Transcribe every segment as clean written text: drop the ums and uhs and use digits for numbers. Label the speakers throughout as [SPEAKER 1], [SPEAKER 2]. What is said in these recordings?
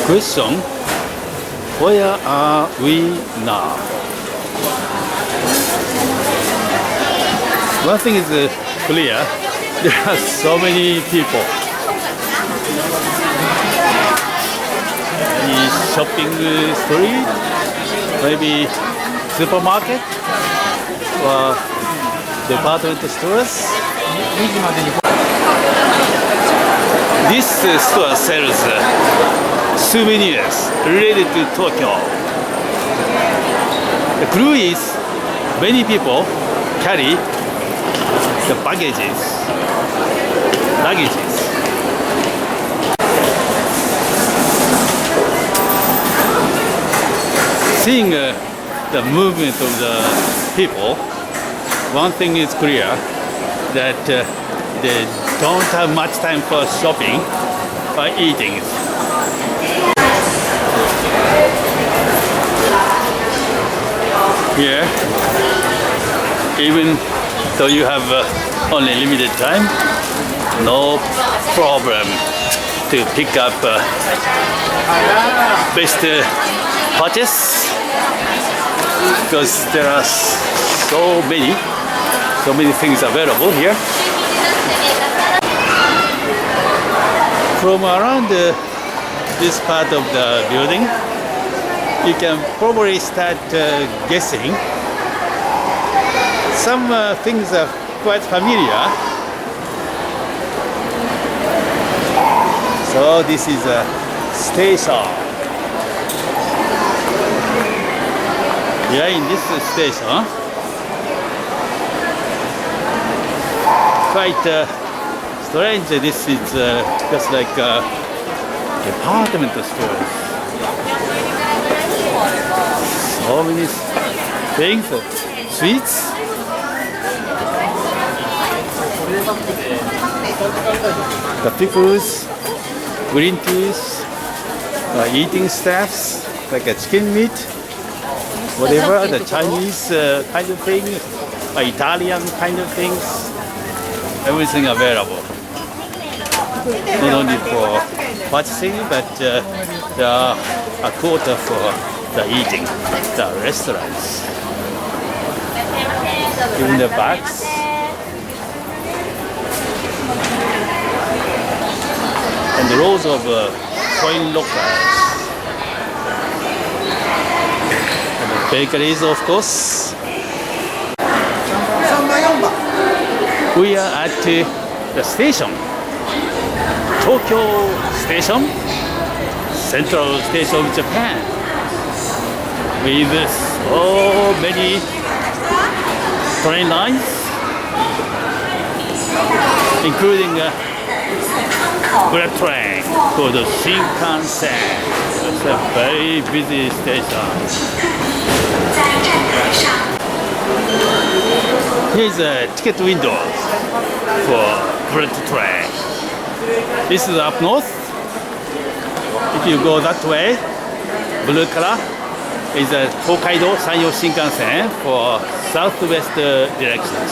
[SPEAKER 1] Question: where are we now? One thing is clear: there are so many people. Any shopping street, maybe supermarket or department stores. This store sells souvenirs related to Tokyo. The clue is many people carry the luggages. Seeing the movement of the people, one thing is clear, that they don't have much time for shopping or eating. Here, even though you have only limited time, no problem to pick up best purchase, because there are so many things available here. From around this part of the building, you can probably start guessing. Some things are quite familiar. So this is a station. Yeah, in this station, quite strange. This is just like department stores. So many things, sweets. The pickles, green teas, eating stuffs like a chicken meat, whatever, the Chinese kind of thing, Italian kind of things, everything available. Not only for purchasing, but there are a quota for the eating, the restaurants. Even the bags. And the rows of coin lockers. And the bakeries, of course. We are at the station. Tokyo Station, Central Station of Japan. With so many train lines, including bullet train called the Shinkansen. It's a very busy station. Here's a ticket window for bullet train. This is up north. If you go that way, blue color is a Hokkaido Sanya Shinkansen for southwest directions.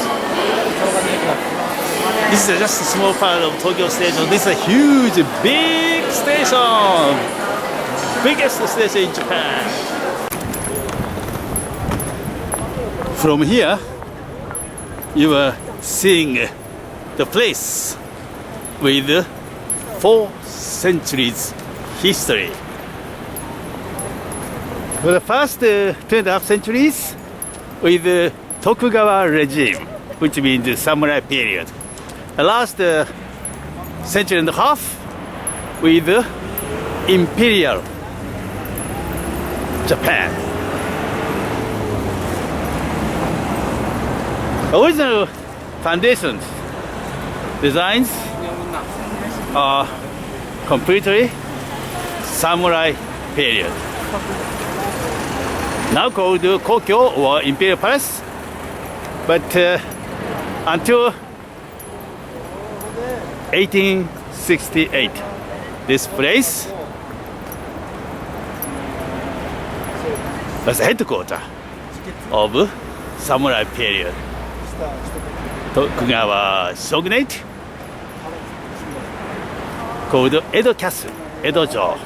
[SPEAKER 1] This is just a small part of Tokyo Station. This is a huge, big station. Biggest station in Japan. From here, you are seeing the place with 4 centuries history. For the first 2.5 centuries, with the Tokugawa regime, which means the samurai period. The last century and a half, with the Imperial Japan. Original foundations, designs are completely samurai period. Now called Kokyo or Imperial Palace, but until 1868, this place was the headquarters of samurai period. Tokugawa shogunate called Edo Castle, Edo-jo.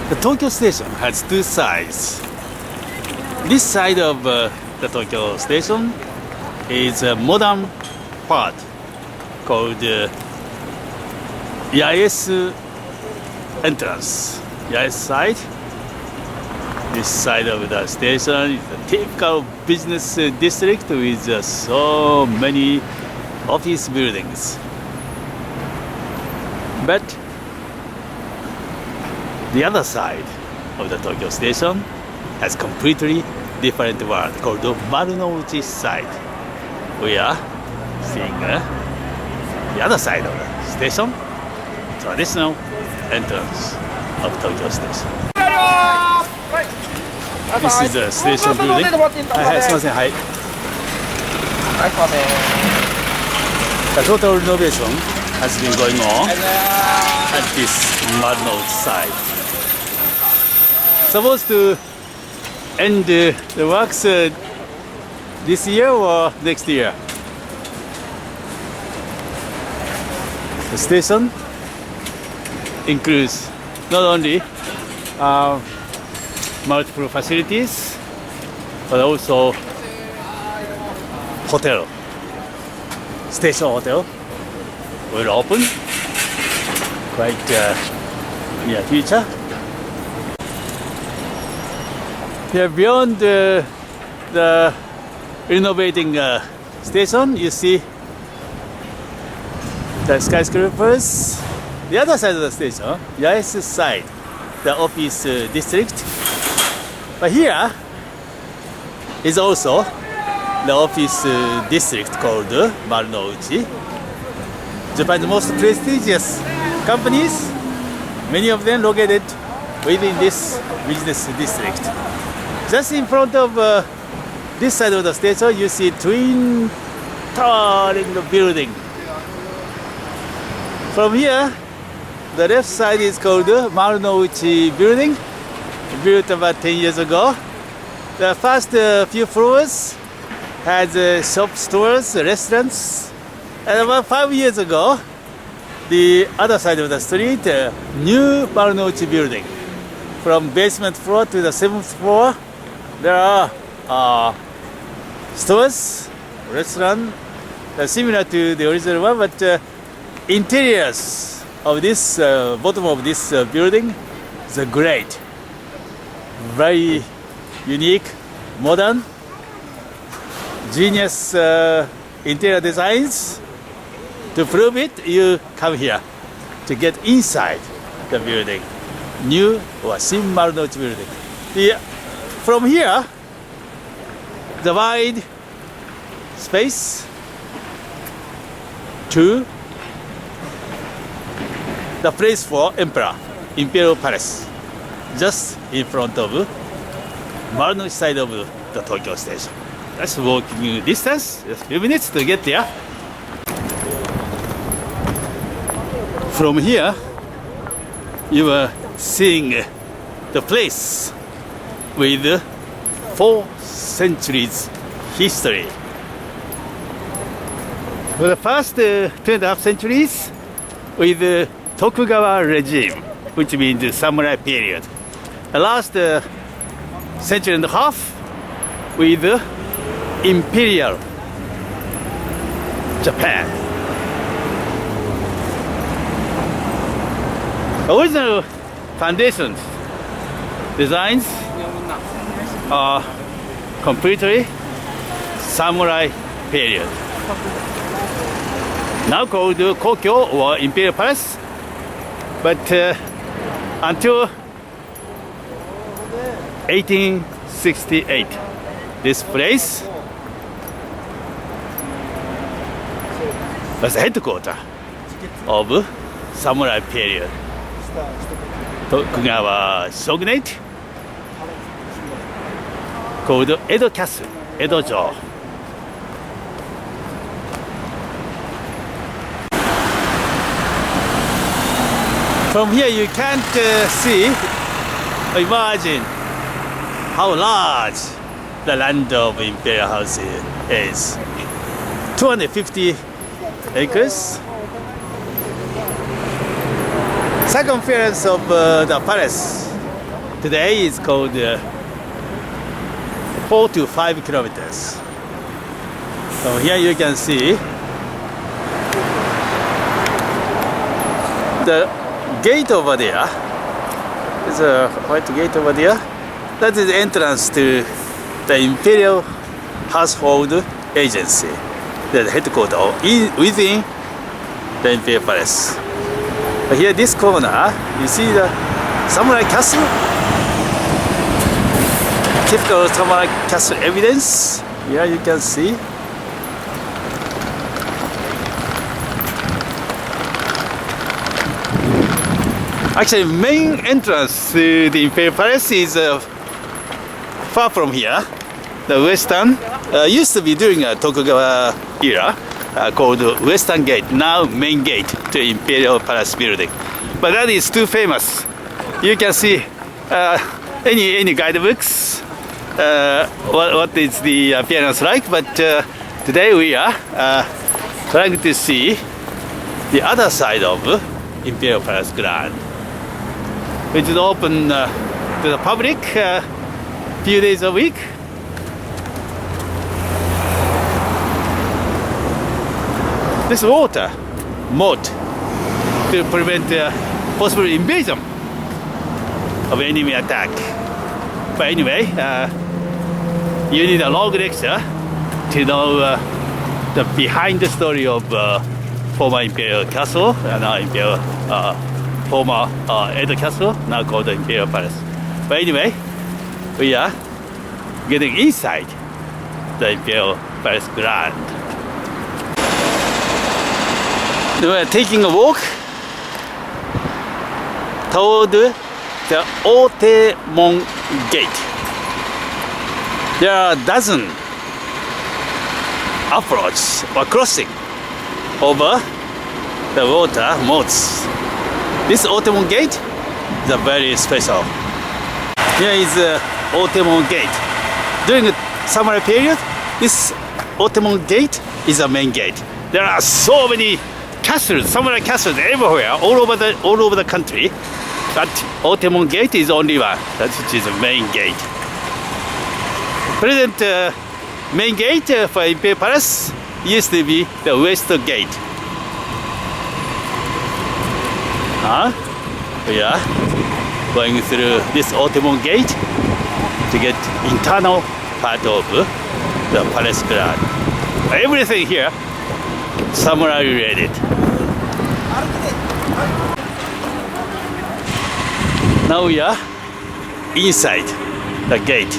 [SPEAKER 1] The Tokyo station has two sides. This side of the Tokyo station is a modern part called Yaesu entrance. Yaesu side. This side of the station is a typical business district with so many office buildings. But the other side of the Tokyo station has completely different world called Marunouchi side. We are seeing the other side of the station, traditional entrance of Tokyo station. This is the station building. はい、すみません、はい。The total renovation has been going on at this Marunouchi side. Supposed to end the works this year or next year. The station includes not only multiple facilities but also hotel. Station hotel will open quite near future. Here beyond the renovating station, you see the skyscrapers. The other side of the station, Yaesu side, the office district. But here is also the office district called Marunouchi. Japan's most prestigious companies, many of them located within this business district. Just in front of this side of the station, you see twin towering building. From here, the left side is called Marunouchi building, built about 10 years ago. The first few floors had shop stores, restaurants, and about 5 years ago, the other side of the street, new Marunouchi building. From basement floor to the 7th floor, there are stores, restaurant, similar to the original one, but interiors of this bottom of this building is great, very unique, modern, genius interior designs. To prove it, you come here to get inside the building, new or Shin Marunouchi building. From here, the wide space to the place for Emperor, Imperial Palace, just in front of Marunouchi side of the Tokyo station. That's walking distance, just a few minutes to get there. From here, you are seeing the place with 4 centuries history. For the first 2.5 centuries, with the Tokugawa regime, which means the samurai period. The last century and a half, with Imperial Japan. Original foundations, designs are completely samurai period. Now called Kokyo or Imperial Palace, but until 1868, this place was the headquarters of samurai period. Tokugawa shogunate called Edo Castle, Edo-jo. From here you can't see or imagine how large the land of Imperial House is. 250 acres. Circumference of the palace today is called 4 to 5 kilometers. So here you can see the gate over there. There's a white gate over there. That is the entrance to the Imperial Household Agency, the headquarters within the Imperial Palace. But here, this corner, you see the samurai castle. Typical samurai castle evidence. Here you can see. Actually, main entrance to the Imperial Palace is far from here. The western used to be during a Tokugawa era called Western Gate, now main gate to Imperial Palace building. But that is too famous. You can see any guidebooks, what is the appearance like. But today we are trying to see the other side of Imperial Palace Grand, which is open to the public few days a week. This water moat to prevent possible invasion of enemy attack. But anyway, you need a long lecture to know the behind the story of former Imperial Castle and Imperial former Edo Castle, now called the Imperial Palace. But anyway, we are getting inside the Imperial Palace Grand. We are taking a walk toward the Otemon Gate. There are a dozen approaches or crossing over the water moats. This Otemon Gate is a very special. Here is the Otemon Gate. During the samurai period, this Otemon Gate is a main gate. There are so many castles, samurai castles everywhere, all over the country. But Otemon Gate is only one. That is the main gate. Present main gate for Imperial Palace used to be the West Gate. We are going through this Otemon Gate to get internal part of the Palace Grand. Everything here samurai related. Now we are inside the gate.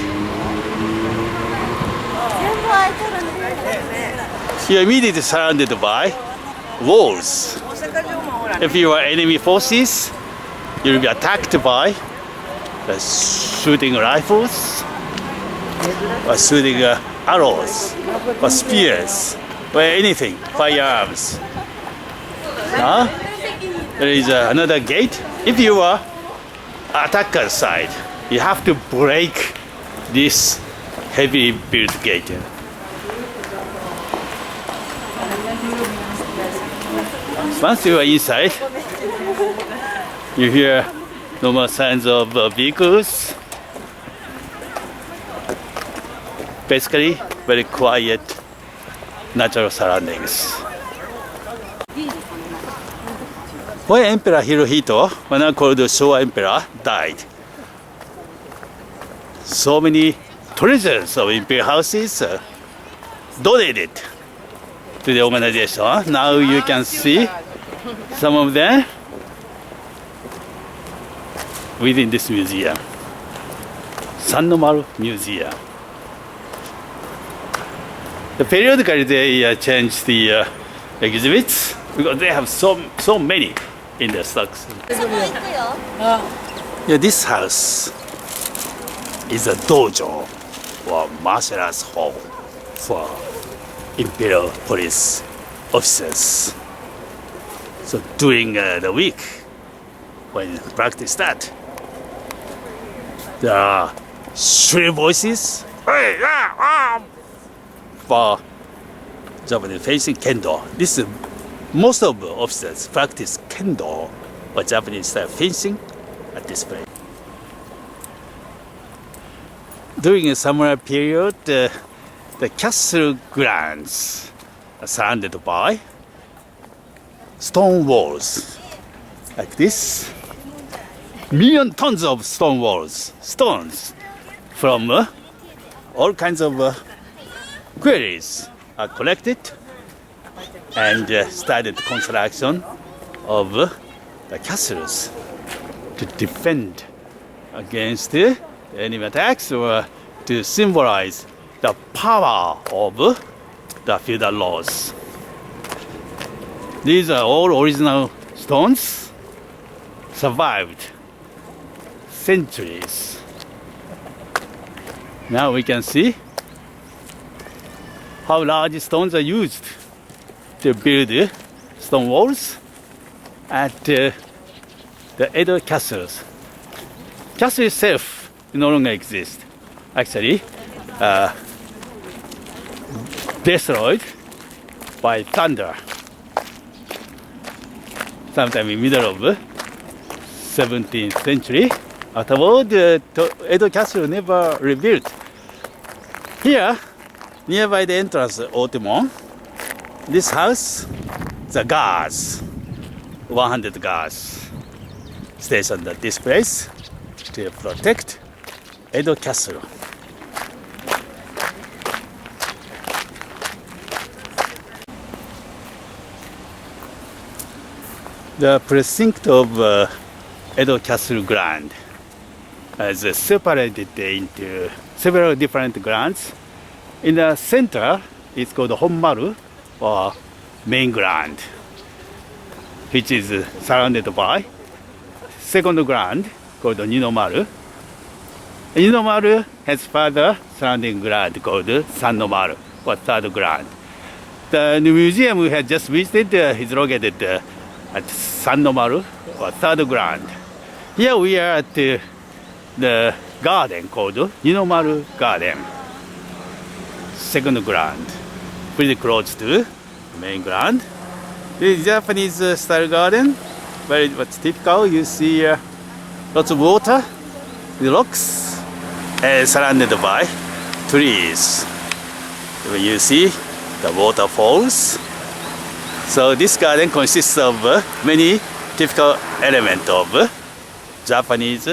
[SPEAKER 1] You are immediately surrounded by walls. If you are enemy forces, you will be attacked by shooting rifles, or shooting arrows, or spears, or anything, firearms. There is another gate. If you are attacker side, you have to break this heavy built gate. Once you are inside, you hear no more sounds of vehicles. Basically, very quiet, natural surroundings. When Emperor Hirohito, when I called the Showa Emperor, died, so many treasures of imperial houses donated to the organization. Now you can see some of them within this museum, Sannomaru Museum. Periodically they change the exhibits because they have so many in their stocks. Yeah, this house is a dojo or martial arts hall for Imperial Police officers. So during the week, when you practice that, there are shrill voices for Japanese facing kendo. This is most of the officers practice kendo or Japanese style fencing at this place. During the summer period, the castle grounds are surrounded by stone walls like this. Million tons of stone walls, stones from all kinds of quarries are collected and started construction of the castles to defend against enemy attacks or to symbolize the power of the feudal laws. These are all original stones, survived centuries. Now we can see how large stones are used to build stone walls at the Edo castles. Castle itself no longer exists. Actually, destroyed by thunder sometime in middle of 17th century. Afterward, the Edo castle never rebuilt. Here, nearby the entrance Otemon, this house, the guards, 100 guards stationed at this place to protect Edo castle. The precinct of Edo Castle Ground is separated into several different grounds. In the center, it's called Honmaru, or main ground, which is surrounded by second ground called Ninomaru. Ninomaru has further surrounding ground called Sannomaru, or third ground. The museum we had just visited is located at Sannomaru, or third ground. Here we are at the garden called Ninomaru Garden, second ground, pretty close to main ground. This is Japanese style garden, very much typical. You see lots of water, the rocks, and surrounded by trees. When you see the waterfalls. So this garden consists of many typical elements of Japanese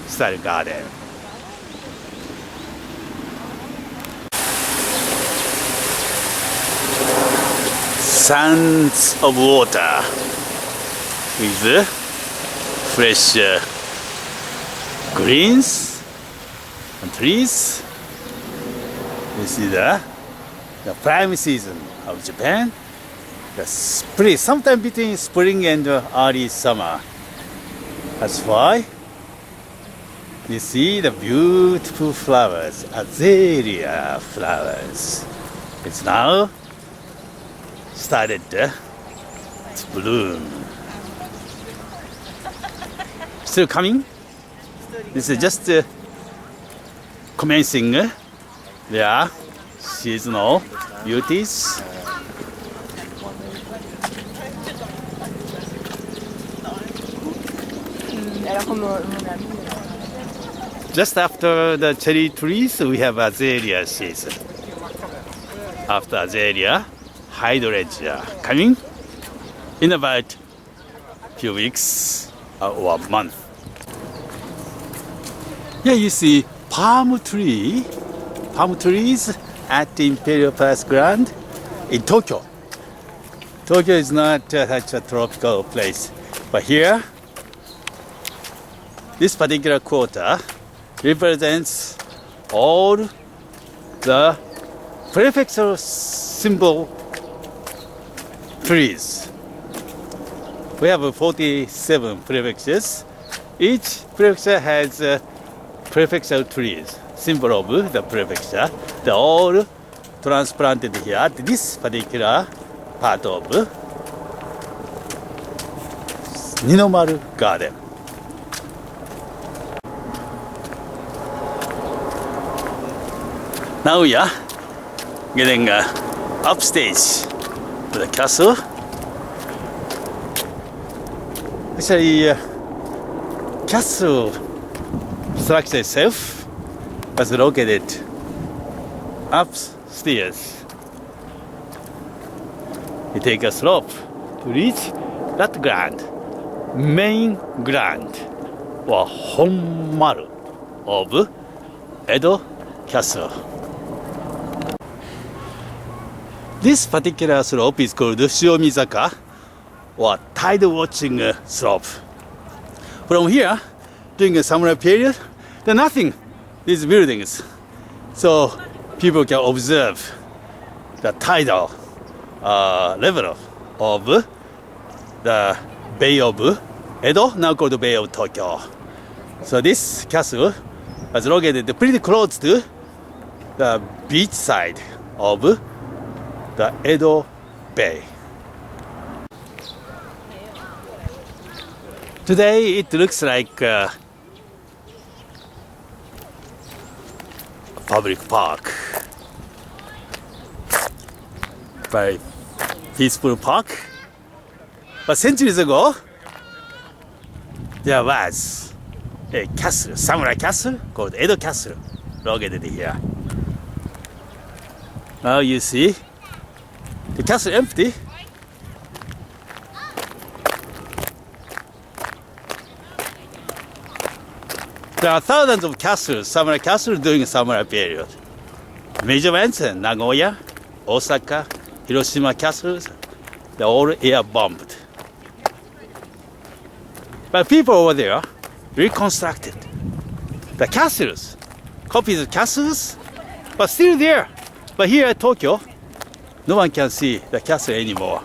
[SPEAKER 1] style garden. Sands of water with fresh greens and trees. You see the prime season of Japan. The spring, sometime between spring and early summer. That's why you see the beautiful flowers, azalea flowers. It's now started to bloom. Still coming. This is just commencing their seasonal beauties. Just after the cherry trees, we have azalea season. After azalea, hydrangea coming in about few weeks or a month. Here you see palm trees at the Imperial Palace ground in Tokyo. Tokyo is not such a tropical place, but here, this particular quarter represents all the prefectural symbol trees. We have 47 prefectures. Each prefecture has prefectural trees, symbol of the prefecture. They're all transplanted here at this particular part of Ninomaru Garden. Now we are getting upstage to the castle. Actually, castle structure itself was located upstairs. You take a slope to reach that grand, main grand, or Honmaru of Edo Castle. This particular slope is called Shiomizaka, or tide watching slope. From here, during the summer period, there's nothing, these buildings. So people can observe the tidal level of the Bay of Edo, now called Bay of Tokyo. So this castle was located pretty close to the beach side of the Edo Bay. Today it looks like a public park. Very peaceful park. But centuries ago, there was a castle, samurai castle called Edo Castle, located here. Now you see the castle empty. There are thousands of castles, samurai castles during the samurai period. Major events in Nagoya, Osaka, Hiroshima castles, they're all air bombed. But people over there reconstructed the castles, copies of castles, but still there. But here at Tokyo, no one can see the castle anymore.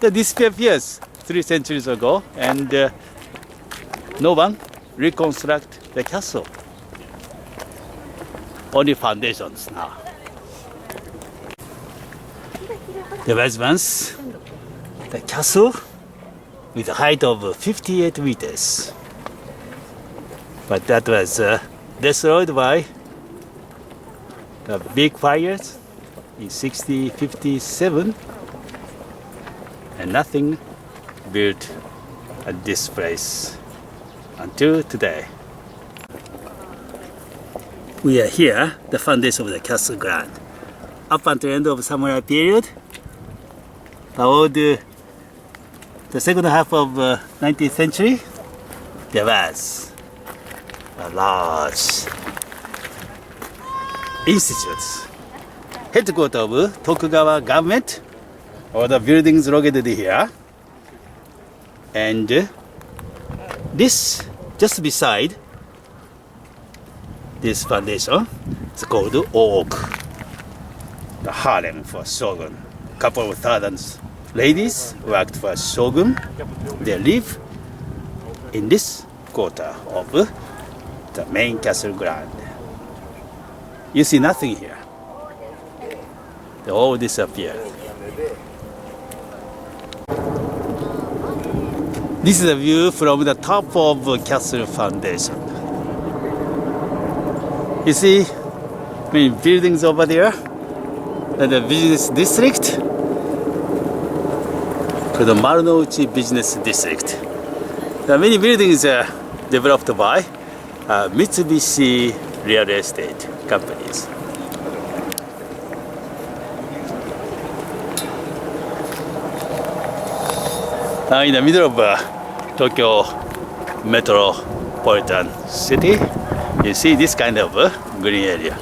[SPEAKER 1] They disappeared 3 centuries ago, and no one reconstruct the castle. Only foundations now. There was once the castle with a height of 58 meters. But that was destroyed by the big fires in 1657, and nothing built at this place until today. We are here, the foundation of the castle ground. Up until the end of samurai period, about the second half of 19th century, there was a large institute, headquarters of Tokugawa government, or the buildings located here. And this, just beside this foundation, it's called Oak, the harem for shogun. Couple of thousands ladies worked for shogun. They live in this quarter of the main castle ground. You see nothing here. They all disappeared. This is a view from the top of castle foundation. You see many buildings over there, and the business district called the Marunouchi Business District. There are many buildings developed by Mitsubishi real estate companies. Now in the middle of Tokyo metropolitan city, you see this kind of green area.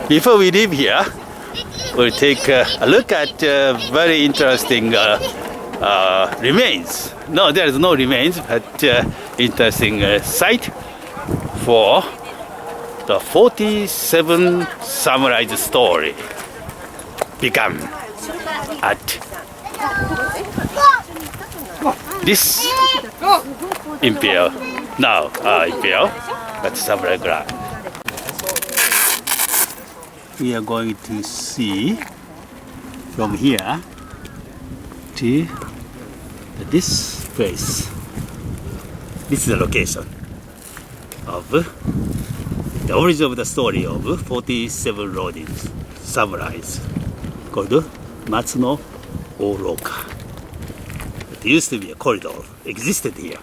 [SPEAKER 1] Before we leave here, we'll take a look at very interesting remains. No, there is no remains, but interesting site for the 47 samurais story began at this Imperial, now Imperial, but samurai ground. We are going to see from here to this place. This is the location of the origin of the story of 47 Ronin samurais called Matsuno Oroka. It used to be a corridor, existed here.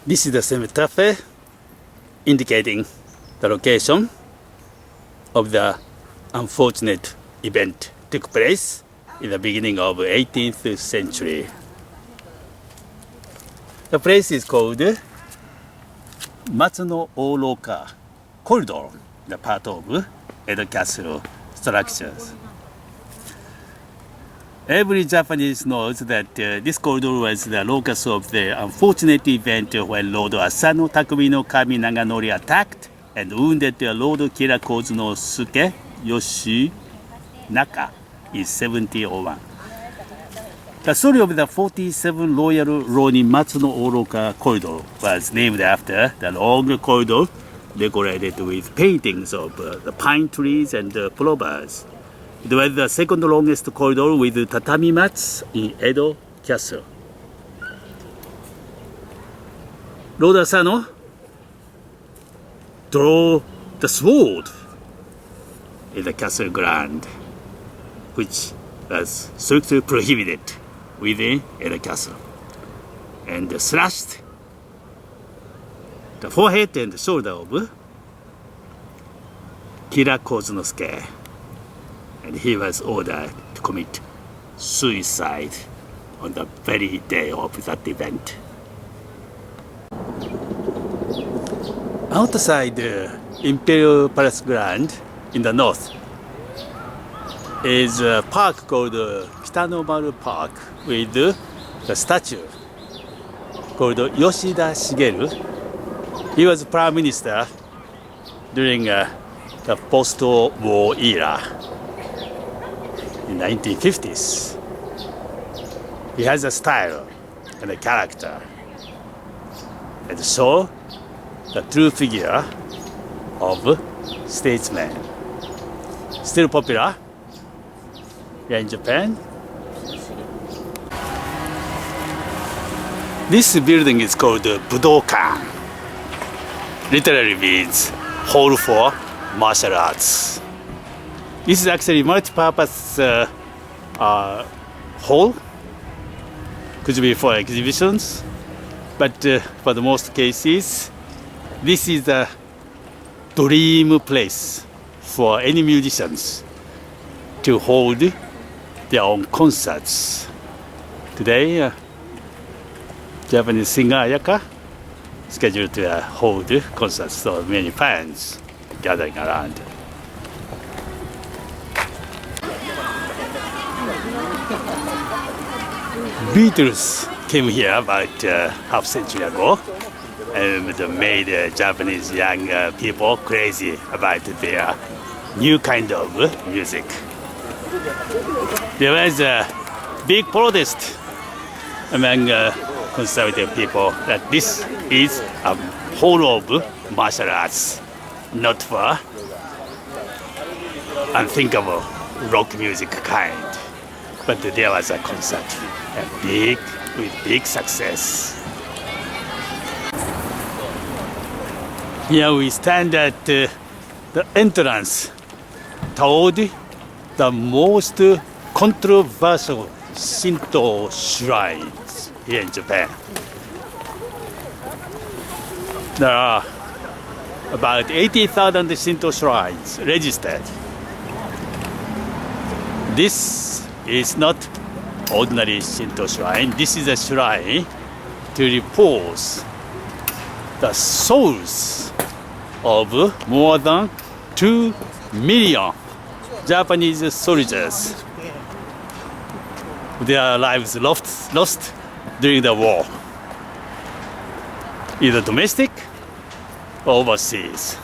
[SPEAKER 1] This is the cemetery indicating the location of the unfortunate event took place in the beginning of 18th century. The place is called Matsuno Oroka Corridor, the part of Edo Castle structures. Every Japanese knows that this corridor was the locus of the unfortunate event when Lord Asano Takumi no Kami Naganori attacked and wounded Lord Kirakozu no Suke Yoshinaka in 1701. The story of the 47 royal Ronin Matsuno Oroka corridor was named after the long corridor decorated with paintings of the pine trees and plovers. It was the second longest corridor with tatami mats in Edo Castle. Lord Asano drew the sword in the castle ground, which was strictly prohibited within Edo Castle, and slashed the forehead and shoulder of Kirakozu no Suke, and he was ordered to commit suicide on the very day of that event. Outside the Imperial Palace ground in the north is a park called Kitanomaru Park with the statue called Yoshida Shigeru. He was prime minister during the post-war era in the 1950s. He has a style and a character, and so the true figure of statesman. Still popular here in Japan. This building is called Budokan. Literally means hall for martial arts. This is actually multi-purpose hall. Could be for exhibitions, but for the most cases, this is the dream place for any musicians to hold their own concerts. Today, Japanese singer Ayaka scheduled to hold concerts, so many fans gathering around. Beatles came here about half century ago and made Japanese young people crazy about their new kind of music. There was a big protest among conservative people that this is a hall of martial arts, not for unthinkable rock music kind. But there was a concert, with big success. Here we stand at the entrance toward the most controversial Shinto shrines here in Japan. There are about 80,000 Shinto shrines registered. This is not ordinary Shinto shrine. This is a shrine to repose the souls of more than 2 million Japanese soldiers. Their lives lost during the war, either domestic or overseas.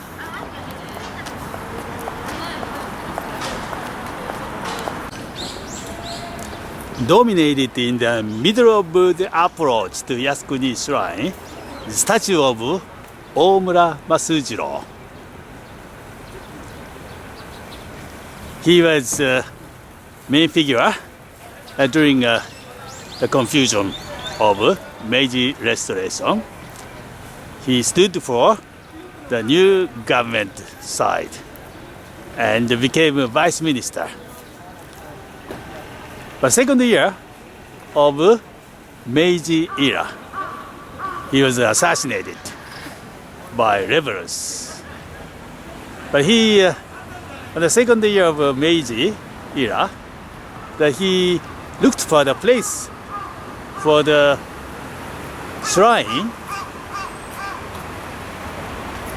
[SPEAKER 1] Dominated in the middle of the approach to Yasukuni Shrine, the statue of Omura Masujiro. He was main figure during the confusion of Meiji Restoration. He stood for the new government side and became a vice minister. The second year of Meiji era, he was assassinated by rebels. But he, on the second year of Meiji era, that he looked for the place for the shrine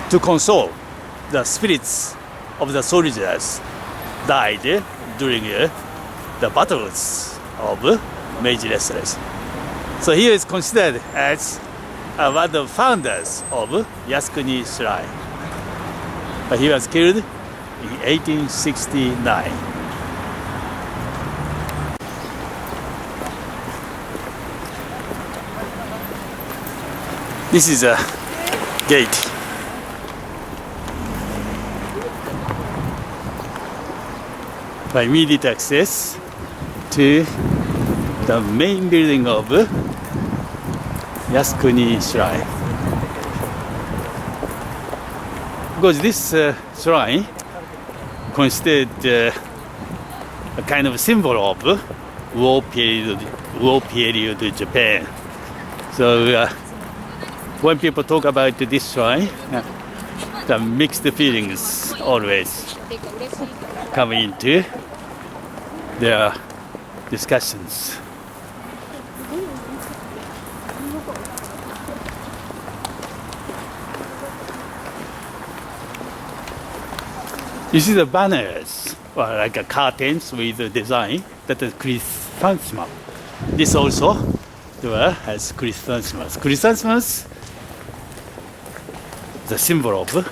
[SPEAKER 1] to console the spirits of the soldiers died during the battles of Meiji Restoration. So he is considered as one of the founders of Yasukuni Shrine. But he was killed in 1869. This is a gate. By immediate access to the main building of Yasukuni Shrine. Because this shrine considered a kind of symbol of war period Japan. So when people talk about this shrine, the mixed feelings always come into their discussions. You see the banners, or like a curtains with a design that is Chrysanthemum. This also has chrysanthemums. Chrysanthemums, the symbol of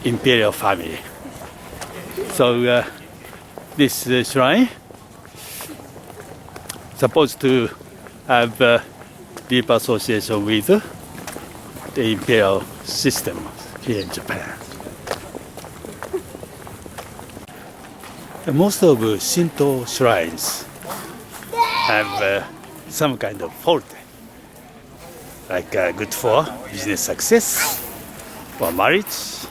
[SPEAKER 1] imperial family. So this shrine supposed to have deep association with the imperial system here in Japan. Most of Shinto shrines have some kind of fault, like good for business success, or marriage,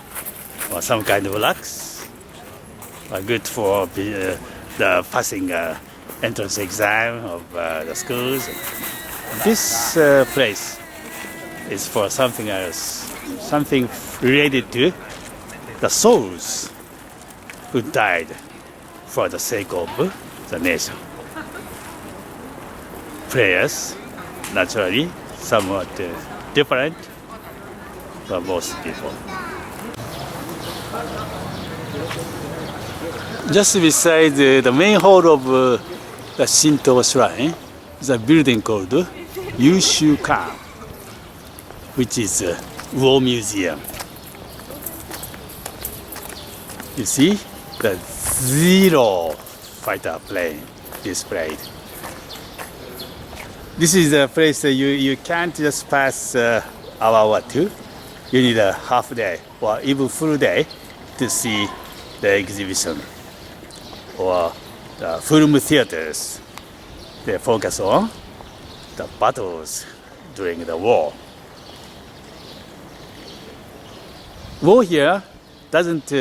[SPEAKER 1] or some kind of lucks, or good for the passing entrance exam of the schools. This place is for something else, something related to the souls who died for the sake of the nation. Prayers, naturally, somewhat different for most people. Just beside the main hall of the Shinto shrine is a building called Yushukan, which is a war museum. You see the Zero fighter plane displayed. This is a place that you can't just pass an hour or two. You need a half day or even full day to see the exhibition. Or the film theaters, they focus on the battles during the war. War here doesn't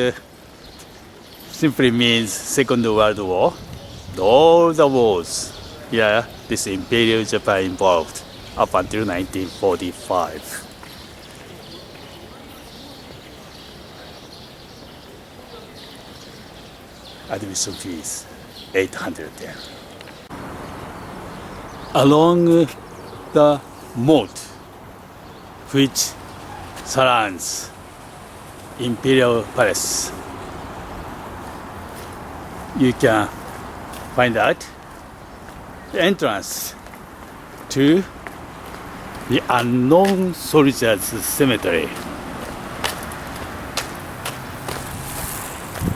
[SPEAKER 1] simply means Second World War. All the wars here, this Imperial Japan involved up until 1945. Admission fees 800 yen. Along the moat which surrounds Imperial Palace, you can find out the entrance to the unknown soldiers cemetery.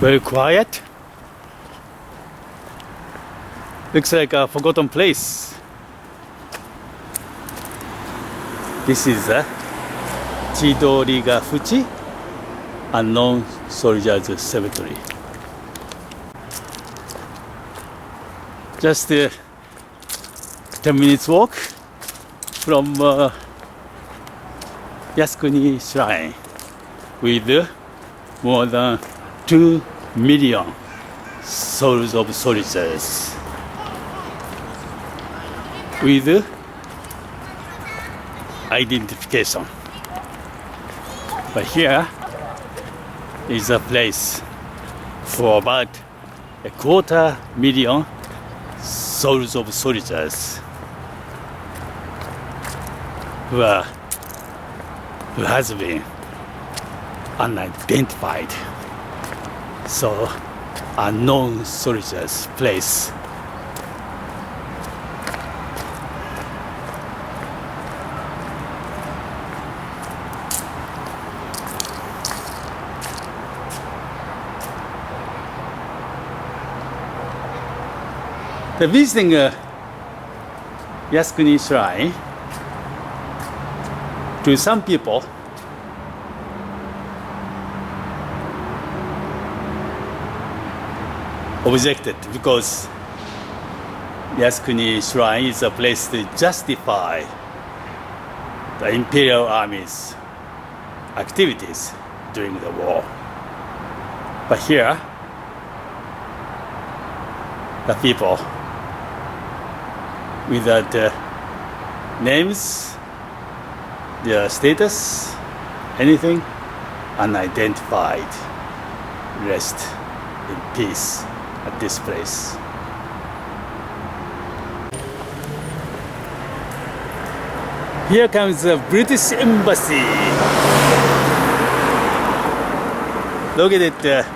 [SPEAKER 1] Very quiet. Looks like a forgotten place. This is a Chidorigafuchi unknown soldiers cemetery. Just 10 minutes walk from Yasukuni Shrine with more than 2 million souls of soldiers. With identification. But here is a place for about 250,000 souls of soldiers who has been unidentified. So unknown soldiers place. The visiting Yasukuni Shrine, to some people, objected because Yasukuni Shrine is a place to justify the Imperial Army's activities during the war. But here, the people without names, their status, anything, unidentified, rest in peace at this place. Here comes the British Embassy, located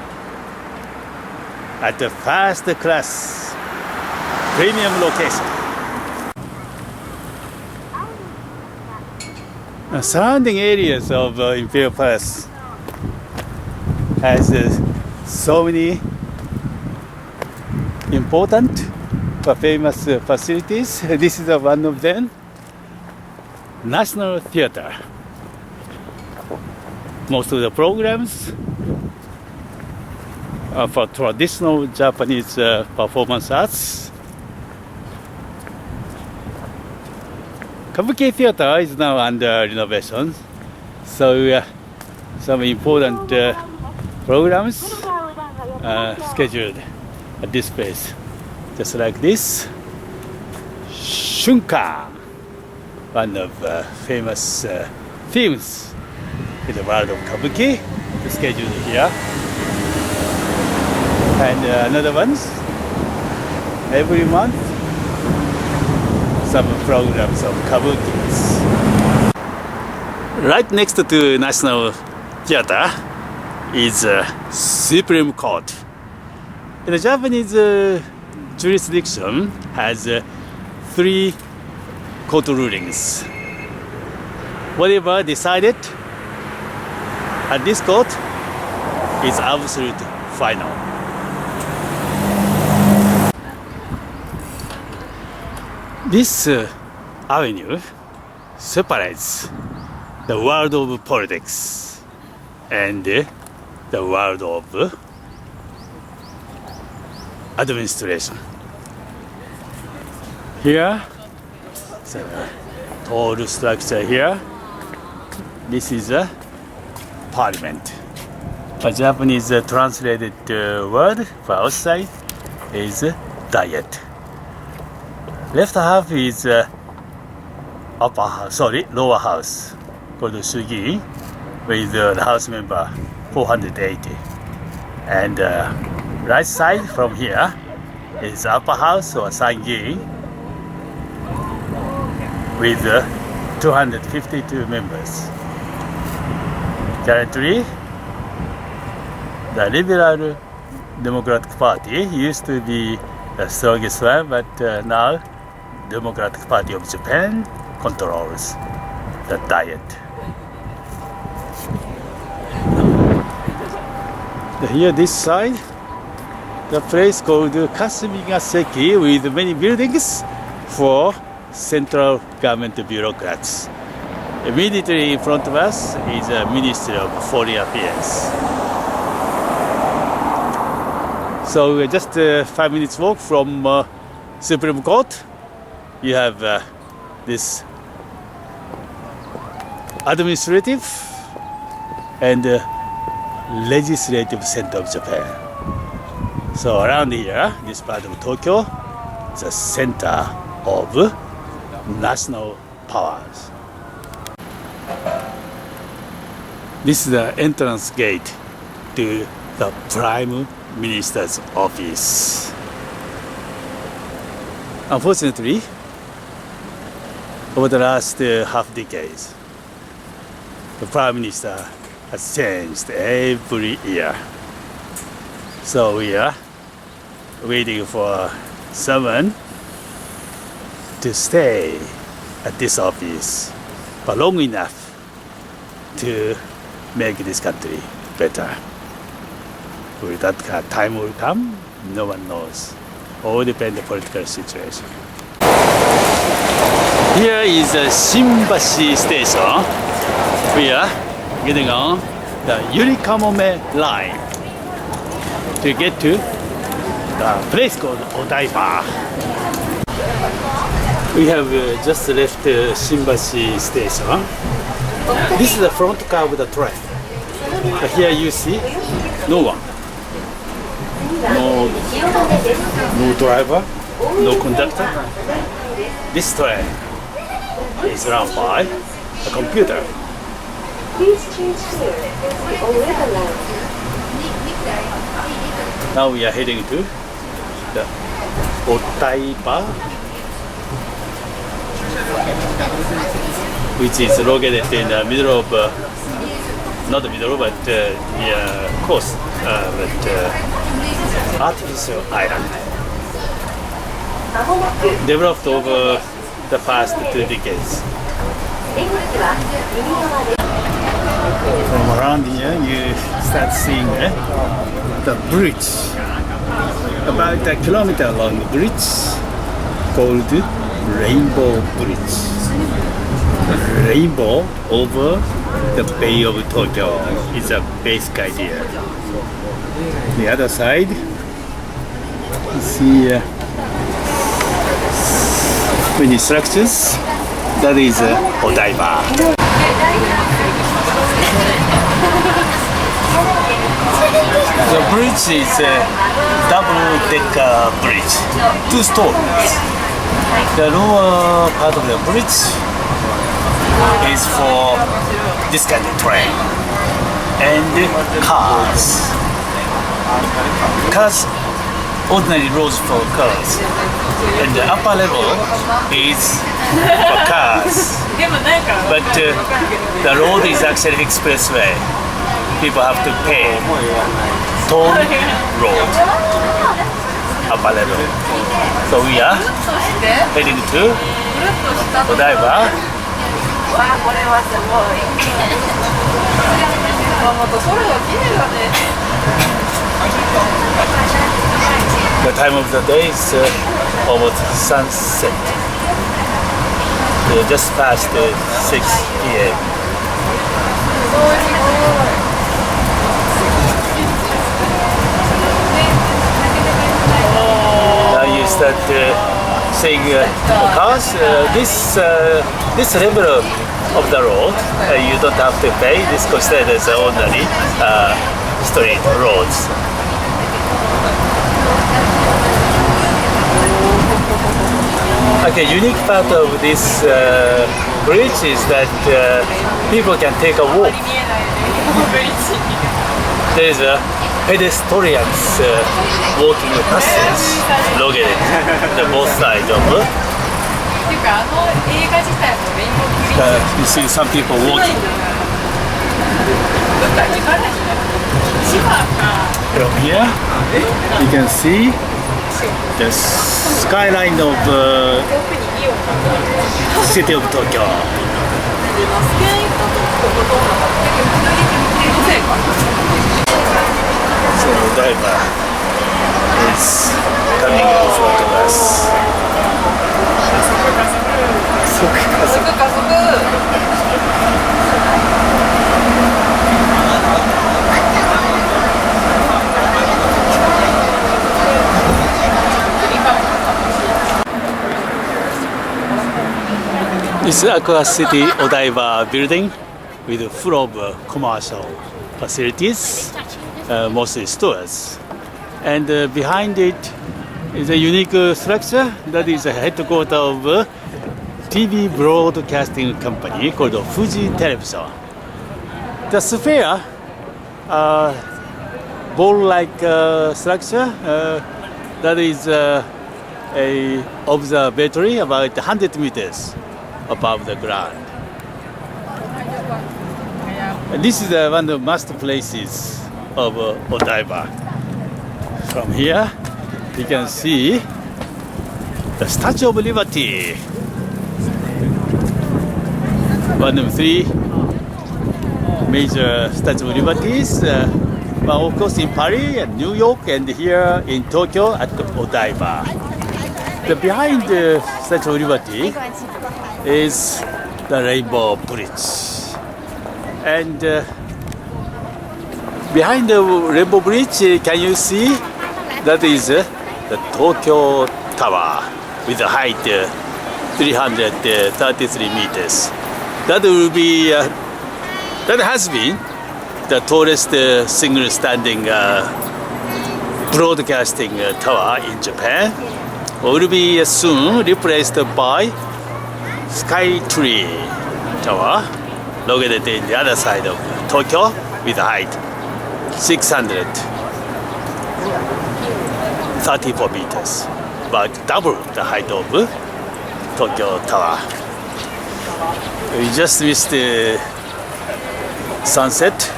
[SPEAKER 1] at the first class premium location. The surrounding areas of Imperial Palace has so many important famous facilities. This is one of them. National Theatre. Most of the programs are for traditional Japanese performance arts. Kabuki Theatre is now under renovation, so some important programs are scheduled at this place, just like this. Shunkan, one of famous themes in the world of Kabuki, is scheduled here. And another ones, every month, some programs of Kabukis. Right next to National Theatre is Supreme Court. The Japanese jurisdiction has 3 court rulings. Whatever decided at this court is absolute final. This avenue separates the world of politics and the world of administration. Here, it's a tall structure here. This is a parliament. A Japanese translated word for outside is diet. Left half is lower house called Sugi, with the house member 480. And right side from here is upper house or Sangi with 252 members. Currently, the Liberal Democratic Party used to be the strongest one, but now Democratic Party of Japan controls the diet. Here, this side, the place called Kasumigaseki, with many buildings for central government bureaucrats. Immediately in front of us is the Ministry of Foreign Affairs. So we're just 5 minutes walk from Supreme Court. You have this administrative and legislative center of Japan. So around here, this part of Tokyo is a center of national powers. This is the entrance gate to the Prime Minister's office. Unfortunately, over the last half decades, the Prime Minister has changed every year. So we are waiting for someone to stay at this office for long enough to make this country better. Will that time will come? No one knows. All depends on the political situation. Here is the Shinjuku station. We are getting on the Yurikamome line to get to the place called Odaiba. We have just left Shinjuku station. This is the front car of the train. But here you see no one. No driver, no conductor. This train is run by a computer. Now we are heading to the Odaiba, which is located in the middle of, not the middle, but near coast, artificial island. Developed over the past 2 decades. From around here, you start seeing the bridge. About a kilometer long bridge called Rainbow Bridge. Rainbow over the Bay of Tokyo is a basic idea. The other side, you see many structures. That is Odaiba. The bridge is a double-decker bridge, 2 stories. The lower part of the bridge is for this kind of train and cars. Cars, ordinary roads for cars, and the upper level is for cars. But the road is actually expressway. People have to pay toll road, upper level. So we are heading to Odaiba. The time of the day is almost sunset. Just past 6 p.m. Now you start seeing cars. This level of the road, you don't have to pay. This considered as ordinary street roads. Okay, unique part of this bridge is that people can take a walk. There is a pedestrians walking passage located on both sides of you see some people walking. From here, you can see the skyline of city of Tokyo. So Daiba is coming in front of us. This is Aqua City Odaiba building with full of commercial facilities, mostly stores. And behind it is a unique structure that is a headquarters of a TV broadcasting company called Fuji Television. The sphere, ball-like structure, that is a observatory about 100 meters above the ground. And this is one of the master places of Odaiba. From here, you can see the Statue of Liberty, one of three major Statue of Liberties, well, of course in Paris and New York and here in Tokyo at Odaiba. The behind the Statue of Liberty is the Rainbow Bridge. And behind the Rainbow Bridge, can you see? That is the Tokyo Tower with a height 333 meters. That will be, that has been the tallest single standing broadcasting tower in Japan. Will be soon replaced by Skytree Tower, located in the other side of Tokyo with a height 634 meters, about double the height of Tokyo Tower. We just missed the sunset,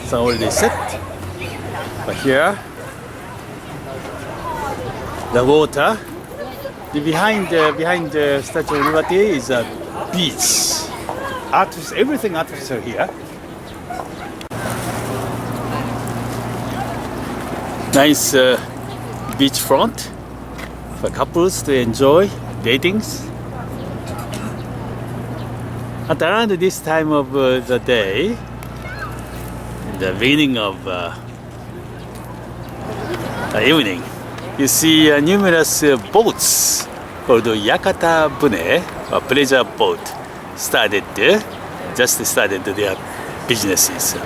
[SPEAKER 1] sun already set, but here the water, behind the Statue of Liberty is a beach. Everything artificial here. Nice beach front for couples to enjoy datings. At around this time of the day, the beginning of the evening, you see numerous boats called Yakata Bune, or pleasure boat, just started their businesses.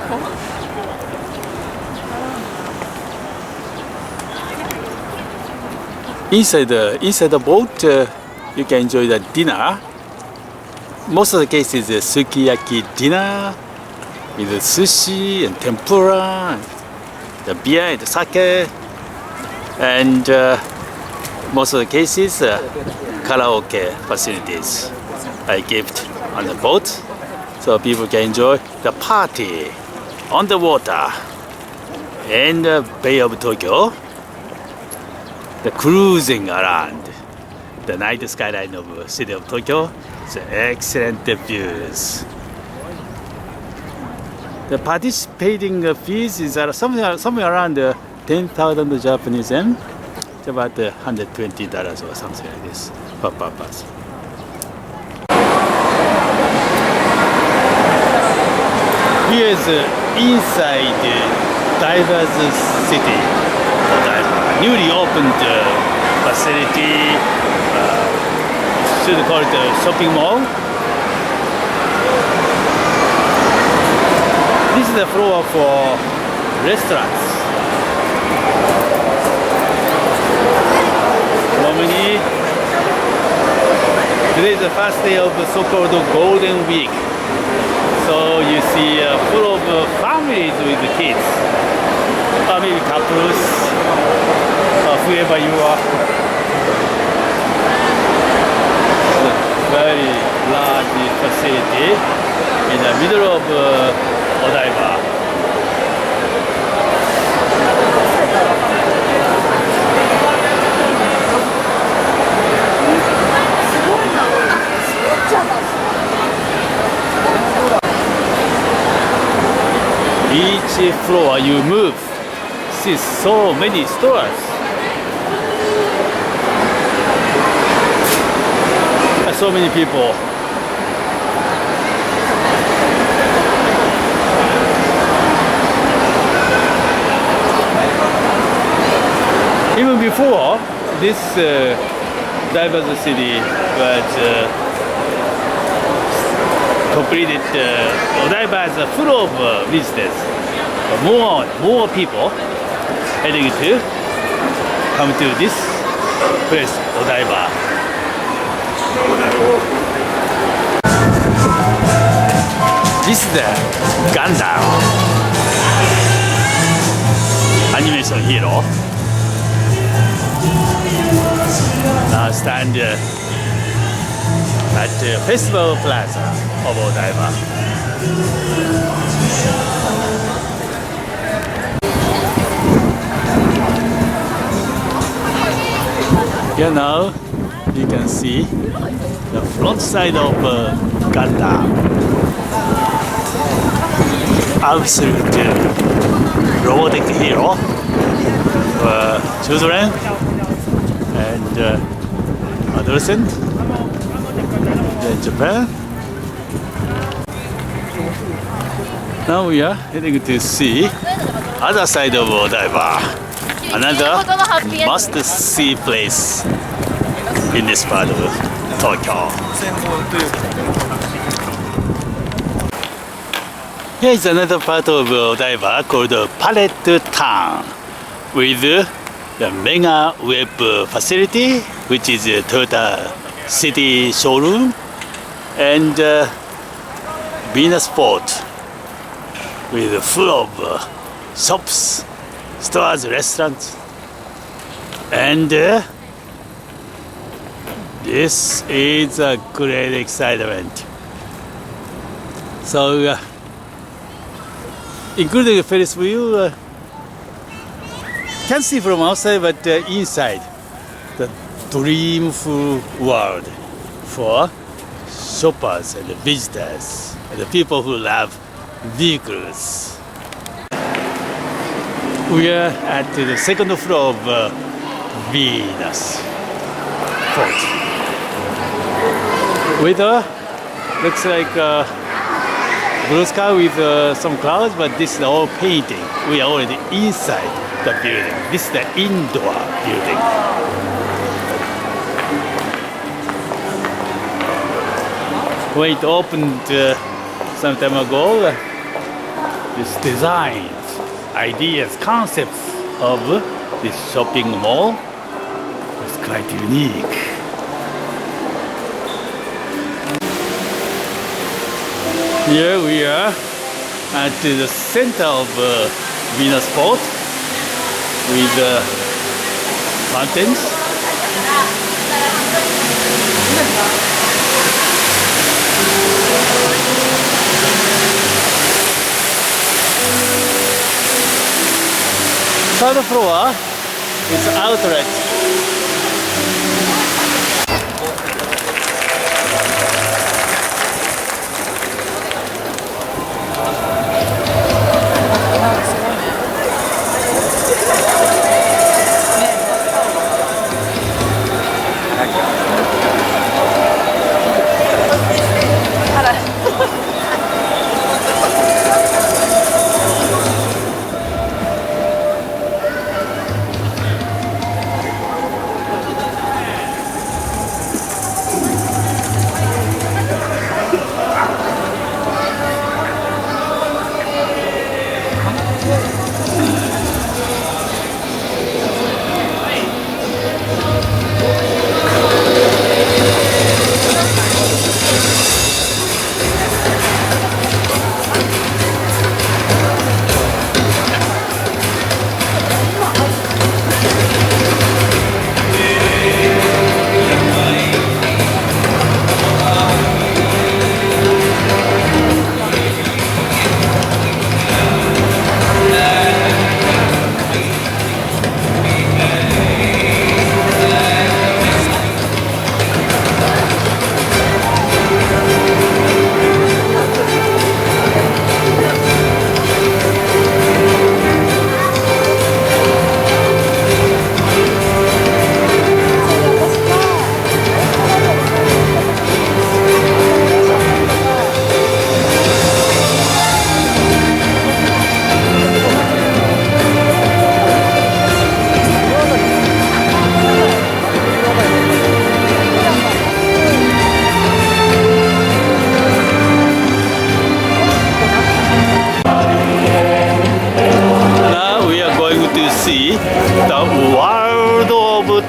[SPEAKER 1] Inside the boat, you can enjoy the dinner. Most of the cases, sukiyaki dinner with sushi and tempura, the beer and the sake, and most of the cases, karaoke facilities are given on the boat, so people can enjoy the party on the water in the Bay of Tokyo. The cruising around the night skyline of the city of Tokyo. It's excellent views. The participating fees is somewhere around 10,000 Japanese yen. It's about $120 or something like this per person. Here's inside Daiba's city, Odaiba. Newly opened facility, should call it a shopping mall. This is the floor for restaurants. Normally, today is the first day of the so-called Golden Week. So you see full of families with the kids, or maybe couples, or whoever you are. Very large facility in the middle of Odaiba. Each floor you move, see so many stores. So many people. Even before this Daiba city was completed, Odaiba is full of visitors. More people heading to come to this place, Odaiba. This is the Gundam animation hero. Now stand at the Festival Plaza of Odaiba. Here now you can see the front side of Gundam. Absolute robotic hero for children and adolescent in Japan. Now we are heading to see other side of Odaiba, another must-see place in this part of Tokyo. Here is another part of Odaiba called Palette Town with the mega web facility, which is a Toyota City showroom, and Venus Port with full of shops, stores, restaurants, and this is a great excitement. So, including the Ferris wheel, can't see from outside, but inside, the dreamful world for shoppers and visitors and the people who love vehicles. We are at the second floor of Venus Port. Weather looks like blue sky with some clouds, but this is all painting. We are already inside the building. This is the indoor building. When it opened some time ago, this designs, ideas, concepts of this shopping mall was quite unique. Here we are at the center of Venus Port with mountains. Third floor is outlet.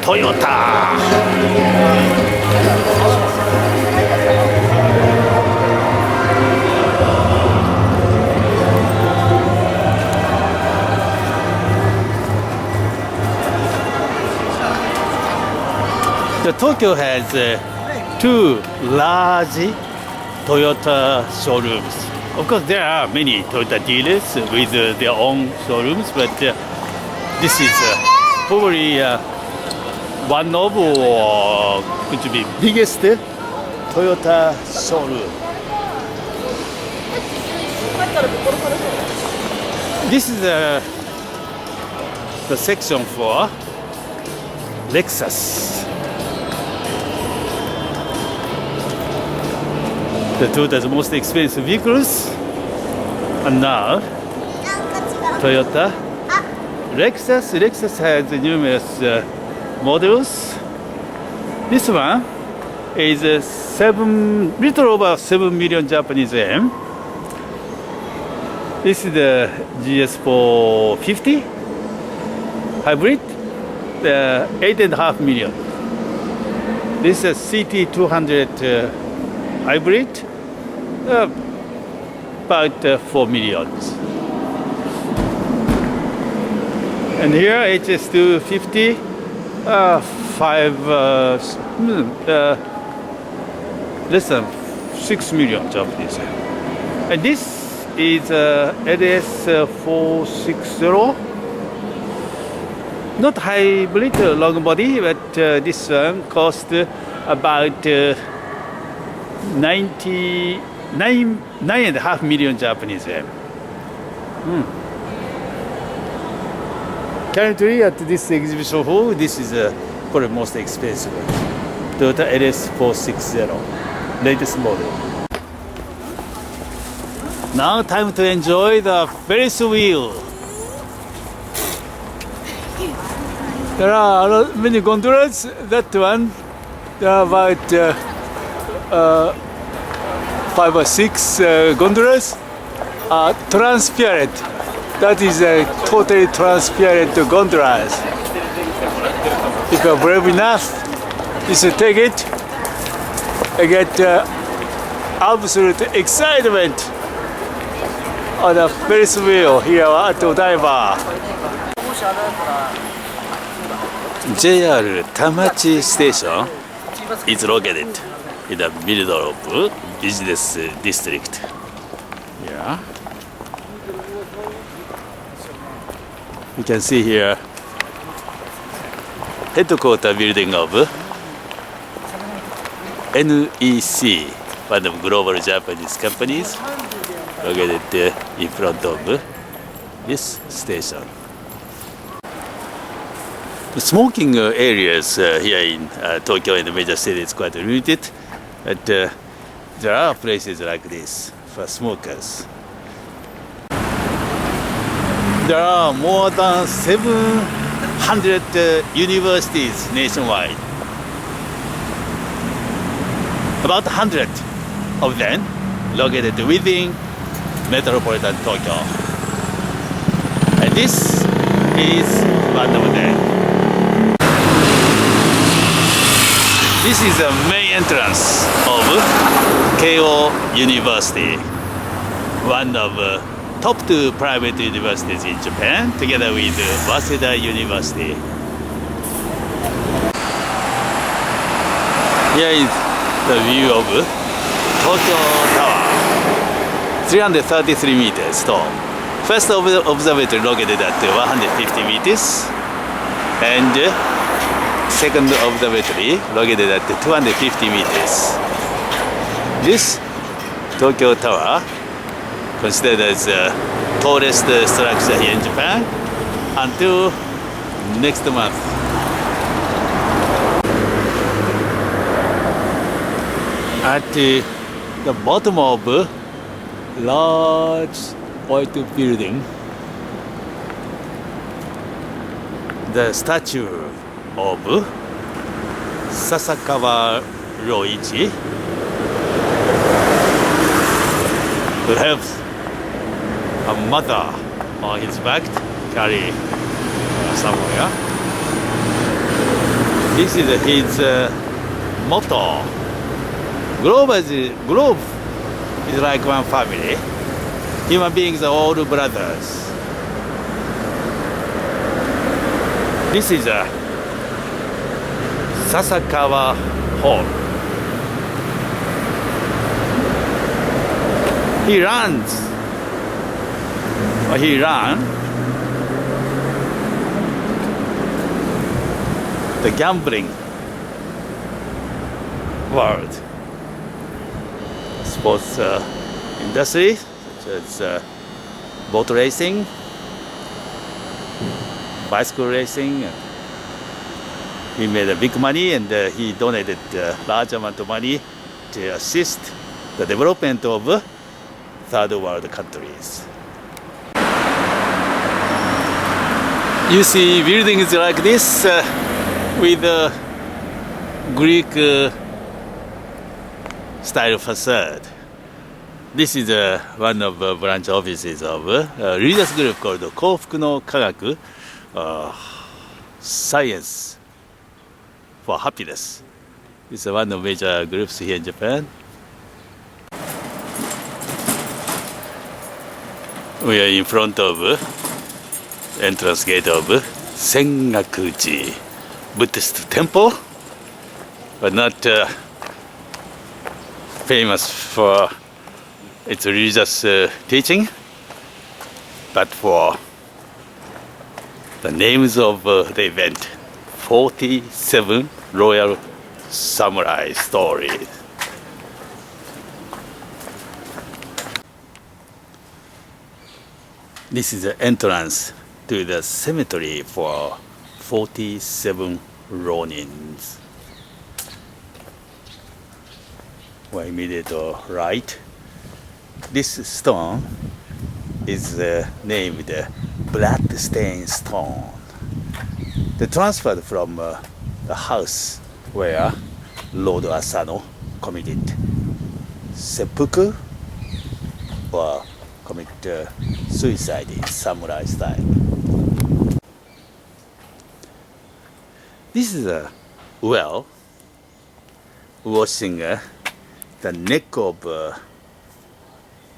[SPEAKER 1] Toyota. So Tokyo has two large Toyota showrooms. Of course, there are many Toyota dealers with their own showrooms, but this is probably one of or could be biggest Toyota showroom. This is the section for Lexus. The Toyota's most expensive vehicles, and now Toyota, Lexus has numerous models. This one is little over 7 million Japanese yen. This is the GS450 hybrid, 8.5 million. This is CT200 hybrid, about 4 million. And here HS250, less than 6 million Japanese. And this is LS460, not hybrid long body, but this one cost about 9.5 million Japanese yen. Currently at this exhibition hall, this is probably most expensive Toyota LS460, latest model. Now time to enjoy the Ferris wheel. There are many gondolas. That one, there are about 5 or 6 gondolas are transparent. That is a totally transparent gondolas. If you are brave enough, you should take it and get absolute excitement on the Ferris wheel here at Odaiba. JR Tamachi Station is located in the middle of business district. Yeah. You can see here headquarters building of NEC, one of global Japanese companies, located in front of this station. The smoking areas here in Tokyo and the major cities is quite limited, but there are places like this for smokers. There are more than 700 universities nationwide. About 100 of them located within metropolitan Tokyo. And this is one of them. This is the main entrance of Keio University, one of top 2 private universities in Japan, together with Wseda University. Here is the view of Tokyo Tower, 333 meters tall. First observatory located at 150 meters, and second observatory located at 250 meters. This Tokyo Tower, considered as the tallest structure here in Japan until next month. At the bottom of a large white building, the statue of Sasakawa Roichi, who helps a mother on his back carry somewhere. This is his motto. Globe is like one family. Human beings are all brothers. This is a Sasakawa Hall. He ran the gambling world, sports industry such as boat racing, bicycle racing. He made a big money, and he donated a large amount of money to assist the development of third world countries. You see buildings like this with Greek style facade. This is one of the branch offices of a religious group called Kofuku no Kagaku, Science for Happiness. It's one of major groups here in Japan. We are in front of entrance gate of Sengakuji Buddhist temple, but not famous for its religious teaching, but for the names of the event, 47 royal samurai stories. This is the entrance to the cemetery for 47 Ronins. Well, immediate right. This stone is named Bloodstained Stone. They transferred from the house where Lord Asano committed seppuku or commit suicide in samurai style. This is a well washing the neck of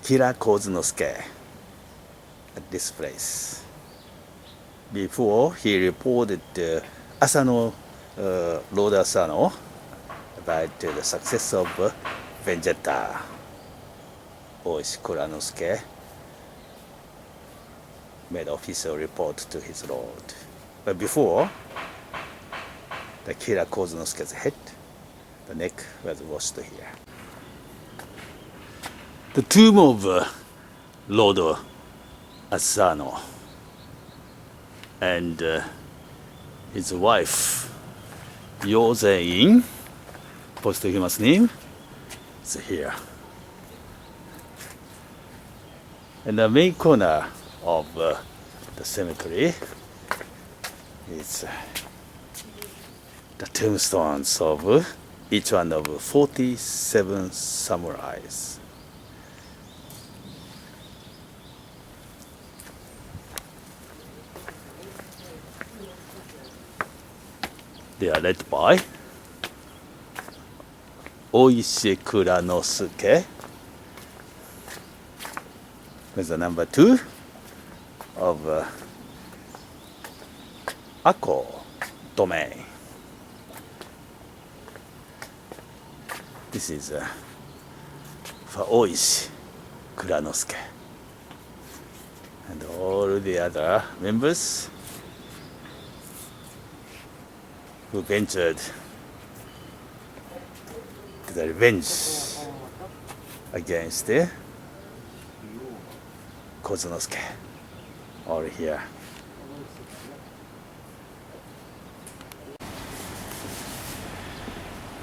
[SPEAKER 1] Kira Kozunosuke at this place. Before he reported Asano, Lord Asano, about the success of Vendetta. Oishi Kuranosuke made official report to his lord. But before, the Kira Kozunosuke's head, the neck was washed here. The tomb of Lord Asano and his wife Yozein, posthumous name, is here. And the main corner of the cemetery is the tombstones of each one of 47 samurais. They are led by Oishi Kuranosuke, with the number 2 of Ako domain. This is for Oishi Kuranosuke. And all the other members who ventured to the revenge against Kozunosuke, all here.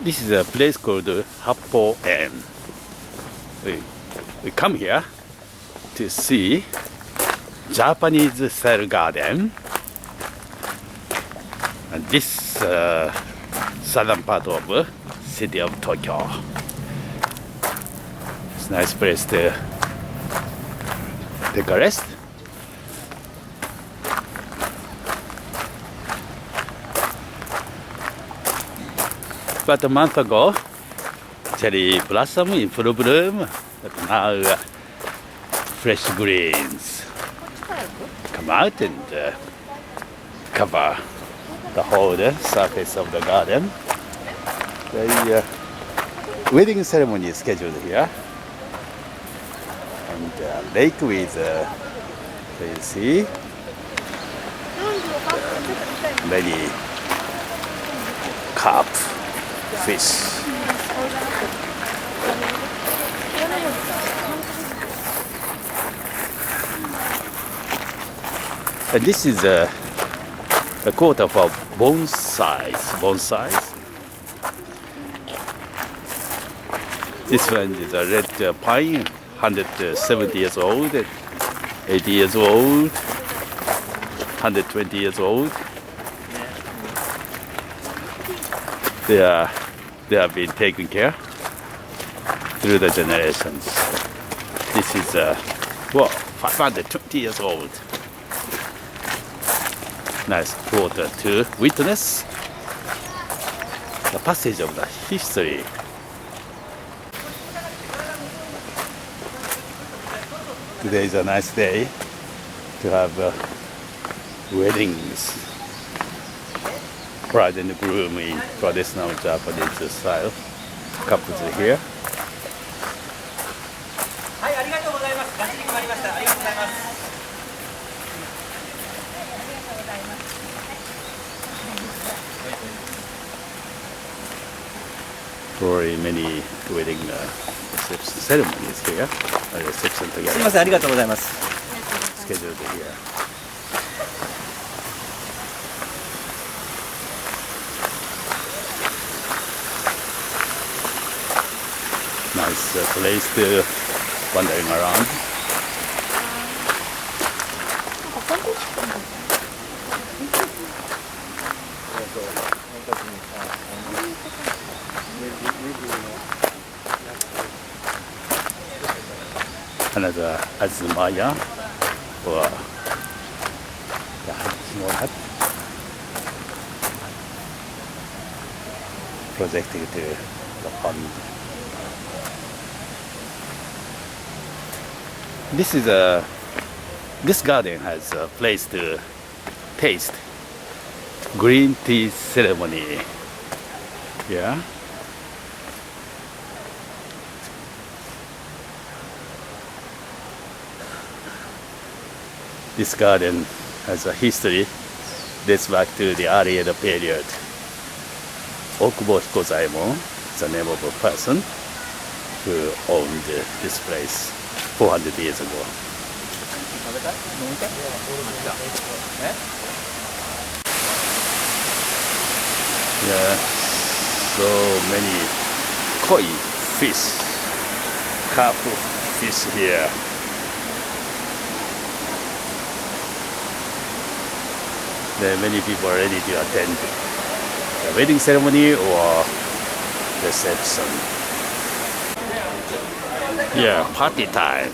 [SPEAKER 1] This is a place called Happoen. We come here to see Japanese style garden. And this southern part of city of Tokyo. It's a nice place to take a rest. About a month ago, cherry blossom in full bloom, but now fresh greens come out and cover the whole surface of the garden. The wedding ceremony is scheduled here. And lake with, you see, many carp fish. And this is a quarter for bonsais. This one is a red pine, 170 years old, 80 years old, 120 years old. They have been taken care through the generations. This is 520 years old. Nice quarter to witness the passage of the history. Today is a nice day to have weddings. Bride and groom in traditional Japanese style. Couples are here. Very many wedding reception ceremonies here. Reception together. Scheduled here. Nice place to wandering around. Another Azumaya or the small hut projected to the pond. This garden has a place to taste green tea ceremony. Yeah. This garden has a history dates back to the early Edo period. Okubo Hikozaemon is the name of a person who owned this place 400 years ago. Yeah, so many koi fish, carp fish here. There are many people are ready to attend the wedding ceremony or reception. Yeah, party time.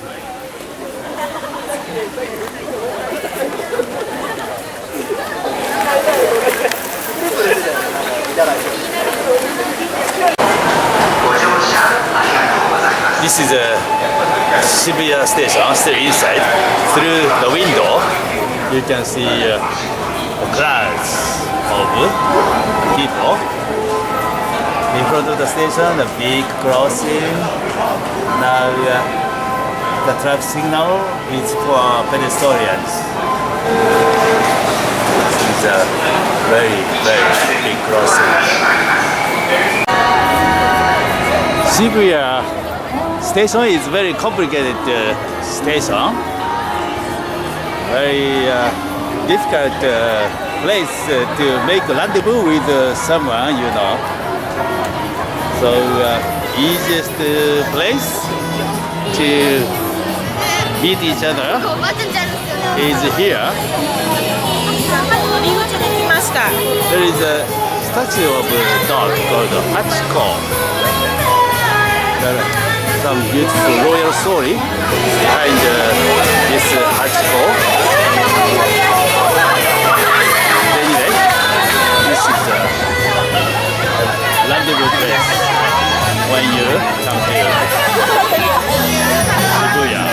[SPEAKER 1] This is a Shibuya station, still inside. Through the window, you can see crowds of people. In front of the station, a big crossing. Now the traffic signal is for pedestrians. This is a very, very big crossing. Shibuya station is very complicated station. Very difficult place to make a rendezvous with someone, you know. So easiest place to meet each other is here. There is a statue of a dog called Hachiko. Some beautiful royal story behind this Hachiko. Anyway, this is a rendezvous place when you come here. Shibuya.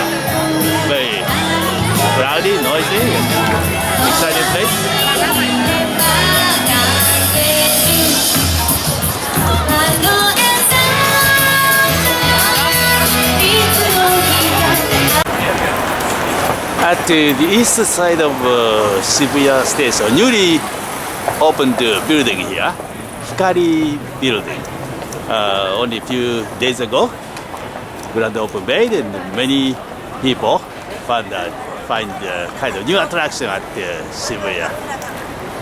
[SPEAKER 1] Very rowdy, noisy, exciting place. At the east side of Shibuya Station, newly opened building here, Hikari Building. Only a few days ago, grand open made, and many people find kind of new attraction at Shibuya.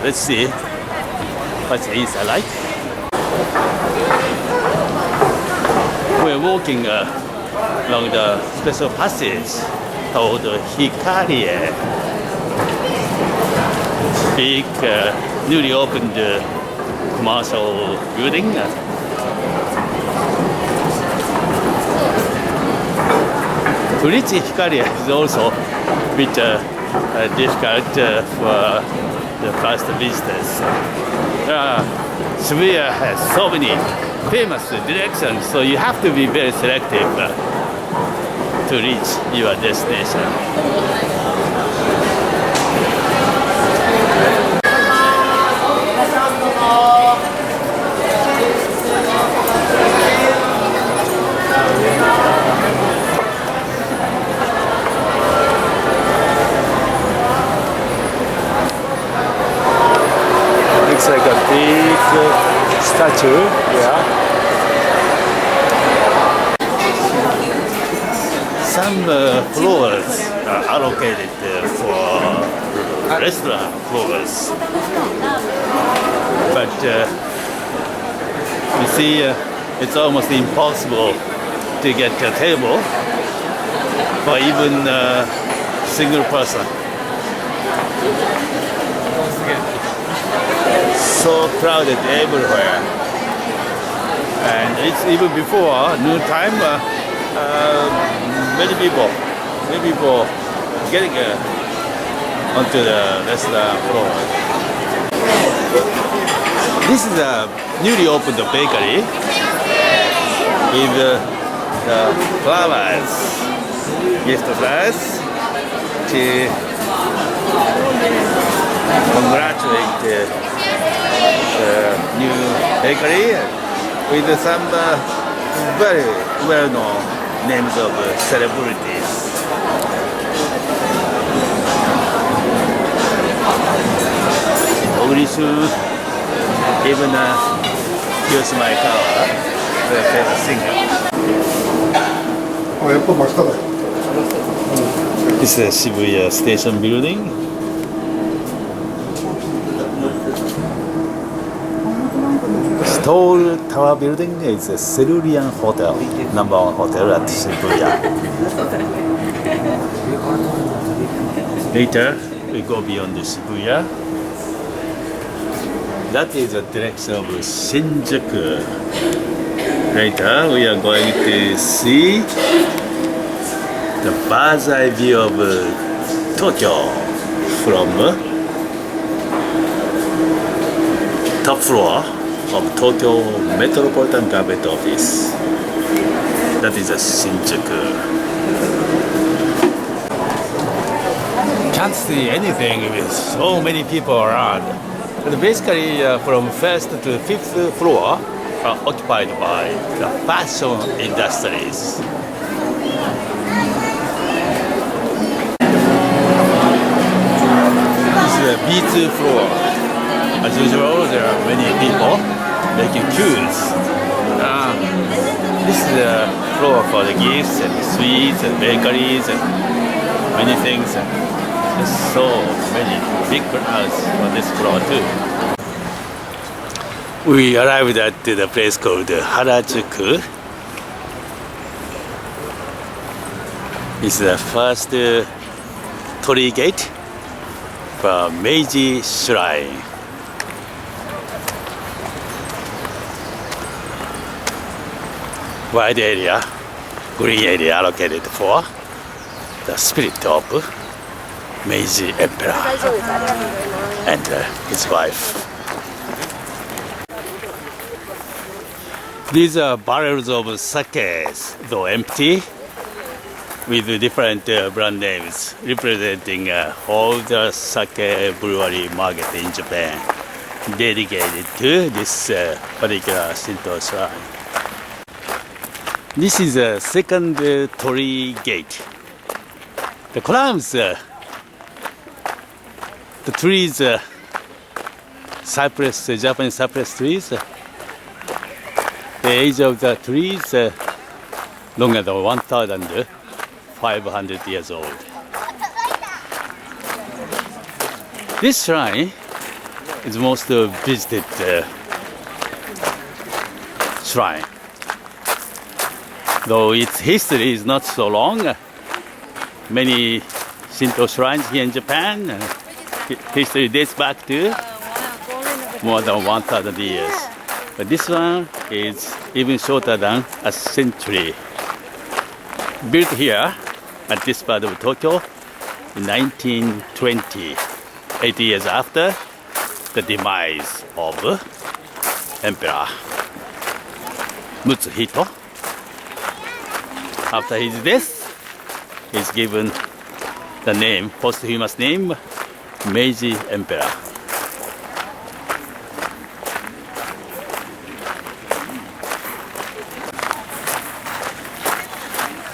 [SPEAKER 1] Let's see what's the inside like. We're walking along the special passage called Hikari, big newly opened commercial building. To reach Hikari is also a bit difficult for the first visitors. Shibuya has so many famous directions, so you have to be very selective to reach your destination. Looks like a big statue, yeah. Some floors are allocated for restaurant floors, but you see it's almost impossible to get a table for even a single person. So crowded everywhere, and it's even before noon time. Many people getting onto the restaurant floor. This is a newly opened bakery with the flowers, gift flowers, to congratulate the new bakery with some very well-known names of celebrities. Orishu, even Yoshimaikawa, the famous singer. This is the Shibuya Station building. Tall tower building is a Cerulean Hotel, #1 hotel at Shibuya. Later, we go beyond the Shibuya. That is the direction of Shinjuku. Later, we are going to see the bird's eye view of Tokyo from top floor of Tokyo Metropolitan Government Office. That is a Shinjuku. Can't see anything with so many people around. But basically, from first to fifth floor are occupied by the fashion industries. This is a B2 floor. As usual, there are many people making queues. This is the floor for the gifts and sweets and bakeries and many things. There's so many big crowds on this floor too. We arrived at the place called Harajuku. It's the first torii gate for Meiji Shrine. Wide area, green area allocated for the spirit of Meiji Emperor and his wife. These are barrels of sake, though empty, with different brand names representing all the sake brewery market in Japan, dedicated to this particular Shinto shrine. This is the second torii gate. The columns The trees, cypress, Japanese cypress trees. The age of the trees longer than 1,500 years old. This shrine is most visited shrine. Though its history is not so long, many Shinto shrines here in Japan, history dates back to more than 1,000 years. But this one is even shorter than a century. Built here at this part of Tokyo in 1920, 80 years after the demise of Emperor Mousolium. After his death, he's given the name, posthumous name, Meiji Emperor.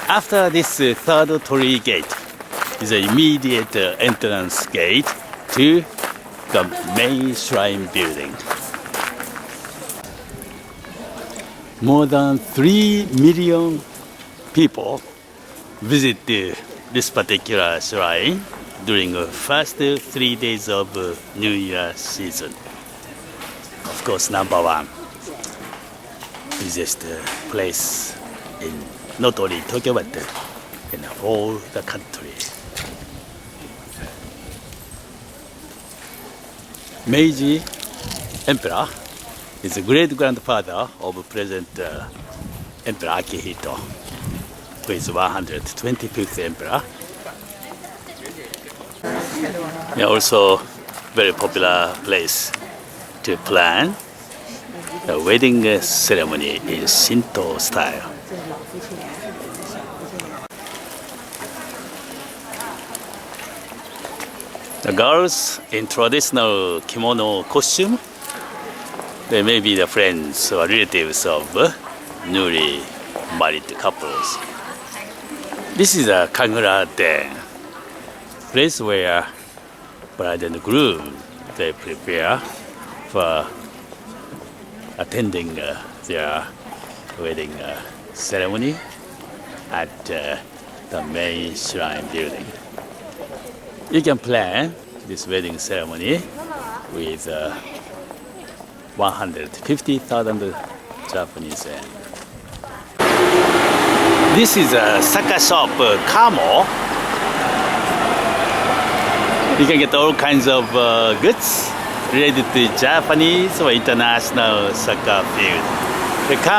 [SPEAKER 1] After this third torii gate is an immediate entrance gate to the main shrine building. More than 3 million people visit this particular shrine during the first 3 days of New Year season. Of course, number one, busiest place in not only Tokyo but in all the country. Meiji Emperor is the great-grandfather of present Emperor Akihito, who is 125th emperor. Also very popular place to plan a wedding ceremony in Shinto style. The girls in traditional kimono costume, they may be the friends or relatives of newly married couples. This is a Kagura Den, place where bride and groom they prepare for attending their wedding ceremony at the main shrine building. You can plan this wedding ceremony with 150,000 Japanese yen. This is a saka shop, Kamo. You can get all kinds of goods related to Japanese or international soccer field.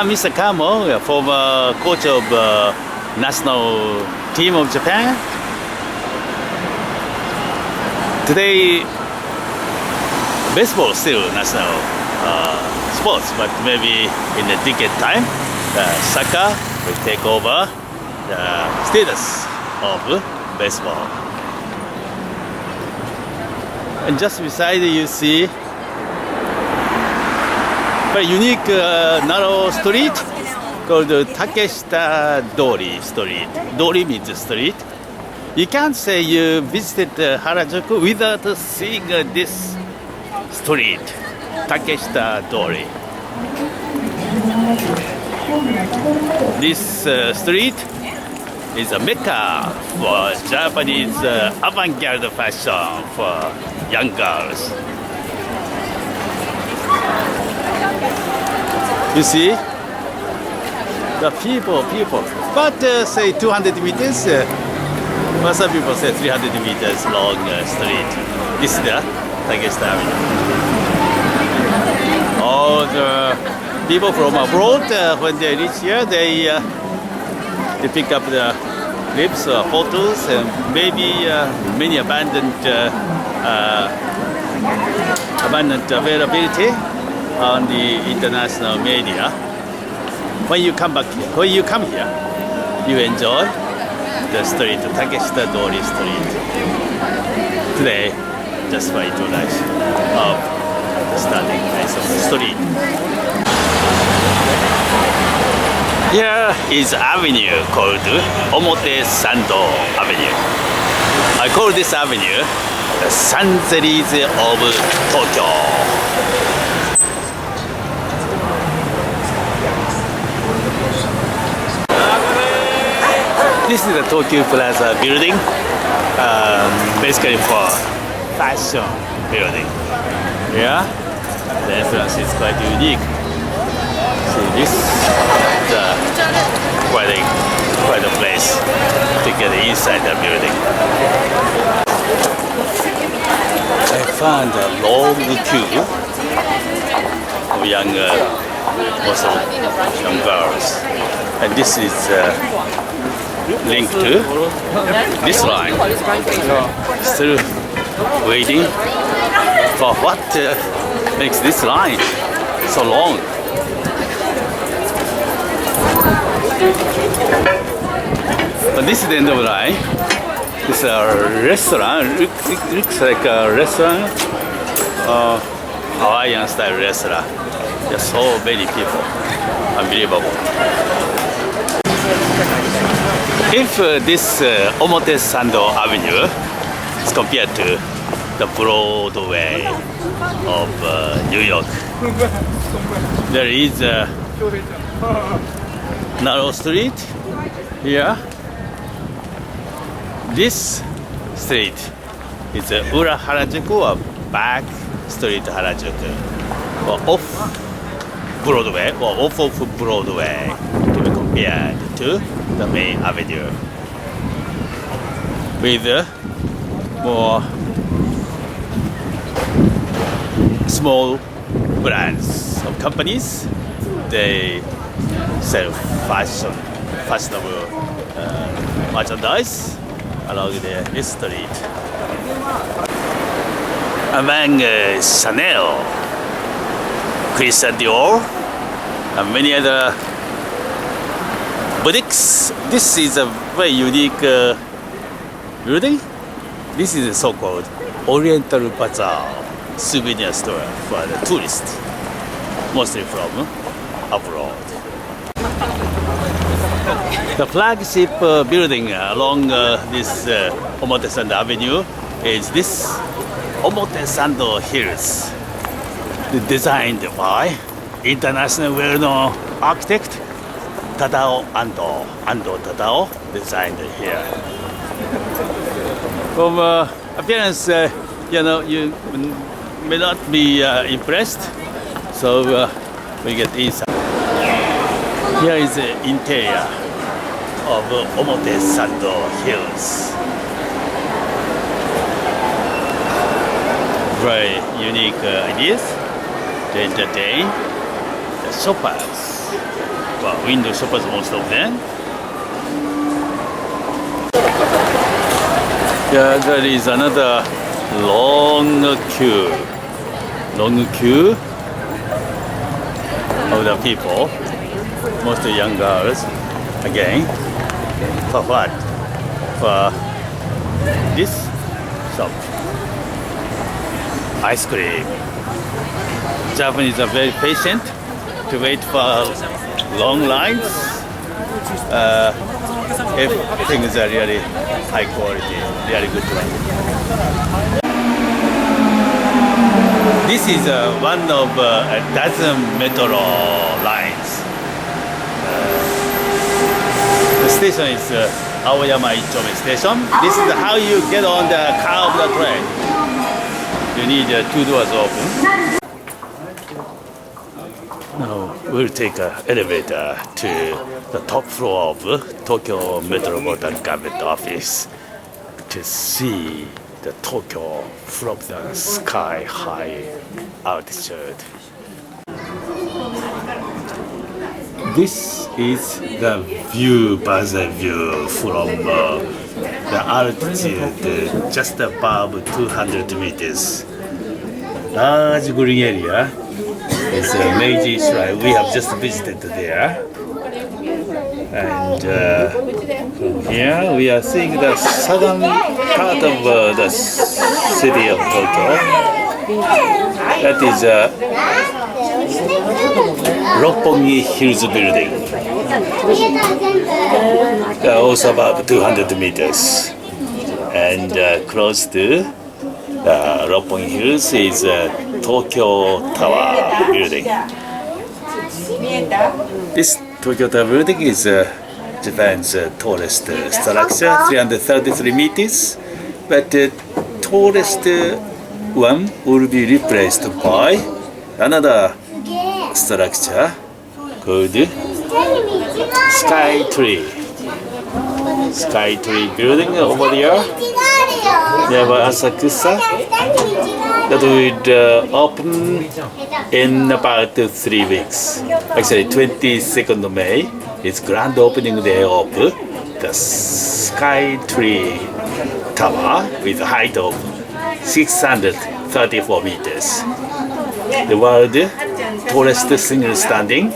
[SPEAKER 1] Mr. Kamo, a former coach of national team of Japan. Today, baseball is still national sports, but maybe in a decade time, soccer will take over the status of baseball. And just beside you see very unique narrow street called Takeshita Dori Street. Dori means street. You can't say you visited Harajuku without seeing this street, Takeshita Dori. This street is a mecca for Japanese avant-garde fashion for young girls. You see the people, but say 200 meters. Some people say 300 meters long street. This is the Takeshita Avenue. All the people from abroad, when they reach here, they pick up the clips, photos, and maybe many abundant availability on the international media. When you come here, you enjoy the street, Takeshita Dori Street. Today, just for introduction of the starting place of the street. Here is avenue called Omote Sando Avenue. I call this avenue the Champs-Élysées of Tokyo. This is the Tokyo Plaza building, basically for fashion building. Yeah, the entrance is quite unique. See this, quite a place to get inside the building. I found a long queue of most of young girls, and this is linked to this line. Still waiting for what makes this line so long. But this is the end of the line. This is a restaurant. Looks like a restaurant, Hawaiian style restaurant. There's so many people. Unbelievable. If this Omotesando Avenue is compared to the Broadway of New York, there is a narrow street here. This street is Ura Harajuku or Back Street Harajuku, or off Broadway or off of Broadway, to be compared to the main avenue, with more small brands of companies. They sell fashionable merchandise along this street. Among Chanel, Christian Dior, and many other boutiques, this is a very unique building. This is a so-called Oriental Bazaar souvenir store for the tourists, mostly from abroad. The flagship building along this Omotesando Avenue is this Omotesando Hills, designed by international well-known architect Tadao Ando Tadao, designed here. From appearance, you may not be impressed, so we get inside. Here is the interior of Omotesando Hills. Very unique ideas to entertain the shoppers. Well, window shoppers, most of them. Yeah, there is another long queue of the people, mostly young girls. Again, for what? For this shop. Ice cream. Japanese are very patient to wait for long lines. If things are really high quality, really good one. This is one of a dozen metro lines. The station is Aoyama Ichome Station. This is how you get on the car of the train. You need 2 doors open. Now we'll take an elevator to the top floor of Tokyo Metropolitan Government Office to see the Tokyo from the sky-high altitude. This is the view, bird's view from the altitude just above 200 meters. Large green area is Meiji Shrine. We have just visited there. And from here we are seeing the southern part of the city of Tokyo. That is Roppongi Hills building. They are also above 200 meters. And close to Roppongi Hills is Tokyo Tower building. This Tokyo Tower building is Japan's tallest structure, 333 meters. But the tallest one will be replaced by another structure called Sky Tree. Sky Tree building over there. Near Asakusa. That will open in about 3 weeks. Actually, 22nd of May is grand opening day of the Sky Tree Tower with a height of 634 meters. The world's tallest single standing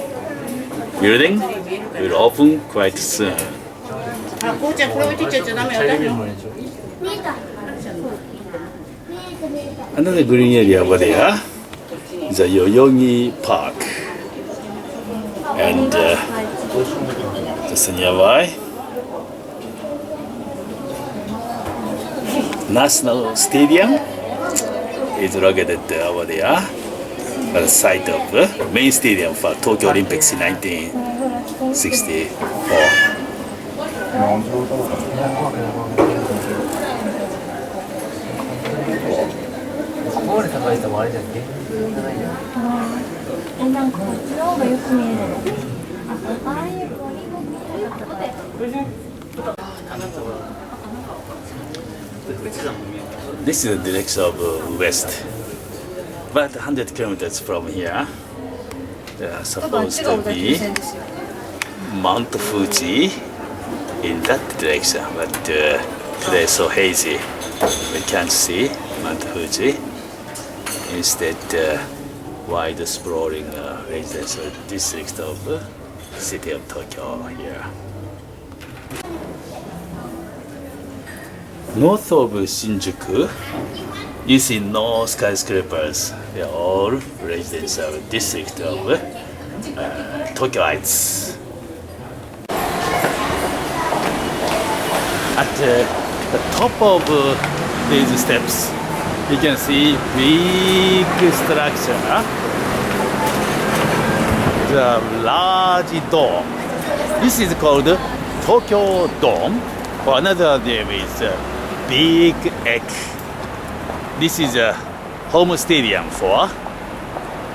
[SPEAKER 1] building will open quite soon. Another green area over there is a Yoyogi Park, and just nearby National Stadium is located over there at the site of the main stadium for Tokyo Olympics in 1964. This is the direction of west. About 100 kilometers from here, there are supposed to be Mount Fuji in that direction, but today is so hazy, we can't see Mount Fuji. Instead, wide sprawling residential district of city of Tokyo here. North of Shinjuku, you see no skyscrapers. They are all residential district of Tokyoites. At the top of these steps, you can see big structure, the large dome. This is called Tokyo Dome, or another name is Big Egg. This is a home stadium for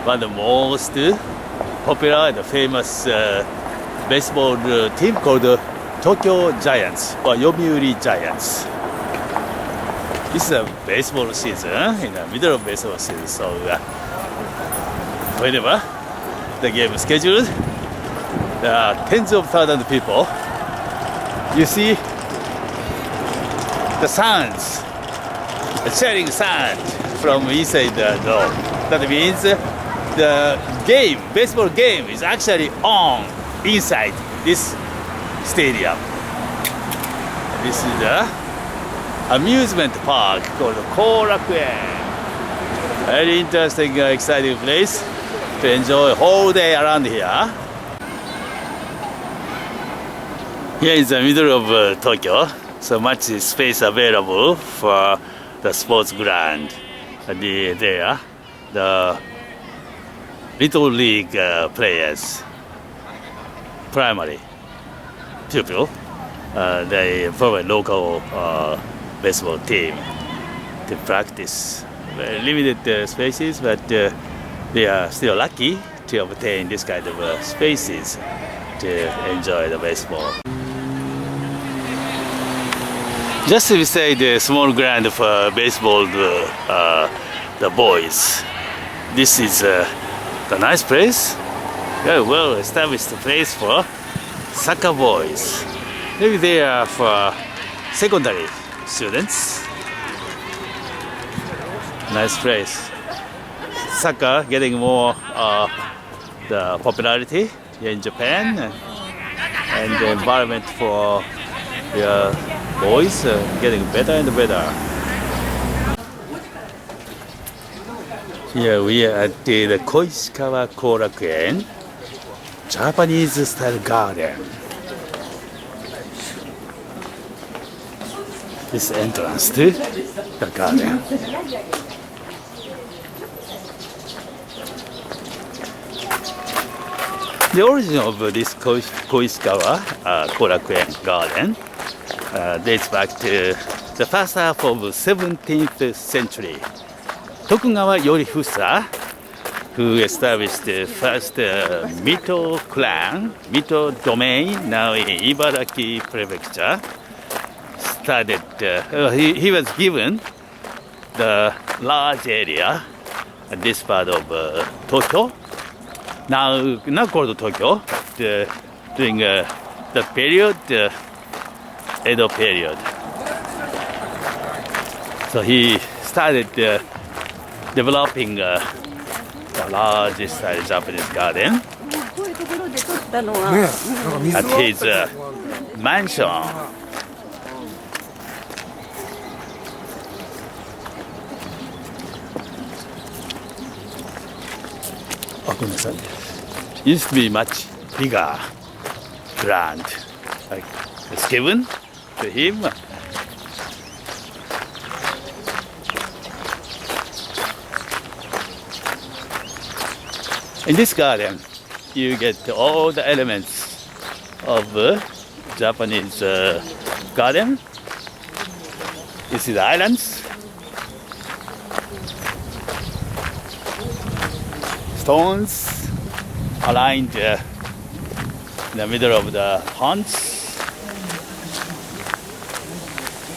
[SPEAKER 1] one of the most popular and famous baseball team called Tokyo Giants or Yomiuri Giants. This is a baseball season, in the middle of baseball season, so whenever the game is scheduled, there are tens of thousands of people. You see the sounds, the cheering sound from inside the dome. That means the game, baseball game, is actually on inside this stadium. This is the amusement park called Korakuen. Very interesting, exciting place to enjoy a whole day around here. Here is the middle of Tokyo. So much space available for the sports ground. There, the Little League players, primary pupil, they form a local baseball team to practice. Very limited spaces, but they are still lucky to obtain this kind of spaces to enjoy the baseball. Just beside the small ground for baseball, the boys. This is a nice place, very well established place for soccer boys. Maybe they are for secondary students. Nice place. Soccer getting more the popularity here in Japan, and the environment for the boys getting better and better. Here we are at the Koishikawa Garden, Japanese style garden. this entrance to the garden. The origin of this Koishikawa Korakuen Garden dates back to the first half of 17th century. Tokugawa Yorifusa, who established the first Mito clan, Mito domain, now in Ibaraki Prefecture, started, he was given the large area at this part of Tokyo, now called Tokyo, during the period, Edo period. So he started developing a large style Japanese garden at his mansion. Used to be much bigger land, like it's given to him. In this garden, you get all the elements of Japanese garden. You see the islands, stones aligned in the middle of the ponds,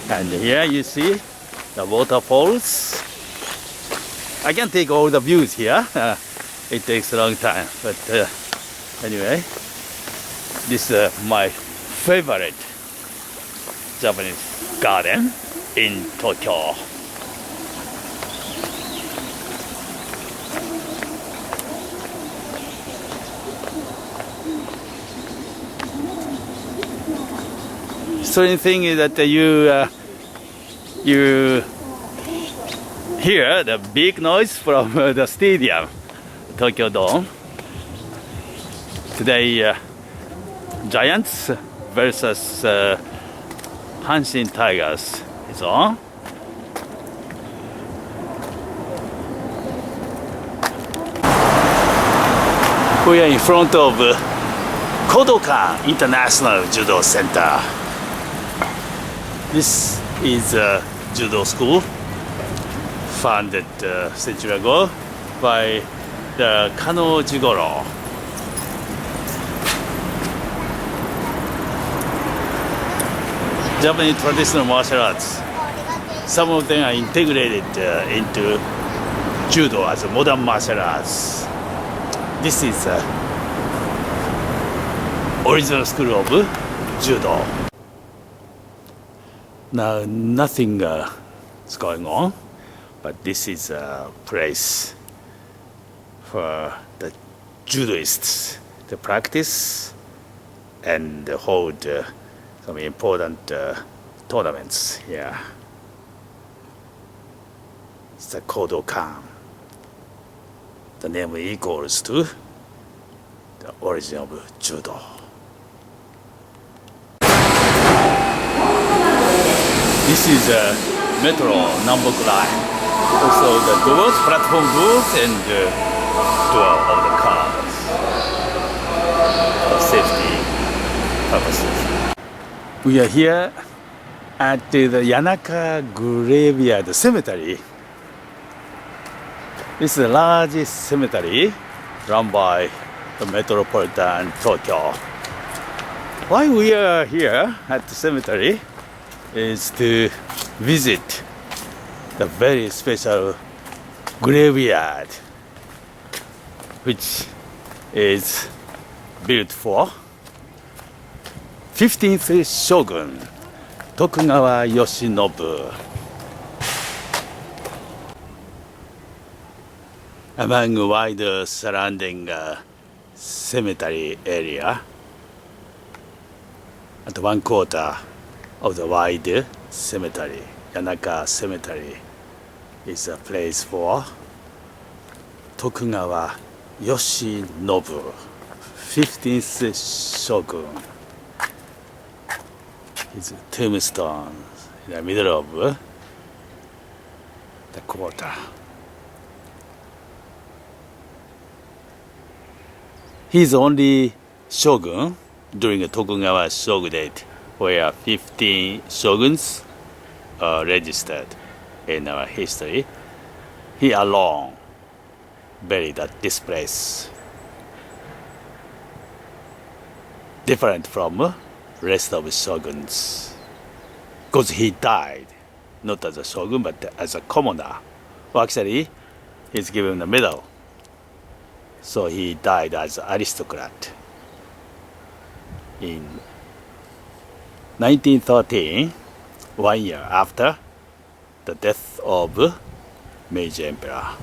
[SPEAKER 1] and here you see the waterfalls. I can take all the views here. It takes a long time, but anyway, this is my favorite Japanese garden in Tokyo. Strange thing is that you hear the big noise from the stadium, Tokyo Dome. Today, Giants versus Hanshin Tigers is on. We are in front of Kodokan International Judo Center. This is a judo school founded a century ago by the Kano Jigoro. Japanese traditional martial arts. Some of them are integrated into judo as a modern martial arts. This is the original school of judo. Now nothing is going on, but this is a place for the judoists to practice and hold some important tournaments here. It's the Kodokan. The name equals to the origin of judo. This is a metro Namboku line. Also the doors, platform doors, and the door of the cars for safety purposes. We are here at the Yanaka Graveyard Cemetery. This is the largest cemetery run by the metropolitan Tokyo. Why we are here at the cemetery is to visit the very special graveyard, which is built for 15th Shogun Tokugawa Yoshinobu. Among wider surrounding cemetery area, at 1/4 of the wide cemetery, Yanaka Cemetery, is a place for Tokugawa Yoshinobu, 15th Shogun. His tombstone in the middle of the quarter. He's only shogun during the Tokugawa shogunate, where 15 shoguns are registered in our history. He alone buried at this place. Different from rest of shoguns, because he died not as a shogun but as a commoner. Well, actually, he's given the medal, so he died as an aristocrat. In 1913, 1 year after the death of Meiji Emperor.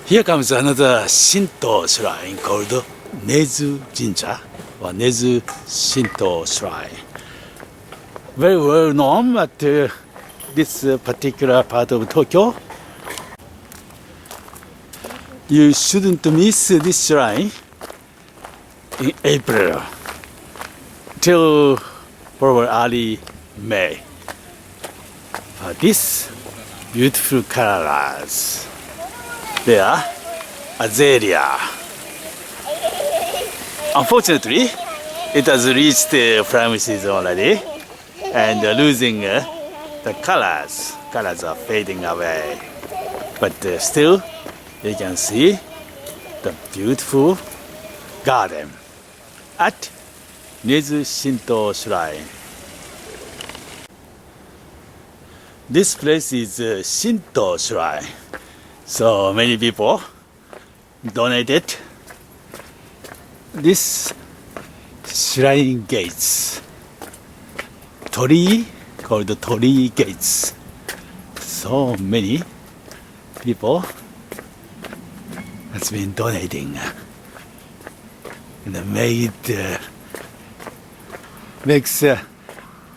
[SPEAKER 1] Here comes another Shinto shrine called Nezu Ginza or Nezu Shinto Shrine. Very well known at this particular part of Tokyo. You shouldn't miss this shrine in April till probably early May. These beautiful colors. They are azalea. Unfortunately, it has reached the prime season already and losing the colors. Colors are fading away. But still, you can see the beautiful garden at Nezu Shinto Shrine. This place is a Shinto shrine, so many people donated this shrine gates. Torii, called Torii gates. So many people has been donating and makes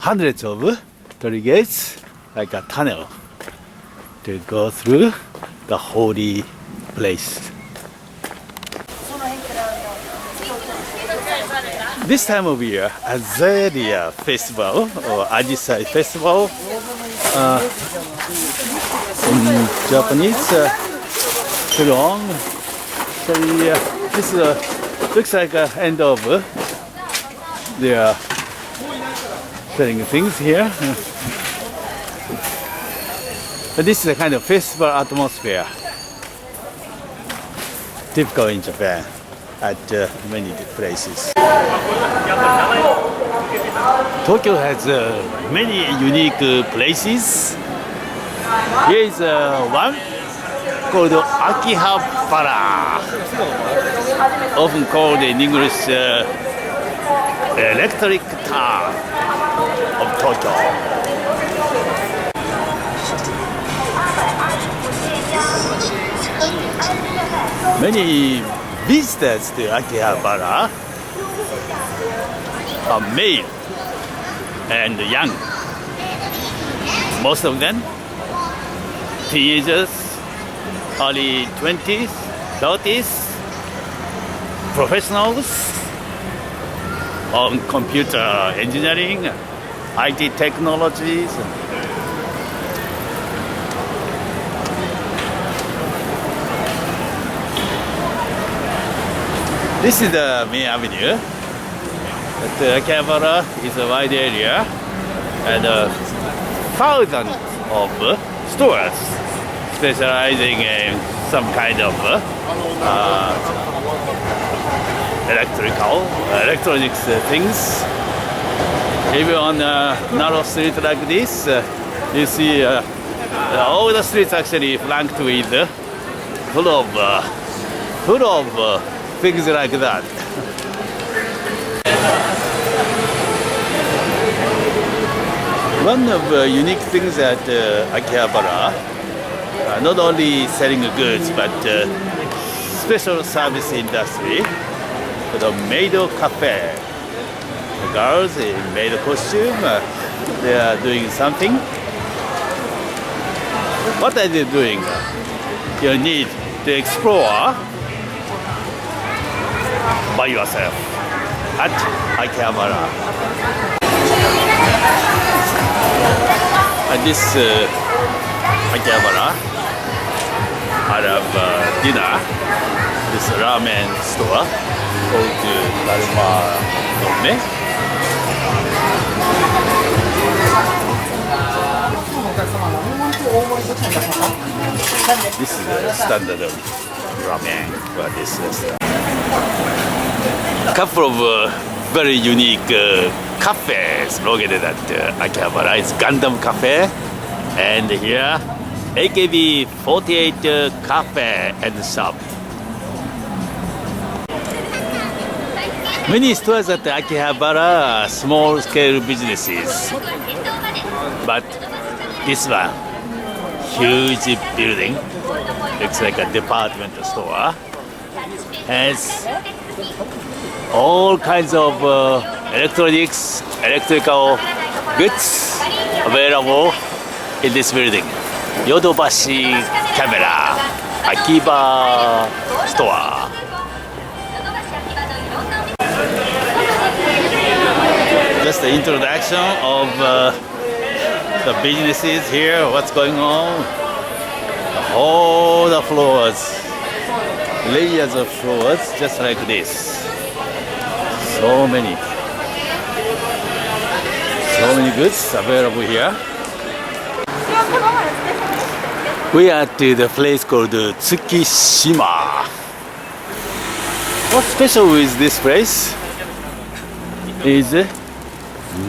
[SPEAKER 1] hundreds of torii gates like a tunnel to go through the holy place. This time of year, Azalea Festival or Ajisai Festival, in Japanese, Kurong. So this looks like the end of their selling things here. But this is a kind of festival atmosphere, typical in Japan at many places. Tokyo has many unique places. Here is one called Akihabara, often called in English electric town of Tokyo. Many visitors to Akihabara are male and young. Most of them teenagers, early 20s, 30s, professionals on computer engineering, IT technologies. This is the main avenue. Akihabara is a wide area and thousands of stores specializing in some kind of electronics things. Even on a narrow street like this, you see all the streets actually flanked with full of things like that. One of the unique things at Akihabara, not only selling goods but special service industry, the maid cafe. The girls in maid costume, they are doing something. What are they doing? You need to explore by yourself at Akihabara. this Akihabara, I have dinner. This ramen store called Daiba Nome. This is the standard of ramen for this restaurant. A couple of very unique cafes located at Akihabara. It's Gundam Cafe, and here AKB48 Cafe and Shop. Many stores at Akihabara are small-scale businesses, but this one, huge building, looks like a department store, has all kinds of electronics, electrical goods available in this building. Yodobashi Camera, Akiba Store. Just the introduction of the businesses here, what's going on. All the floors, layers of floors, just like this. So many goods available here. We are at the place called Tsukishima. What's special with this place is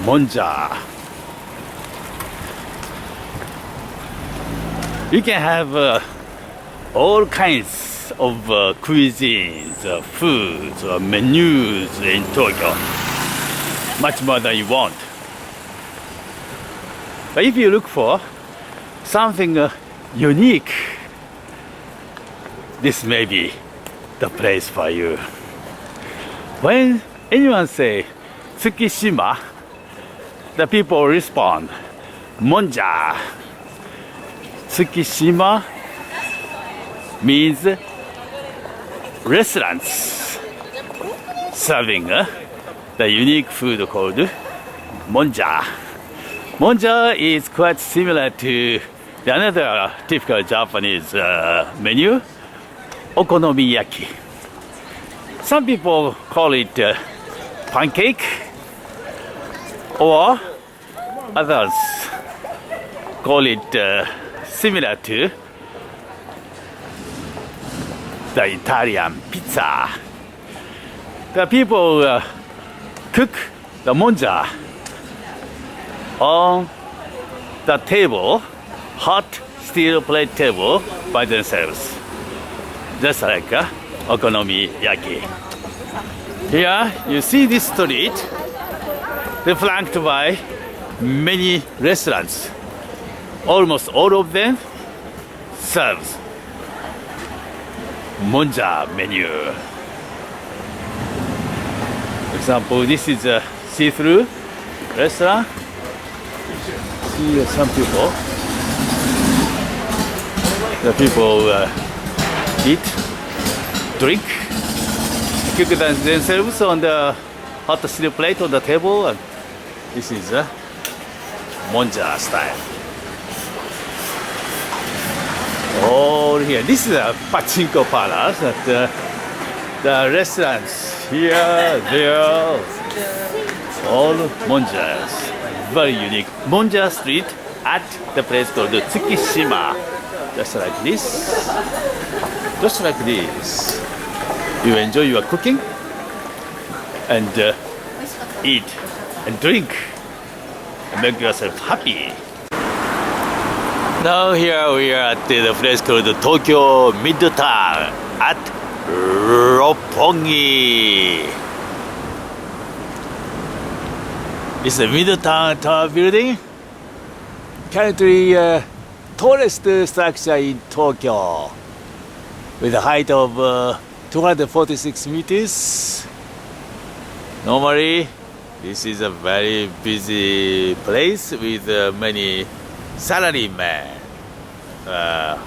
[SPEAKER 1] monja. You can have all kinds of cuisines, foods, menus in Tokyo. Much more than you want. But if you look for something unique, this may be the place for you. When anyone say Tsukishima, the people respond, monja. Tsukishima means restaurants serving the unique food called monja. Monja is quite similar to another typical Japanese menu, okonomiyaki. Some people call it pancake, or others call it similar to the Italian pizza. The people cook the monja on the table, hot steel plate table by themselves, just like okonomiyaki. Here you see this street, they're flanked by many restaurants. Almost all of them serves monja menu. For example, this is a see-through restaurant. See some people. The people eat, drink, cook themselves on the hot steel plate on the table. And this is monja style. All here. This is a pachinko palace. The restaurants here, there, all monjas. Very unique. Monja street at the place called Tsukishima. Just like this. Just like this. You enjoy your cooking and eat and drink and make yourself happy. Now here we are at the place called Tokyo Midtown at Roppongi. It's the Midtown Tower building. Currently tallest structure in Tokyo with a height of 246 meters. Normally this is a very busy place with many salarymen,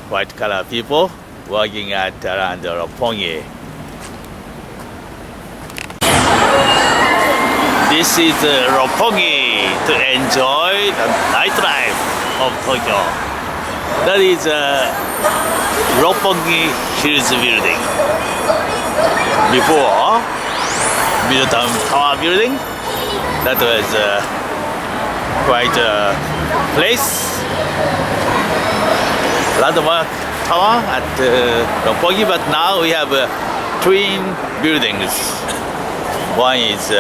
[SPEAKER 1] white collar people working at around Roppongi. This is Roppongi. to enjoy the nightlife of Tokyo. That is Roppongi Hills building. Before Middletown Tower building, that was quite a place. Landmark tower at Roppongi, but now we have twin buildings. One is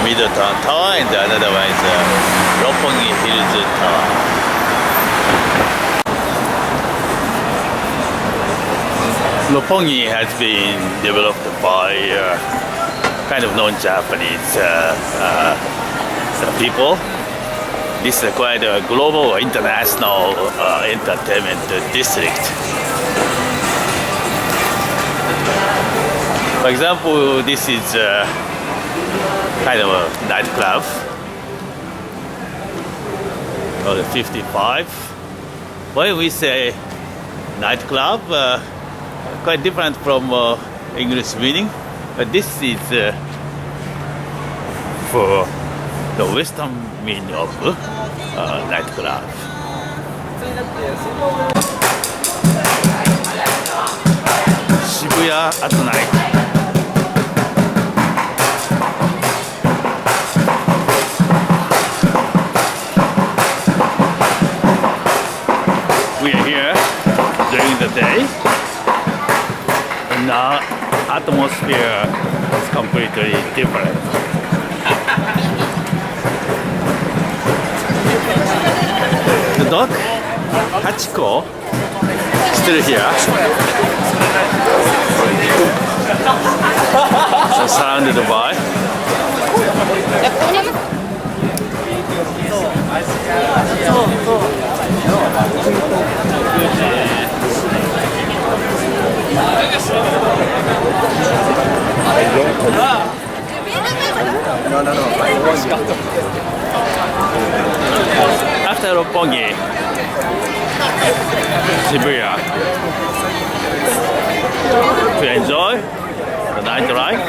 [SPEAKER 1] Middletown Tower and the another one is Roppongi Hills Tower. Roppongi has been developed by kind of non-Japanese people. This is quite a global international entertainment district. For example, this is kind of a nightclub called 55. When we say nightclub, quite different from English meaning, but this is for the Western meaning of nightclub. Shibuya at night. We are here during the day. Now, atmosphere is completely different. The dog, Hachiko, still here. So surrounded by. After Roppongi, Shibuya, to enjoy the nightlife.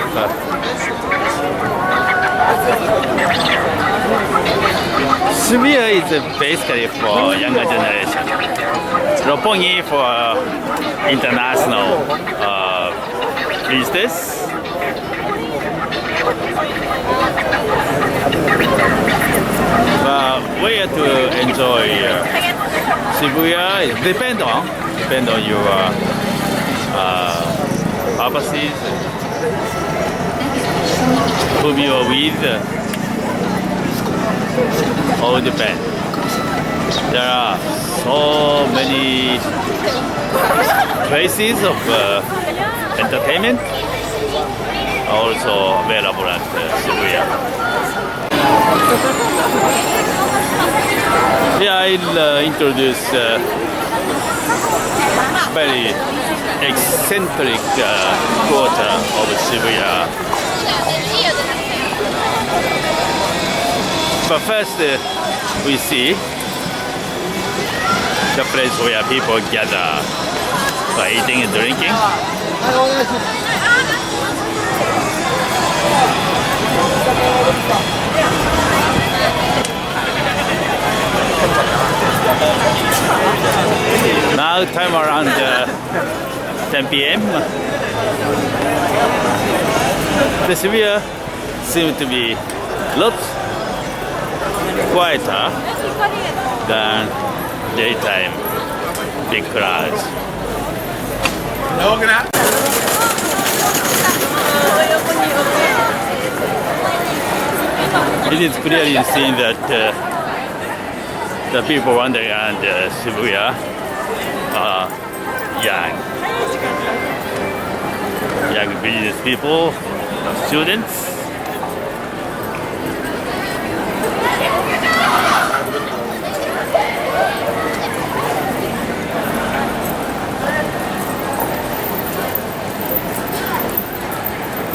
[SPEAKER 1] Shibuya is basically for younger generation. Roppongi for international visitors. But where to enjoy Shibuya is depend on your purposes, whom you are with. All depend. There are so many places of entertainment also available at Shibuya. Yeah, I'll introduce very eccentric quarter of Shibuya. But first, we see the place where people gather for eating and drinking. Now time around 10 p.m. The Shibuya seems to be lots quieter than daytime big crowds. It is clearly seen that the people wandering around Shibuya are young business people, students.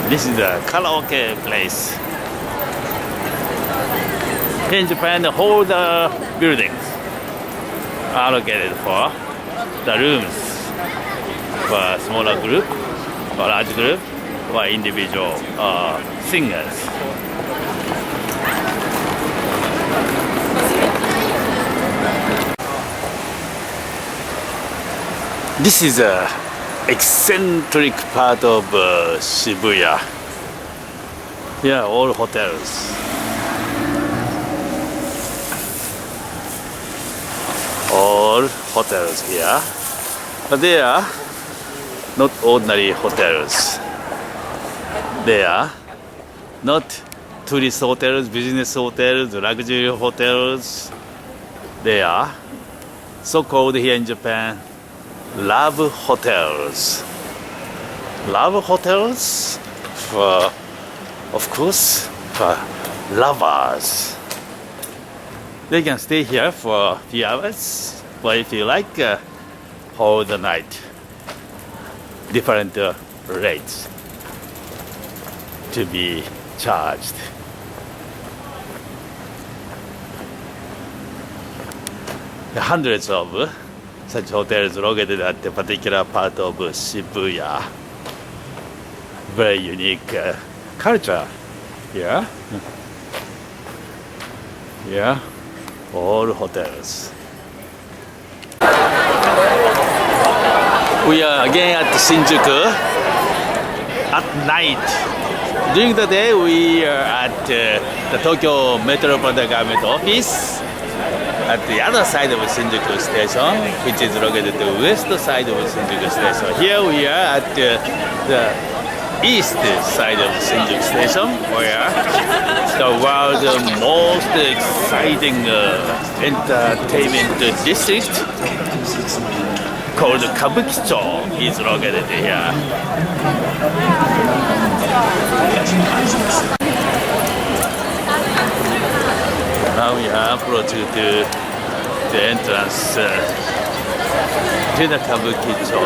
[SPEAKER 1] This is a karaoke place. In Japan, all the buildings are allocated for the rooms for a smaller group, or large group, or individual singers. This is a eccentric part of Shibuya. Yeah, all hotels. All hotels here. But they are not ordinary hotels. They are not tourist hotels, business hotels, luxury hotels. They are so-called here in Japan love hotels. Love hotels for, of course, for lovers. They can stay here for a few hours, or if you like, all the night. Different rates to be charged. Hundreds of such hotels located at a particular part of Shibuya. Very unique culture. Yeah. Yeah. All hotels. We are again at Shinjuku at night. During the day, we are at the Tokyo Metropolitan Government Office at the other side of Shinjuku Station, which is located the west side of Shinjuku Station. Here we are at the east side of Shinjuku Station, where the world's most exciting entertainment district called Kabukicho is located here. Now we are approaching to the entrance to the Kabukicho.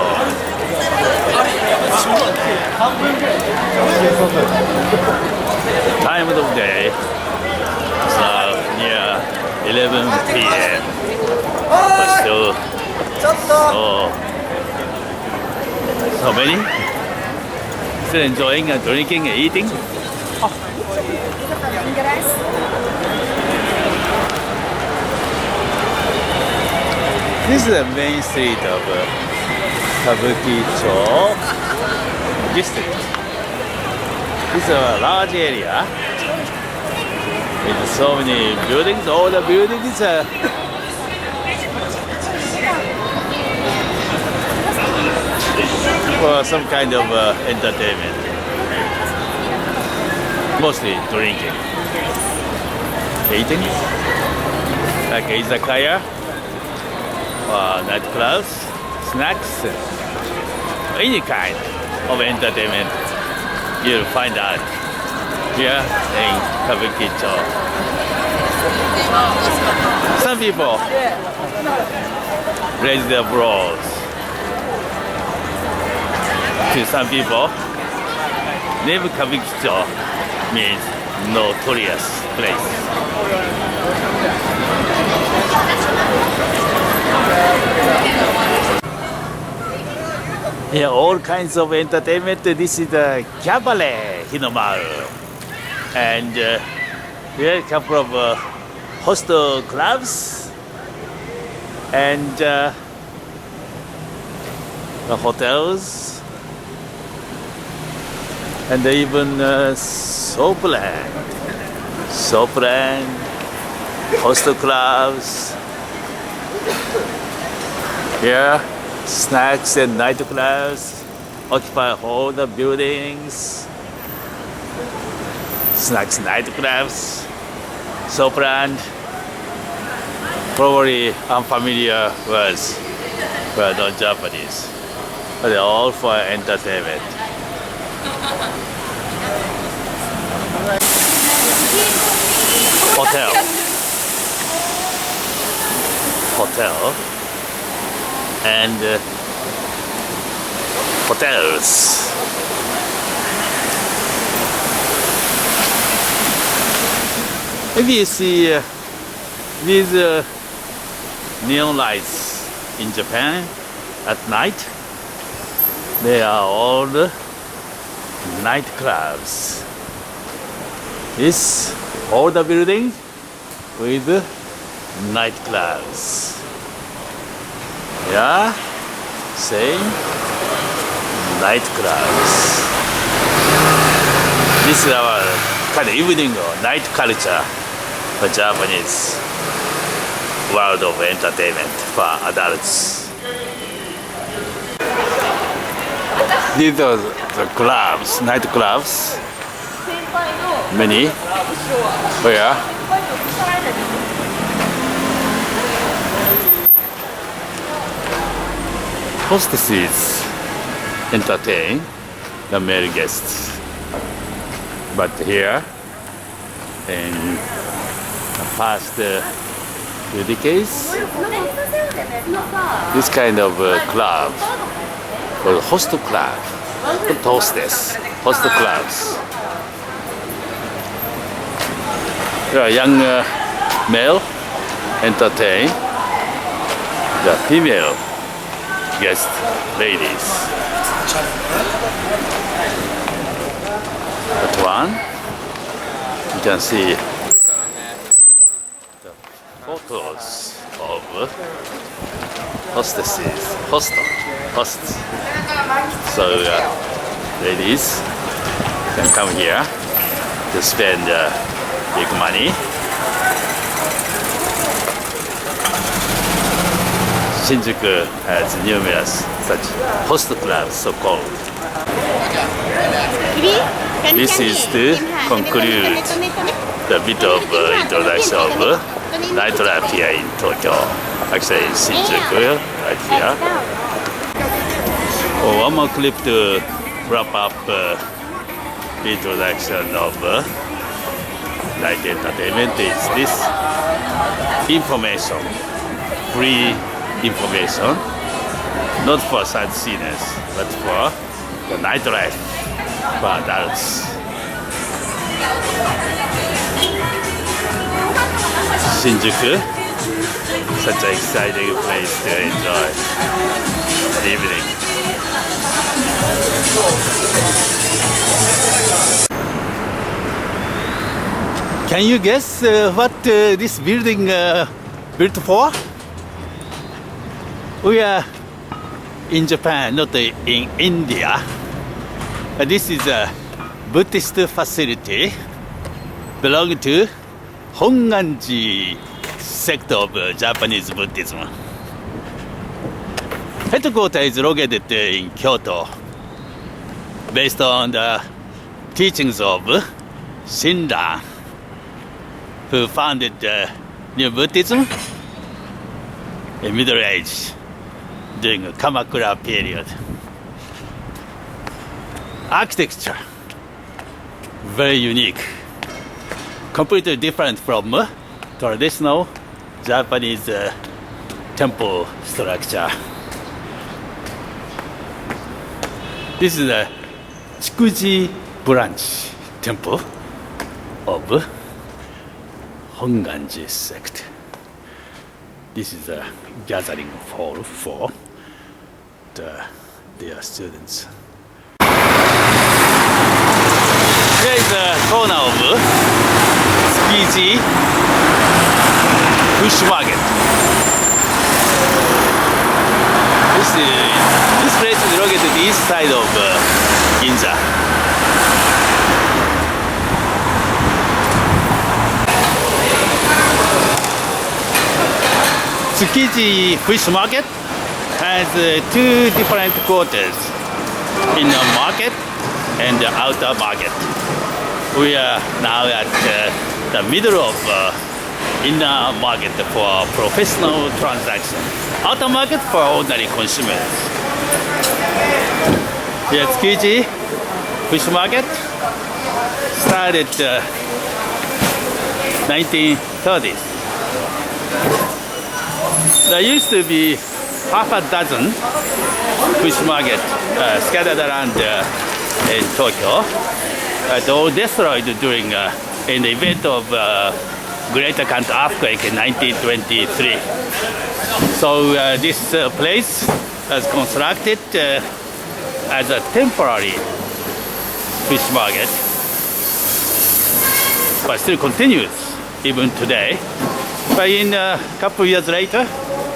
[SPEAKER 1] Time of day is now near 11 p.m. But still so many still enjoying and drinking and eating. This is the main street of Kabukicho district. This is a large area with so many buildings. All the buildings are for some kind of entertainment. Mostly drinking, eating, like izakaya, nightclubs, snacks, any kind of entertainment you'll find out here in Kabukicho. Some people raise their brows. To some people, name Kabukicho means notorious place. Yeah, all kinds of entertainment. This is the cabaret Hinomaru, and here a couple of hostel clubs and the hotels, and even Sopland, hostel clubs. Here, snacks and nightclubs occupy all the buildings. Snacks, nightclubs, Sopland, probably unfamiliar words for non-Japanese, but they're all for entertainment. Hotel and hotels. Maybe you see these neon lights in Japan at night. They are all nightclubs. This all the building with nightclubs. Yeah, Same nightclubs. This is our kind of evening or night culture for Japanese world of entertainment for adults. These are the clubs, night clubs. Many. Where? Hostesses entertain the male guests. But here, in the past few decades, this kind of club, called host club, not hostess, host clubs. There are young male entertain the female guest ladies. That one, you can see the photos of hostesses, hosts. So ladies can come here to spend big money. Shinjuku has numerous such host clubs, so-called. This is to conclude the bit of introduction of nightlife here in Tokyo. Actually, in Shinjuku, right here. One more clip to wrap up the introduction of night entertainment is this information, free information, not for sightseers, but for the nightlife for adults. Shinjuku, such an exciting place to enjoy the evening. Can you guess what this building built for? We are in Japan, not in India. This is a Buddhist facility belonging to Honganji sect of Japanese Buddhism. Headquarters is located in Kyoto, based on the teachings of Shinran, who founded New Buddhism in Middle Age during the Kamakura period. Architecture, very unique, completely different from traditional Japanese temple structure. This is the Tsukiji branch temple of Honganji sect. This is a gathering hall for their students. Here is the corner of Tsukiji Fish Market. This place is located east side of Ginza. Tsukiji Fish Market has two different quarters, inner market and the outer market. We are now at the middle of inner market for professional transaction, outer market for ordinary consumers. The Tsukiji Fish Market started 1930s. There used to be half a dozen fish markets scattered around in Tokyo, all destroyed during in the event of Great Kanto earthquake in 1923. So this place was constructed as a temporary fish market, but still continues even today. But in a couple of years later,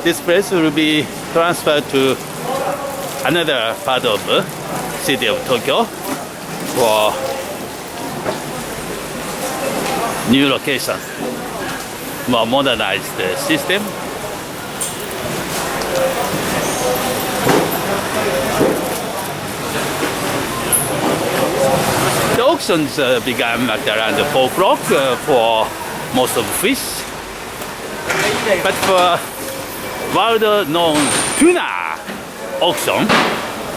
[SPEAKER 1] this place will be transferred to another part of city of Tokyo for new location, more modernized system. The auctions began at around 4 o'clock for most of fish, but for world-known tuna auction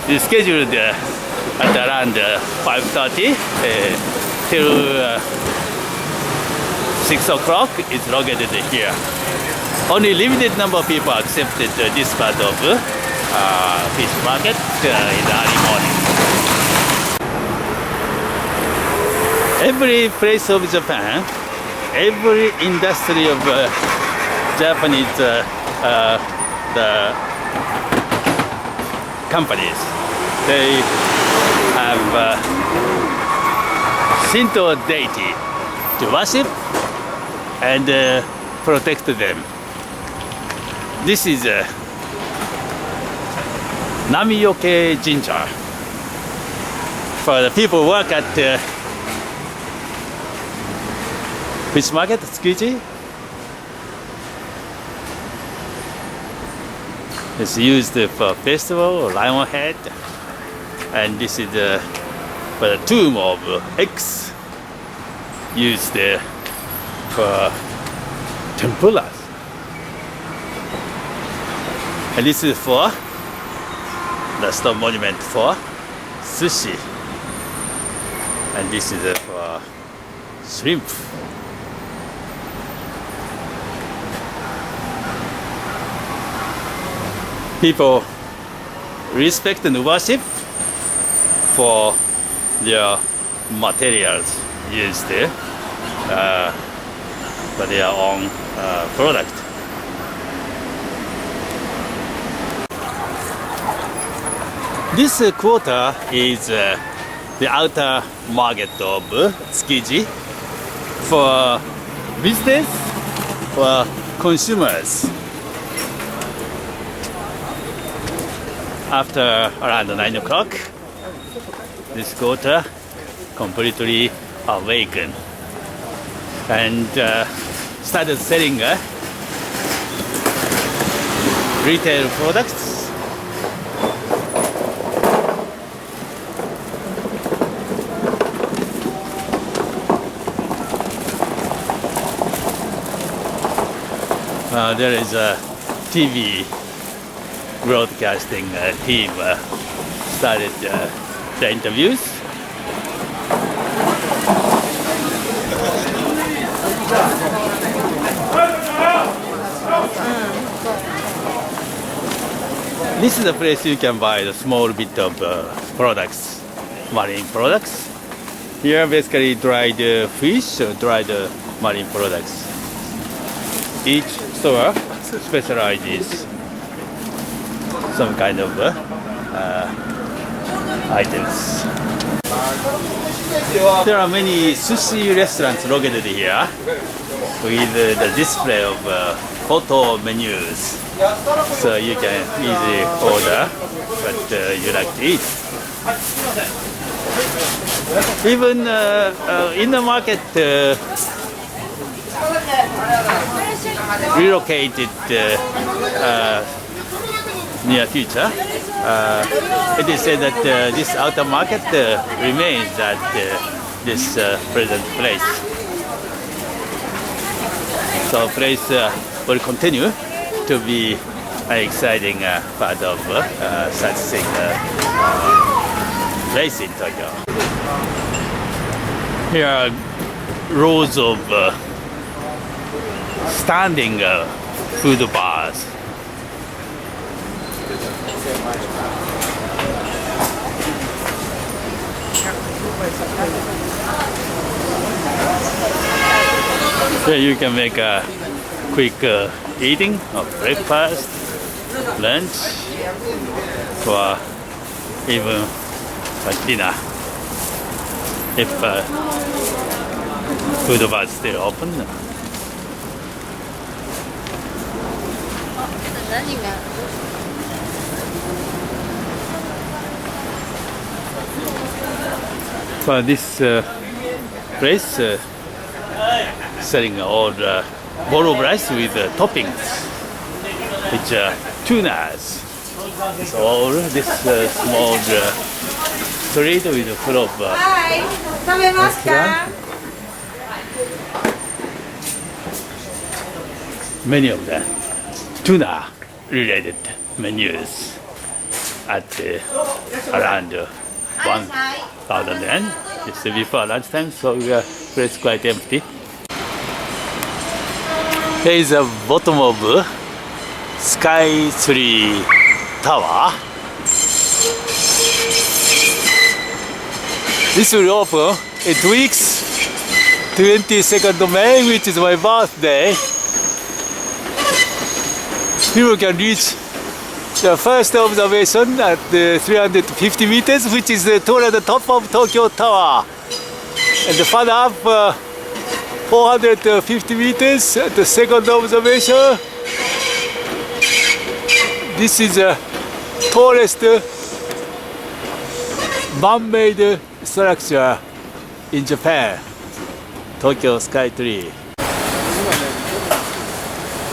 [SPEAKER 1] is scheduled at around 5:30 till 6 o'clock. It's located here. Only limited number of people accepted this part of fish market in the early morning. Every place of Japan, every industry of Japanese the companies, they have Shinto deity to worship and protect them. This is Namioke Ginza. For the people who work at fish market, Tsukiji. It's used for festival, lion head, and this is for the tomb of X, used for tempuras. And this is for the stone monument for sushi, and this is for shrimp. People respect and worship for their materials used for their own product. This quarter is the outer market of Tsukiji for visitors, for consumers. After around 9 o'clock, this quarter completely awakened and started selling retail products. There is a TV broadcasting team started the interviews. This is a place you can buy a small bit of products, marine products. Here basically dried fish or dried marine products. Each store specializes some kind of items. There are many sushi restaurants located here with the display of photo menus, so you can easily order what you like to eat. Even in the market relocated near future, it is said that this outer market remains at this present place. So place will continue to be an exciting part of sightseeing place in Tokyo. Here are rows of standing food bars. Here you can make a quick eating of breakfast, lunch, or even dinner if food bar is still open. But this place selling all the bowl of rice with toppings, which are tunas. So all this small street with full of restaurant. Many of the tuna related menus at around 1,000 yen. It's before lunchtime, so the place is quite empty. Here is the bottom of Sky Tree Tower. This will open in 2 weeks, 22nd of May, which is my birthday. People can reach the first observation at 350 meters, which is toward the top of Tokyo Tower. And further up 450 meters at the second observation. This is the tallest man-made structure in Japan, Tokyo Sky Tree.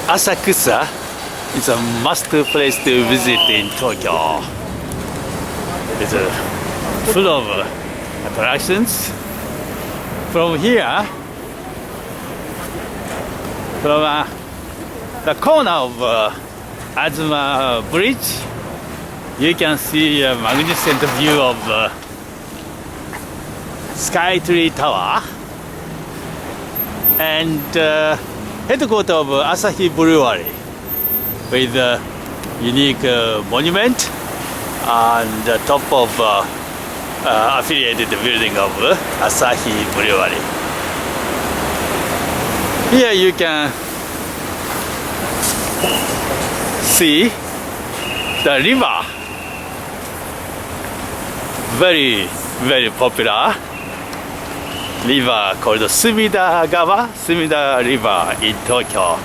[SPEAKER 1] Asakusa is a must place to visit in Tokyo. It's full of attractions. From here, from the corner of Azuma Bridge, you can see a magnificent view of Sky Tree Tower and headquarters of Asahi Brewery, with a unique monument on the top of affiliated building of Asahi Brewery. Here you can see the river, very, very popular river called Sumida River in Tokyo.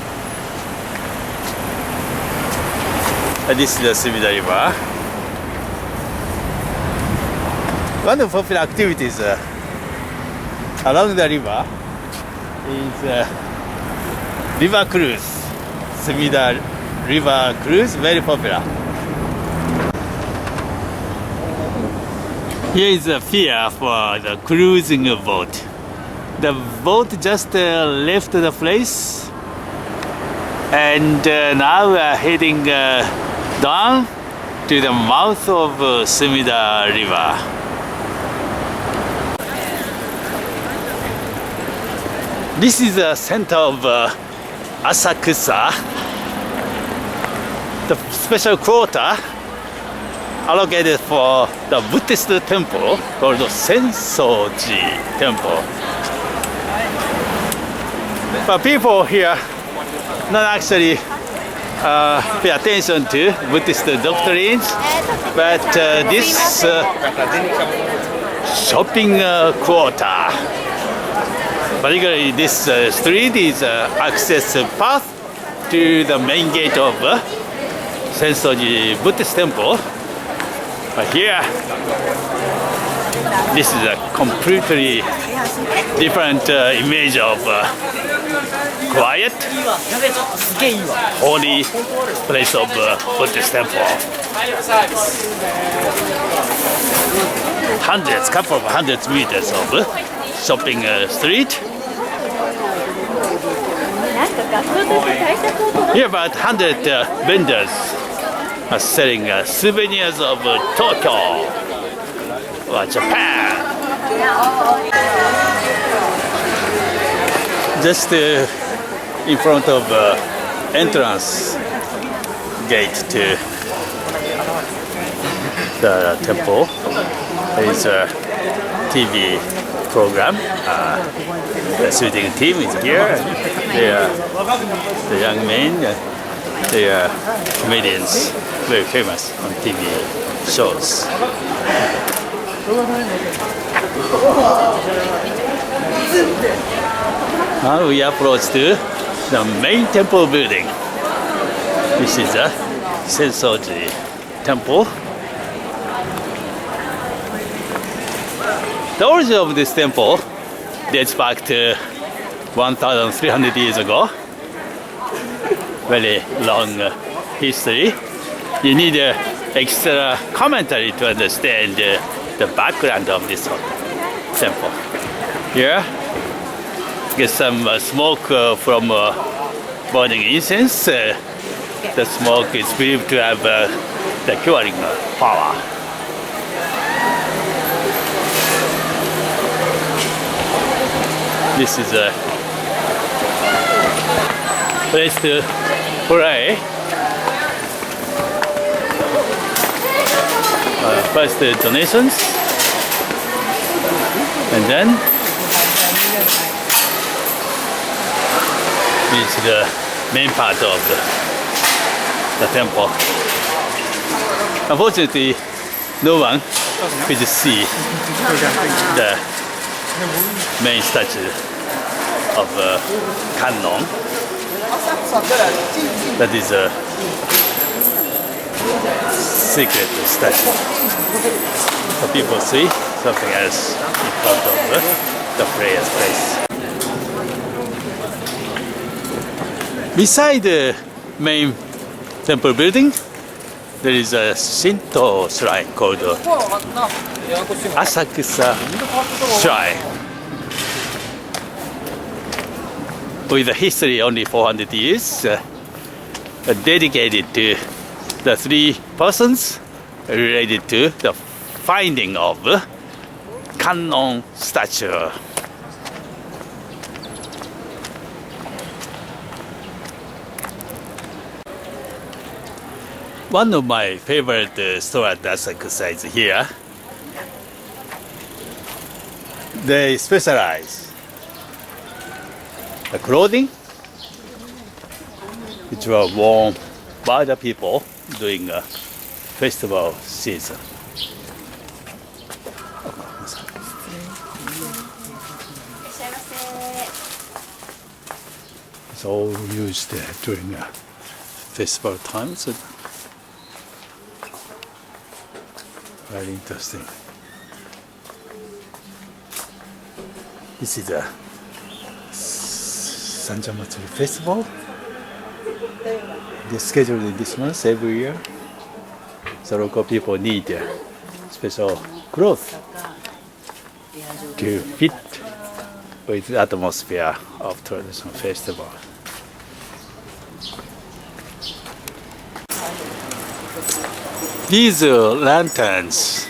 [SPEAKER 1] This is the Sumida River. One of the popular activities along the river is river cruise. Sumida River cruise, very popular. Here is a pier for the cruising boat. The boat just left the place, and now we are heading down to the mouth of Sumida River. This is the center of Asakusa, the special quarter allocated for the Buddhist temple called Sengakuji Temple. But people here not actually pay attention to Buddhist doctrines, but this shopping quarter, particularly this street, is access path to the main gate of Sengakuji Buddhist temple. But here, this is a completely different image of quiet, holy place of Buddhist temple. Couple of hundreds meters of shopping street. Here about 100 vendors are selling souvenirs of Tokyo or Japan. Just in front of entrance gate to the temple is a TV program. The shooting team is here. They are the young men. They are comedians, very famous on TV shows. Now we approach to the main temple building. This is the Sengakuji Temple. The origin of this temple dates back to 1,300 years ago. Very long history. You need extra commentary to understand the background of this temple. Here, get some smoke from burning incense. The smoke is believed to have the curing power. This is a place to pray. First the donations, and then this is the main part of the temple. Unfortunately, no one could see the main statue of Kannon. That is a secret statue. So people see something else in front of the prayer's place. Beside the main temple building, there is a Shinto shrine called Asakusa Shrine, with a history only 400 years, dedicated to the three persons related to the finding of Kannon statue. One of my favorite stores at Asakusa is here. They specialize in clothing which were worn by the people during a festival season. It's all used during festival times. Very interesting. This is a Sanya Matsuri festival. They scheduled in this month every year. So local people need special clothes to fit with the atmosphere of traditional festival. These lanterns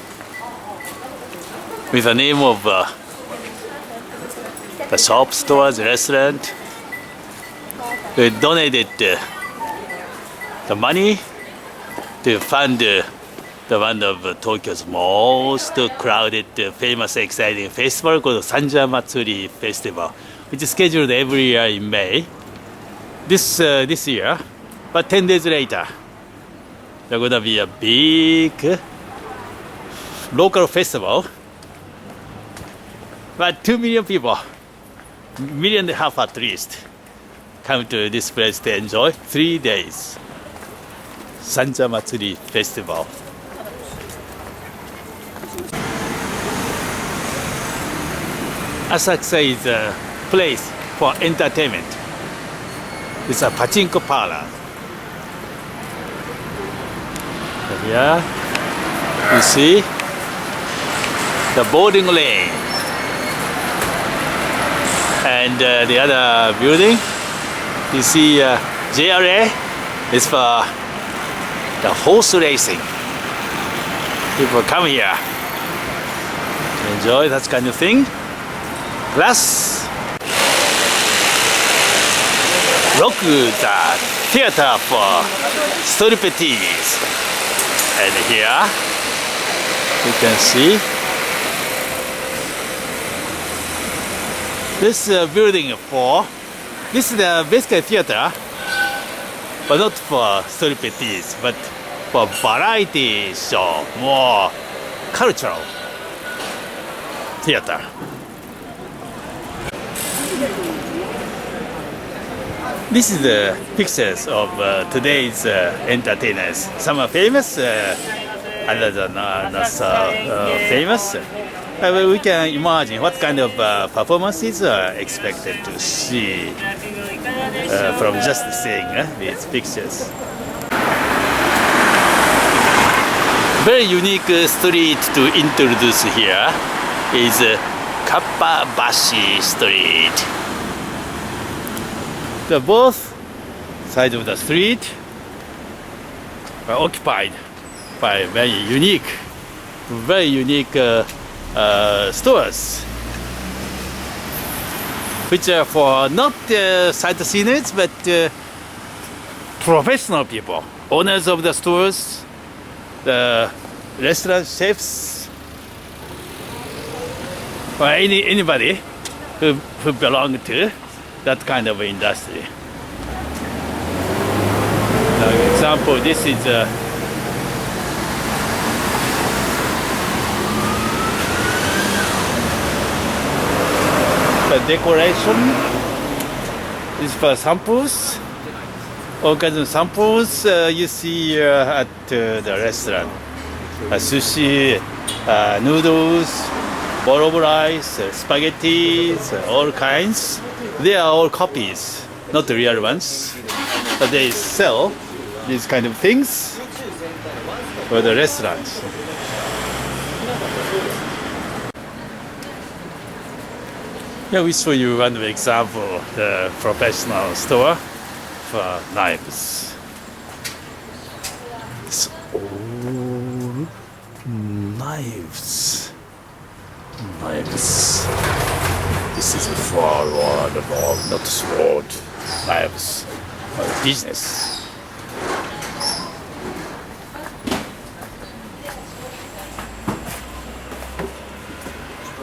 [SPEAKER 1] with the name of the shop, stores, restaurant, we donated the money to fund the one of Tokyo's most crowded, famous, exciting festival called Sanya Matsuri Festival, which is scheduled every year in May. This year, but 10 days later, there's going to be a big local festival. But 2 million people, 1.5 million at least, come to this place to enjoy 3 days Sanya Matsuri Festival. Asakusa is a place for entertainment. It's a pachinko parlor. Here you see the boarding lane, and the other building you see JRA is for the horse racing. People come here to enjoy that kind of thing. Plus, Roku, the theater for striptease. And here you can see this building this is the basically theater, but not for striptease, but for variety show, more cultural theater. This is the pictures of today's entertainers. Some are famous, others are not so famous. We can imagine what kind of performances are expected to see from just seeing these pictures. Very unique street to introduce here is Kappabashi Street. Both sides of the street are occupied by very unique stores, which are for not sightseers but professional people, owners of the stores, the restaurant chefs, or anybody who belong to that kind of industry. For example, this is the decoration is for samples. All kinds of samples you see at the restaurant. Sushi, noodles, bowl of rice, spaghetti, all kinds. They are all copies, not the real ones. But they sell these kind of things for the restaurants. Here we show you one example, the professional store for knives. It's all knives. This is forward, not sword. Knives. Business.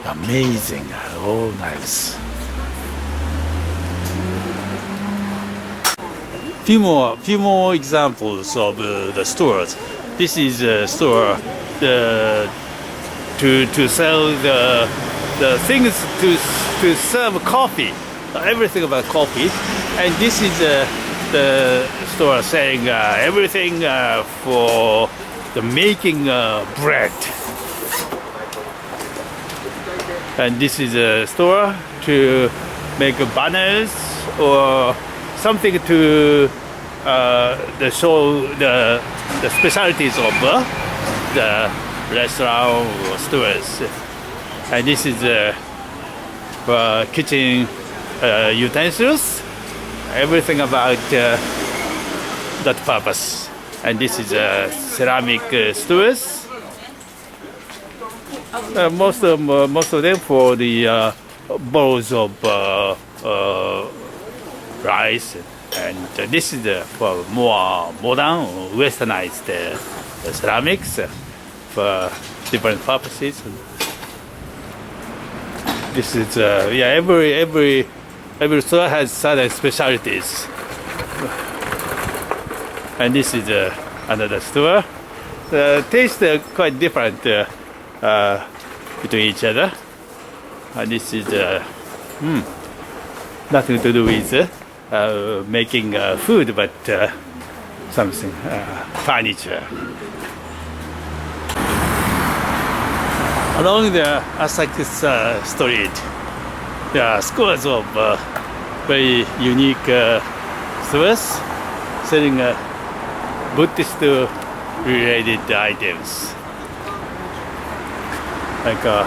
[SPEAKER 1] Amazing, all knives. Few more examples of the stores. This is a store to sell the things to serve coffee, everything about coffee. And this is the store selling everything for the making bread. And this is a store to make banners or something to show the specialties of the restaurant or stores. And this is for kitchen utensils, everything about that purpose. And this is ceramic stores. Most of them for the bowls of rice, and this is for more modern, westernized ceramics for different purposes. This is every store has certain specialties, and this is another store. The tastes are quite different between each other. And this is nothing to do with making food, but something furniture. Along the Asakusa Street, there are scores of very unique stores selling Buddhist-related items, like a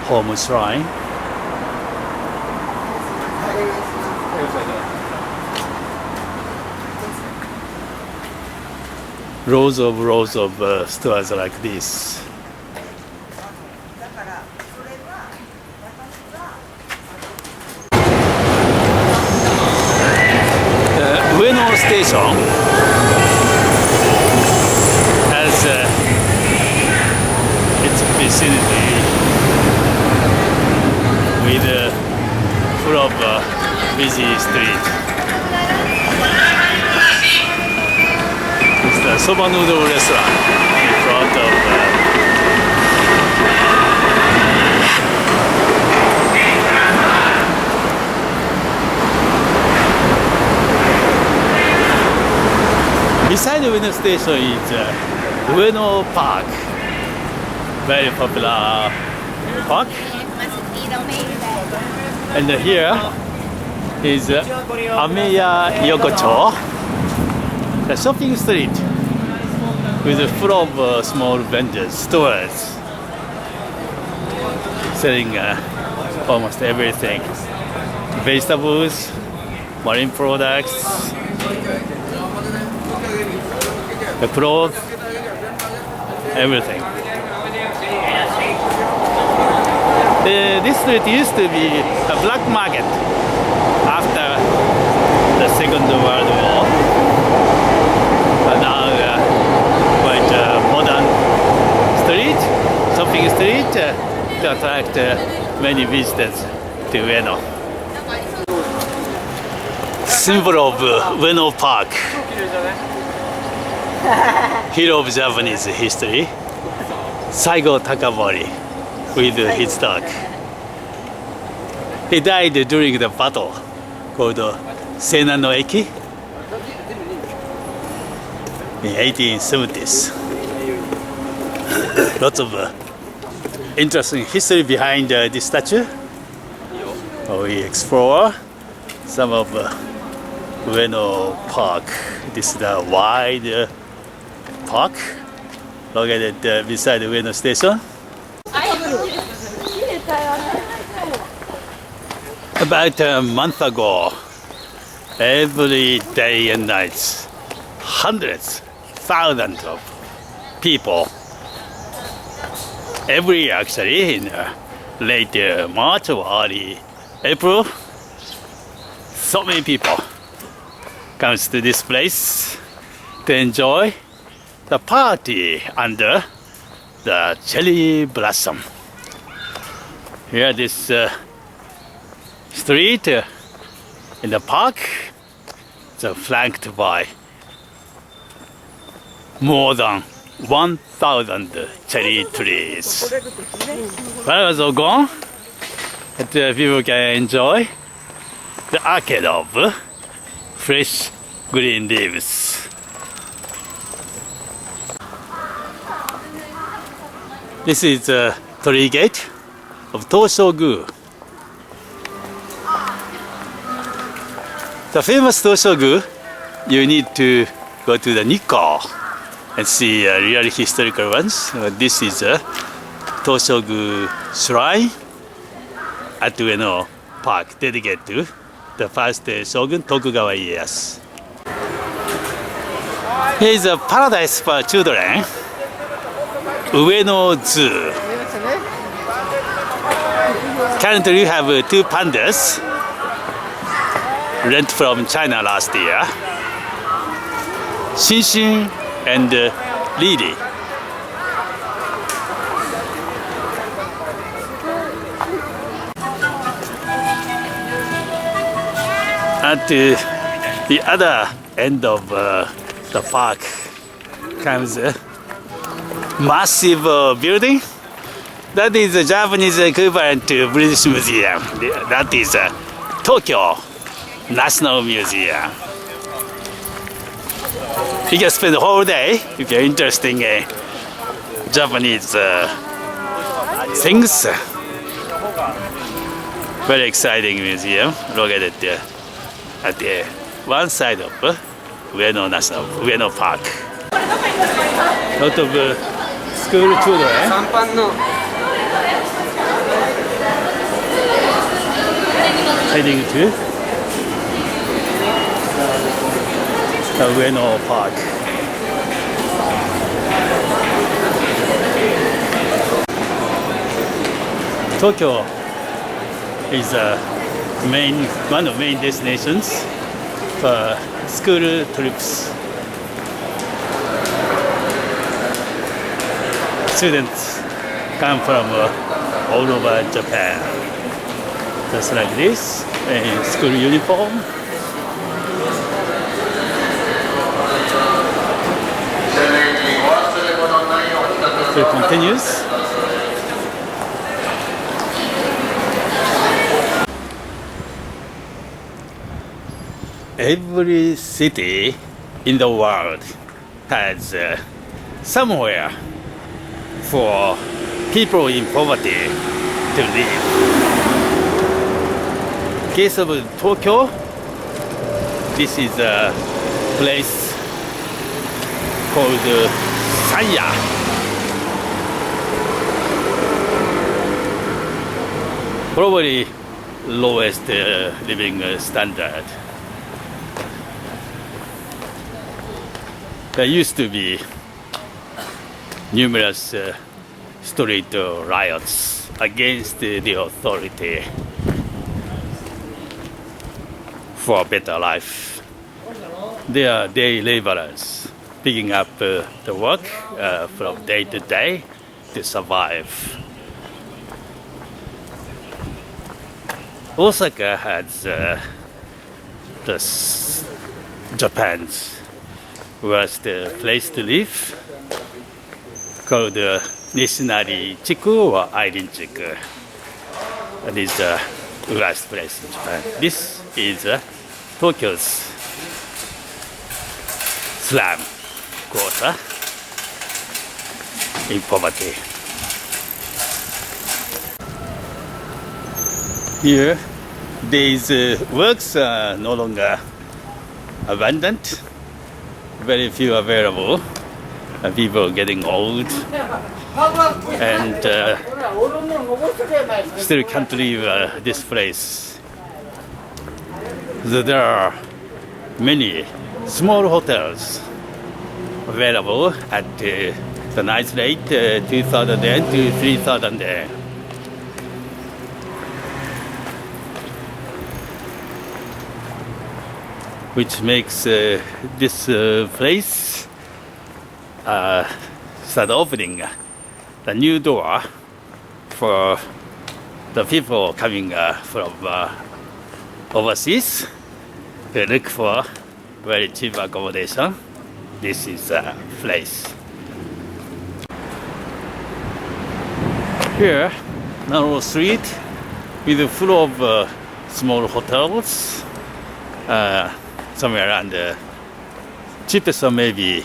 [SPEAKER 1] home shrine. Rows of stores like this. Ueno Station has its vicinity with full of busy street. It's the soba noodle restaurant in front of beside the Ueno station is Ueno Park, very popular Park. And here is Ameya Yokocho, the shopping street with full of small vendors, stores selling almost everything. Vegetables, marine products, the clothes, everything. This street used to be a black market after the Second World War. But now quite a modern street, shopping street to attract many visitors to Ueno. Symbol of Ueno Park, hero of Japanese history, Saigo Takamori with his dog. He died during the battle called Sena no Eki in 1870s. Lots of interesting history behind this statue. We explore some of Ueno Park. This is the wide park located beside the Ueno station. About a month ago, every day and night, hundreds, thousands of people, every year actually, in late March or early April, so many people comes to this place to enjoy the party under the cherry blossom. Here this street in the park is flanked by more than 1,000 cherry trees. Flowers are gone, but people can enjoy the arcade of fresh green leaves. This is the torii gate of Toshogu. The famous Toshogu, you need to go to the Nikko and see real historical ones. This is a Toshogu Shrine at Ueno Park, dedicated to the first shogun Tokugawa Ieyasu. Here is a paradise for children, Ueno Zoo. Currently we have two pandas rent from China last year, Shinshin and Lily. At the other end of the park comes a massive building. That is the Japanese equivalent to British Museum. That is Tokyo National Museum. You can spend the whole day if you're interested in Japanese things. Very exciting museum located at the one side of Ueno Park. Lot of school children heading to the Ueno Park. Tokyo is one of the main destinations for school trips. Students come from all over Japan, just like this, in school uniform. It continues. Every city in the world has somewhere for people in poverty to live. In case of Tokyo, this is a place called Sanya. Probably lowest living standard. There used to be numerous street riots against the authority for a better life. They are day laborers picking up the work from day to day to survive. Osaka has Japan's worst place to live, called Nishinari Chiku or Airin-chiku. That is the worst place in Japan. This is Tokyo's slum quarter in poverty. Here, these works are no longer abundant. Very few available. People getting old and still can't leave this place. So there are many small hotels available at the nice rate, 2,000 yen to 3,000 yen. Which makes this place start opening the new door for the people coming from overseas to look for very cheap accommodation. This is a place. Here, narrow street with full of small hotels. Somewhere around the cheapest one maybe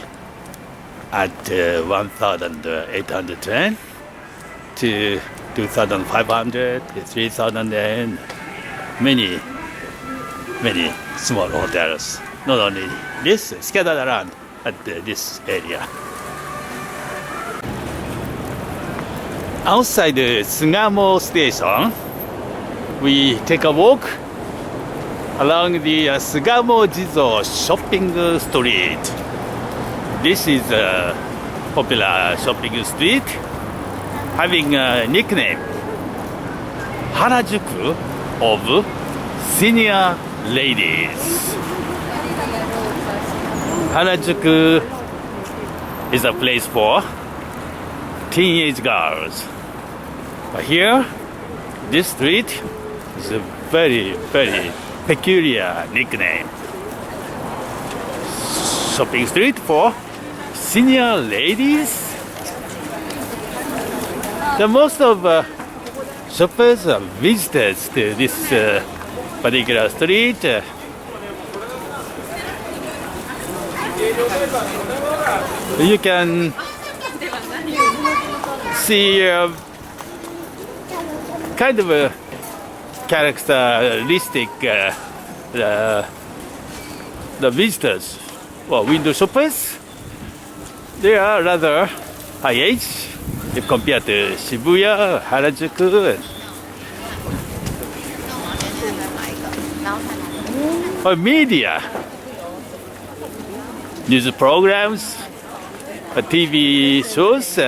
[SPEAKER 1] at 1,800 yen to 2,500 to 3,000 yen. Many small hotels. Not only this, scattered around at this area. Outside the Sugamo station, we take a walk along the Sugamo Jizo shopping street. This is a popular shopping street having a nickname Harajuku of senior ladies. Harajuku is a place for teenage girls. But here, this street is a very peculiar nickname. Shopping street for senior ladies. The most of shoppers are visitors to this particular street. You can see kind of a characteristic the visitors or window shoppers. They are rather high age if compared to Shibuya, Harajuku, or media, news programs, TV shows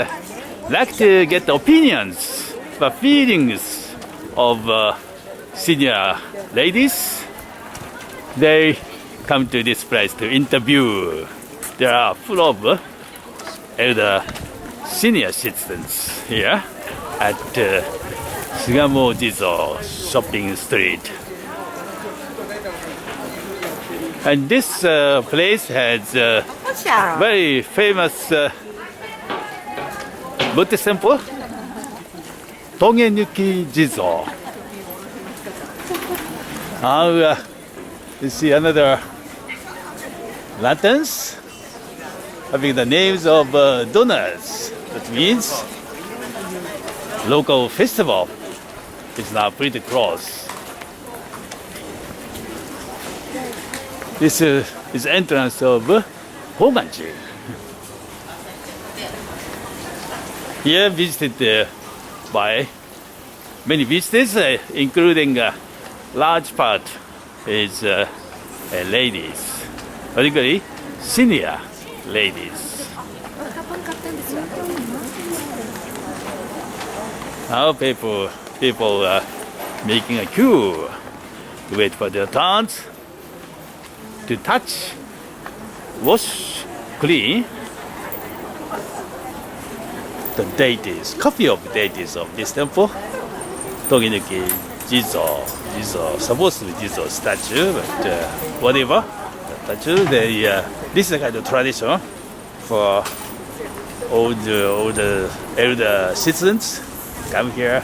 [SPEAKER 1] like to get opinions, the feelings of senior ladies. They come to this place to interview. They are full of elder senior citizens here at Sugamo Jizo shopping street. And this place has very famous Buddhist temple, Togenuki Jizo. Now you see another lanterns having the names of donors. That means local festival is now pretty close. This is entrance of Harajuku. Here visited by many visitors, including a large part is ladies, particularly senior ladies. Now people are making a queue to wait for their turns to touch, wash, clean the deities, copy of deities of this temple. Toginiki Ginza, supposed to be Ginza statue, but whatever. Statue, this is a kind of tradition for all the elder citizens come here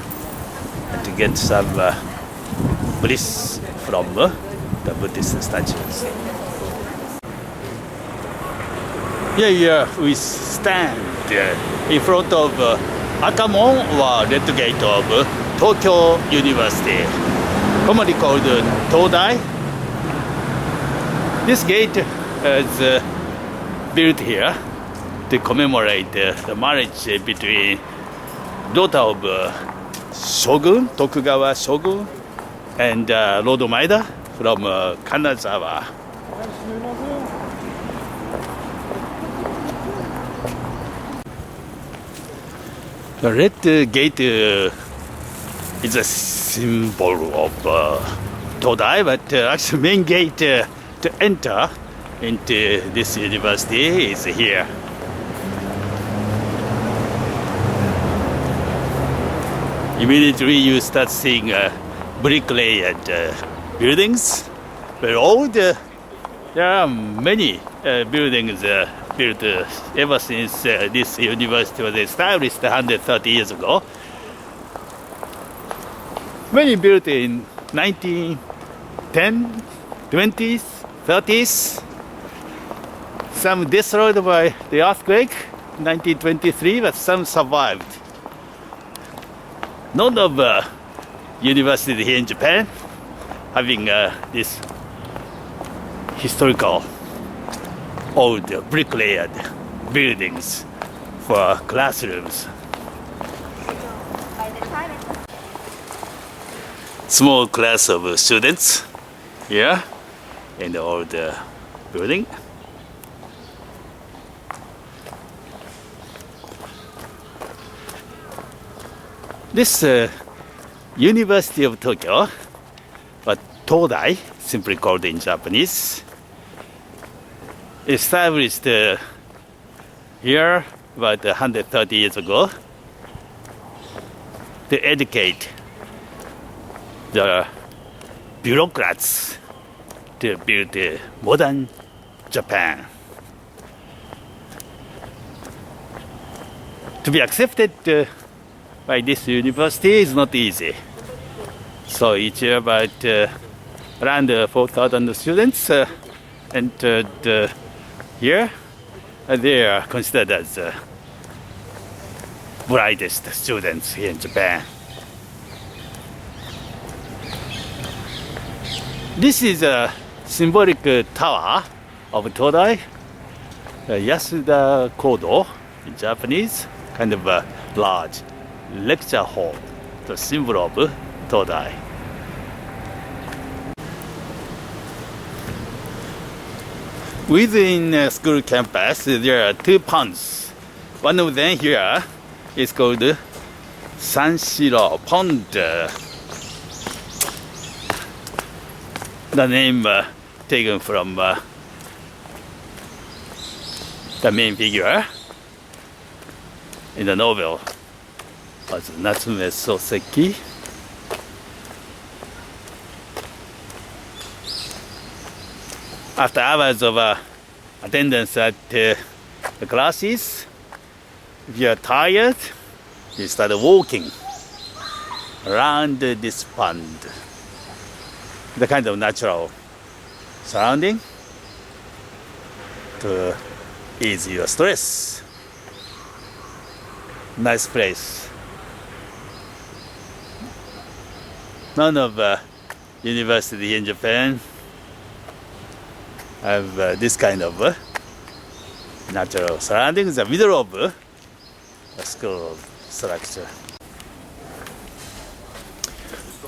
[SPEAKER 1] and to get some bliss from the Buddhist statues. Here we stand in front of Happoen, or Red Gate of Tokyo University, commonly called Todai. This gate is built here to commemorate the marriage between daughter of Shogun, Tokugawa Shogun, and Lord Maeda from Kanazawa. The red gate is a symbol of Todai, but actually main gate to enter into this university is here. Immediately you start seeing brick-layered buildings, but there are many buildings built ever since this university was established 130 years ago. Many built in 1910, 20s, 30s. Some destroyed by the earthquake in 1923, but some survived. None of universities here in Japan having this historical old brick-layered buildings for classrooms. Small class of students here in the old building. This University of Tokyo, but Todai, simply called in Japanese, established here about 130 years ago to educate the bureaucrats to build modern Japan. To be accepted by this university is not easy. So each year about around 4,000 students entered here. They are considered as brightest students here in Japan. This is a symbolic tower of Todai, Yasukuni Kodo in Japanese, kind of a large lecture hall, the symbol of Todai. Within school campus, there are two ponds. One of them here is called Sanshiro Pond. The name taken from the main figure in the novel was Natsume Soseki. After hours of attendance at the classes, if you are tired, you start walking around this pond. The kind of natural surrounding to ease your stress. Nice place None of university in Japan have this kind of natural surroundings in the middle of a school structure.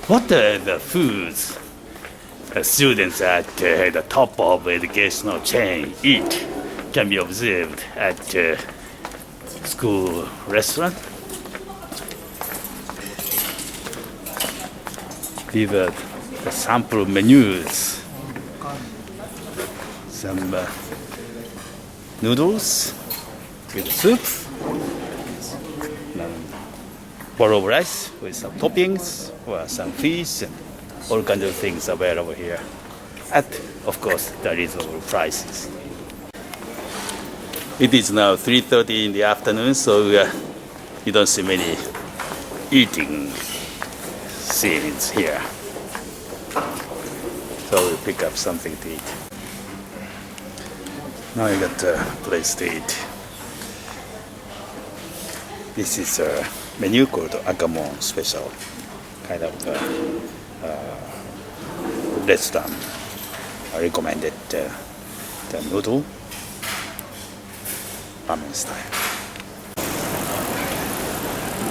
[SPEAKER 1] What are the foods students at the top of educational chain eat can be observed at school restaurant? These are the sample menus. Some noodles with soup, bowl of rice with some toppings, or some fish, and all kinds of things available here. At, of course, the reasonable prices. It is now 3:30 in the afternoon, so you don't see many eating scenes here. So we pick up something to eat. Now you got a place to eat. This is a menu called Akamon Special, kind of restaurant. I recommended the noodle ramen style.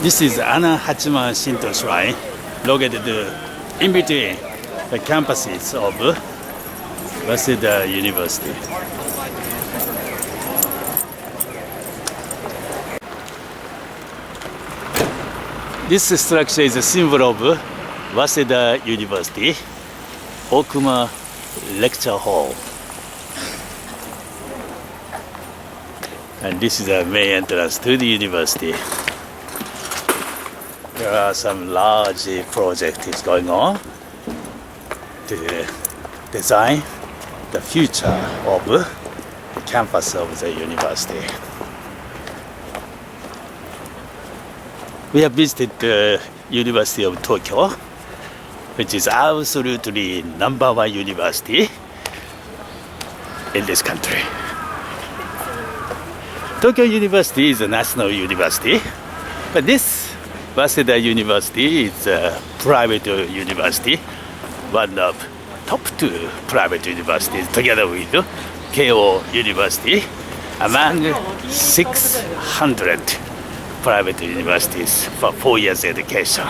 [SPEAKER 1] This is Anna Hachiman Shinto Shrine, located in between the campuses of Wseda University. This structure is a symbol of Wseda University, Okuma Lecture Hall. And this is the main entrance to the university. There are some large projects going on to design the future of the campus of the university. We have visited the University of Tokyo, which is absolutely #1 university in this country. Tokyo University is a national university, but this Wseda University is a private university, one of top 2 private universities, together with Keio University, among 600 private universities for 4 years education.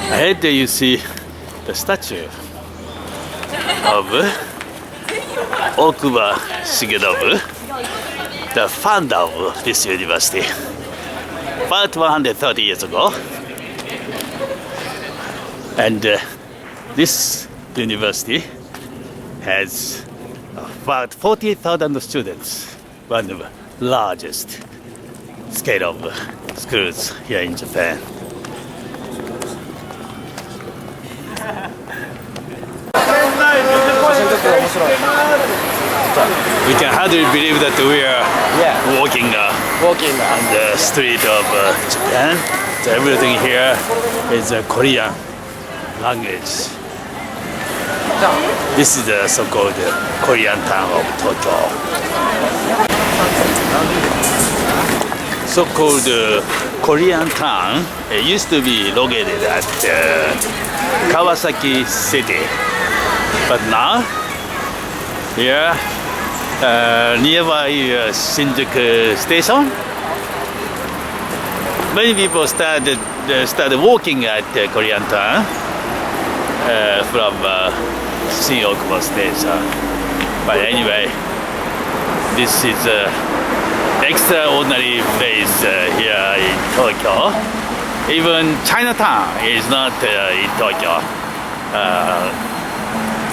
[SPEAKER 1] Ahead you see the statue of Okuba Shigenobu, the founder of this university, about 130 years ago. And this university has about 40,000 students, one of the largest scale of schools here in Japan. We can hardly believe that we are walking on the street of Japan. So everything here is a Korean language. This is the so-called Korean town of Tokyo. So-called Korean town used to be located at Kawasaki City, but now here nearby Shinjuku station, many people started walking at Korean town from Shinjuku station. But anyway, this is extraordinary place here in Tokyo. Even Chinatown is not in Tokyo.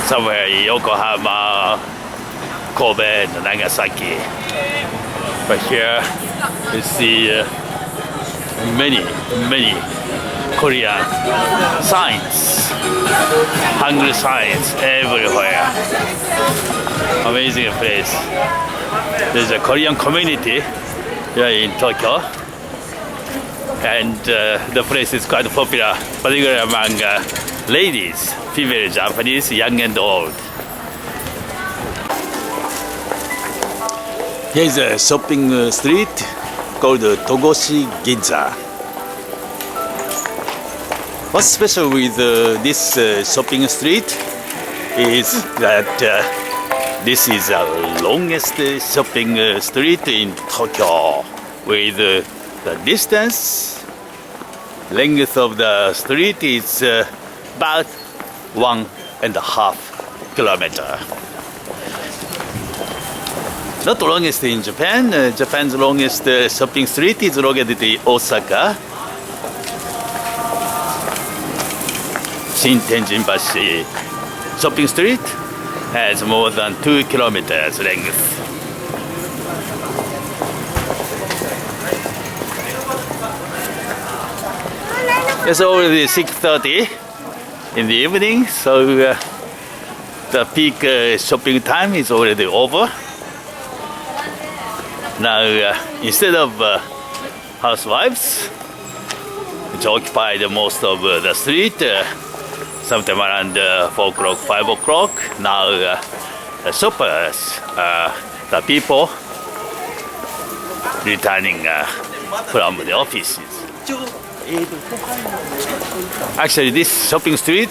[SPEAKER 1] Somewhere in Yokohama, Kobe, and Nagasaki. But here you see many Korean signs, hungry signs everywhere. Amazing place. There's a Korean community here in Tokyo, and the place is quite popular, particularly among ladies, female Japanese, young and old. Here is a shopping street called Togoshi Ginza. What's special with this shopping street is that this is the longest shopping street in Tokyo, with the distance, length of the street is about 1.5 kilometers. Not longest in Japan. Japan's longest shopping street is located in Osaka. Shin-Tenjin-bashi shopping street has more than 2 kilometers length. It's already 6:30 in the evening, so the peak shopping time is already over. Now, instead of housewives, which occupy the most of the street, sometime around 4 o'clock, 5 o'clock, now the shoppers, the people returning from the offices. Actually, this shopping street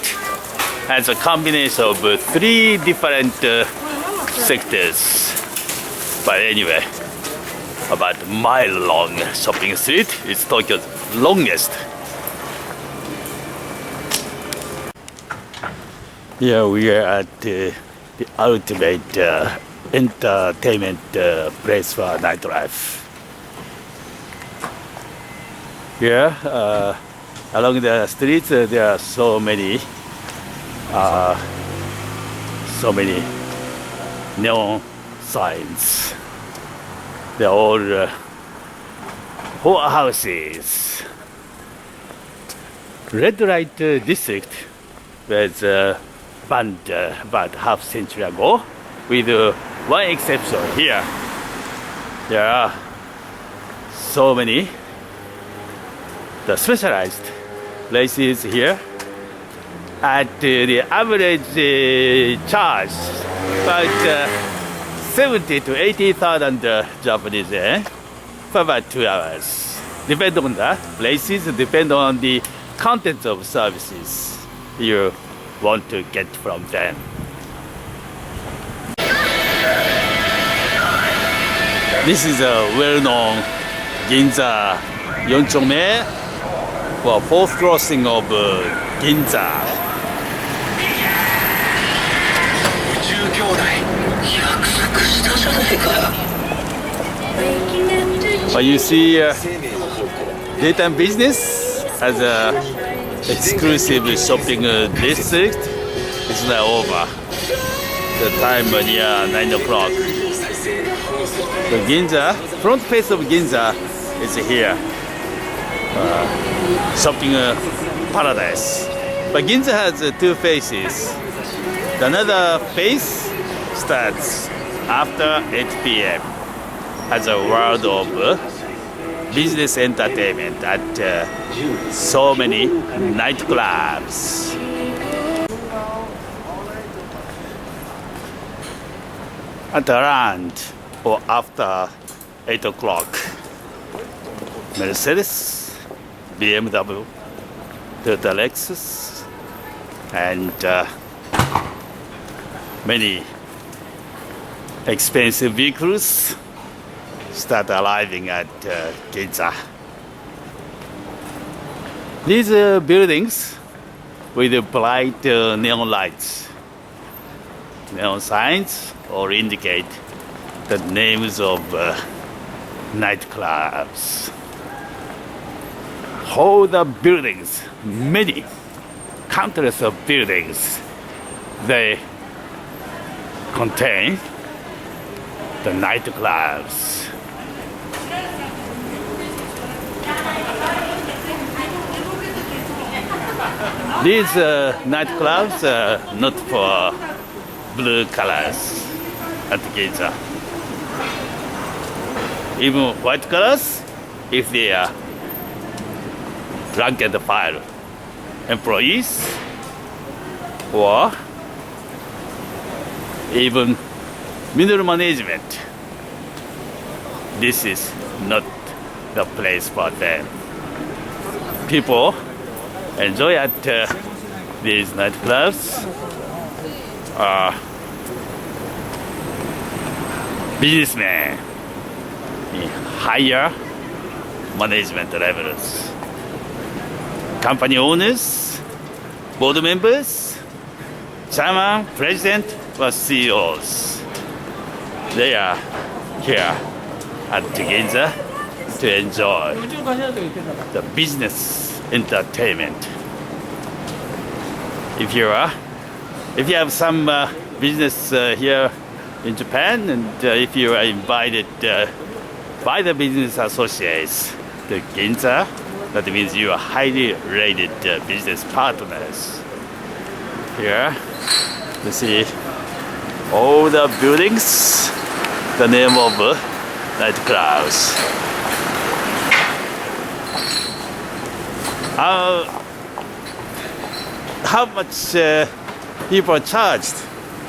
[SPEAKER 1] has a combination of 3 different sectors. But anyway, about a mile-long shopping street. It's Tokyo's longest. Here we are at the ultimate entertainment place for nightlife. Here, along the streets, there are so many neon signs. They're all whorehouses. Red light district was banned about half century ago, with one exception here. There are so many the specialized places here at the average charge about 70 to 80,000 Japanese yen for about 2 hours. Depend on the places, depend on the content of services you want to get from them. This is a well-known Ginza 4丁目for 4th crossing of Ginza. But you see, daytime business as a exclusive shopping district is now over. The time near 9 o'clock. The Ginza, front face of Ginza is here. Shopping paradise. But Ginza has 2 faces. Another face starts after 8 p.m. as a world of business entertainment at so many nightclubs. At around or after 8 o'clock, Mercedes, BMW, Toyota Lexus, and many expensive vehicles start arriving at Ginza. These buildings with bright neon lights, neon signs, or indicate the names of nightclubs. All the buildings, many, countless of buildings, they contain the nightclubs. These nightclubs are not for blue colors at Ginza. Even white colors, if they are rank and file employees or even middle management, this is not the place for them. People enjoy at these nightclubs are businessmen in higher management levels, company owners, board members, chairman, president, or CEOs. They are here at Ginza to enjoy the business entertainment. If you have some business here in Japan, and if you are invited by the business associates to Ginza, that means you are highly rated business partners. Here, you see all the buildings, the name of nightclubs. How much people are charged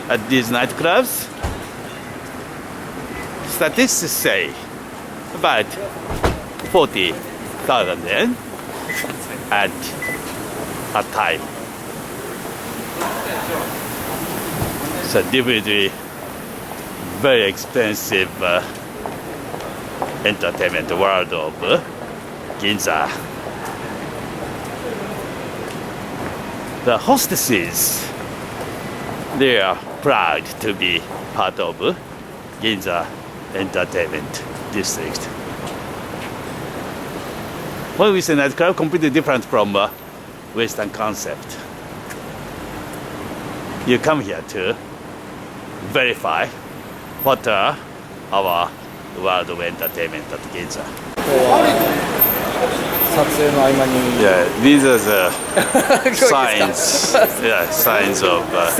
[SPEAKER 1] at these nightclubs? Statistics say about 40,000 yen at a time. So definitely very expensive entertainment world of Ginza. The hostesses, they are proud to be part of Ginza Entertainment District. What we say nightclub completely different from Western concept. You come here to verify what are our world of entertainment at Ginza. Yeah, these are the signs. Yeah, signs of. But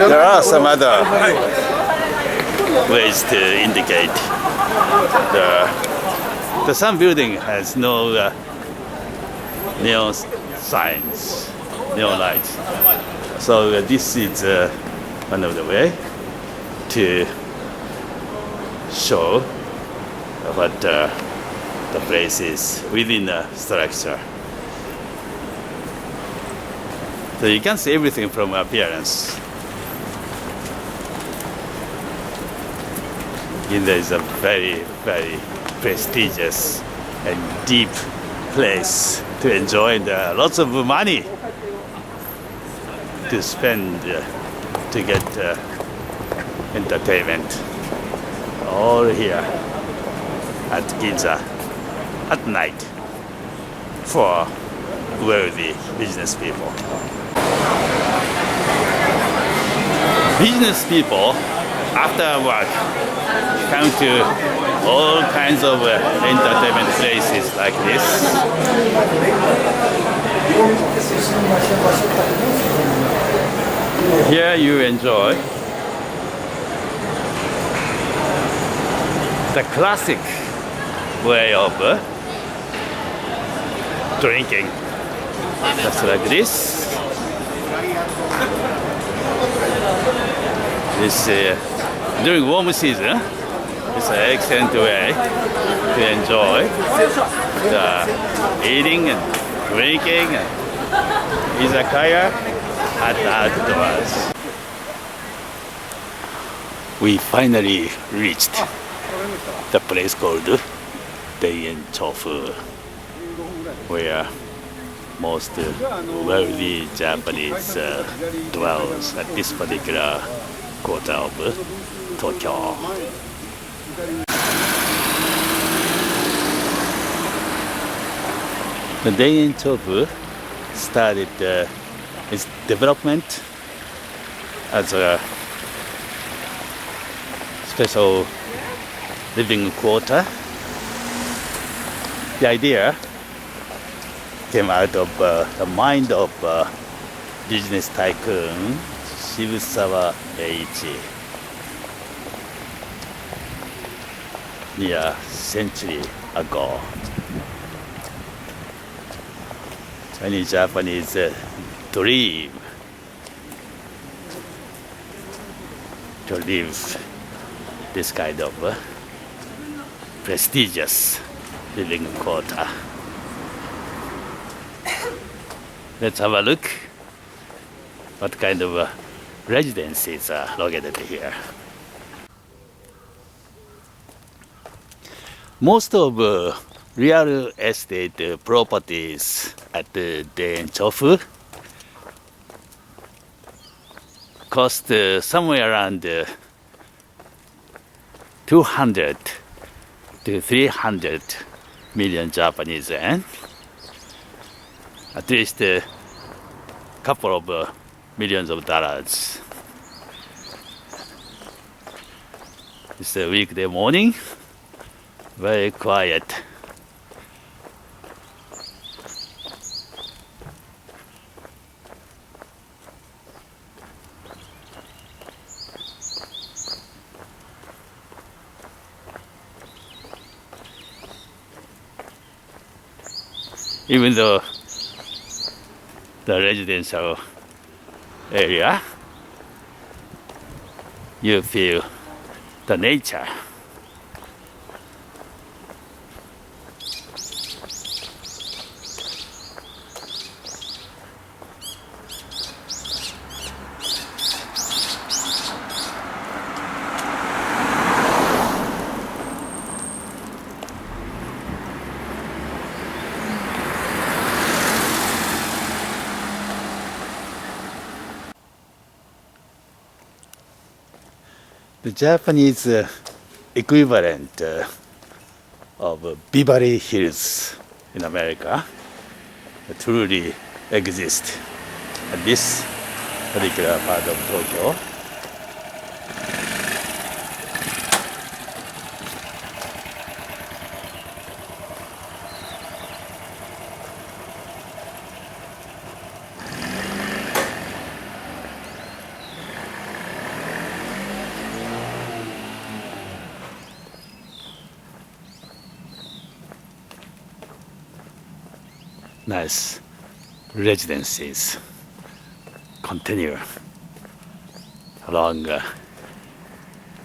[SPEAKER 1] there are some other ways to indicate. The some building has no neon signs, neon lights. So this is one of the way to show what the place is within the structure. So you can see everything from appearance. Ginza is a very, very prestigious and deep place to enjoy lots of money to spend to get entertainment. All here at Ginza at night for wealthy business people. Business people after work come to all kinds of entertainment places like this. Here you enjoy the classic way of drinking, just like this. This during warm season, it's an excellent way to enjoy the eating and drinking and izakaya at outdoors. We finally reached the place called Daienchofu, where most wealthy Japanese dwells at this particular quarter of Tokyo. The Daienchofu started its development as a special living quarter. The idea came out of the mind of business tycoon Shibuya Meiji near a century ago. Chinese Japanese dream to live this kind of prestigious living quarter. Let's have a look what kind of residences are located here. Most of real estate properties at Denchofu cost somewhere around 200 to 300 million Japanese yen. At least a couple of millions of dollars. It's a weekday morning, very quiet. Even though the residential area, you feel the nature. The Japanese equivalent of Beverly Hills in America truly exists at this particular part of Tokyo. Nice residences continue along the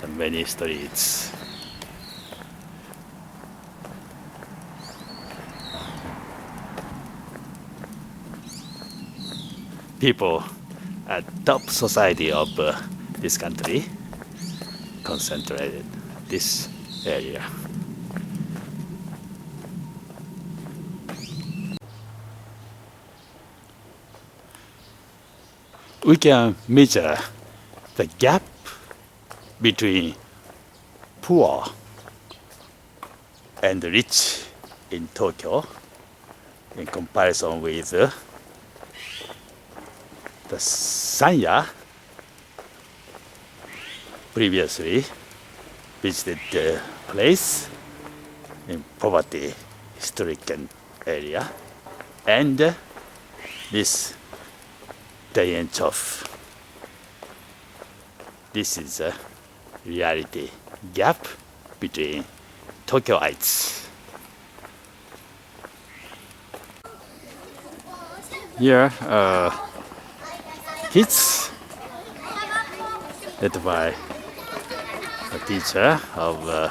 [SPEAKER 1] many streets. People at top society of this country concentrated this area. We can measure the gap between poor and rich in Tokyo in comparison with the Sanya previously visited place in poverty-stricken area, and this Denchofu. This is a reality gap between Tokyoites. Here kids led by a teacher of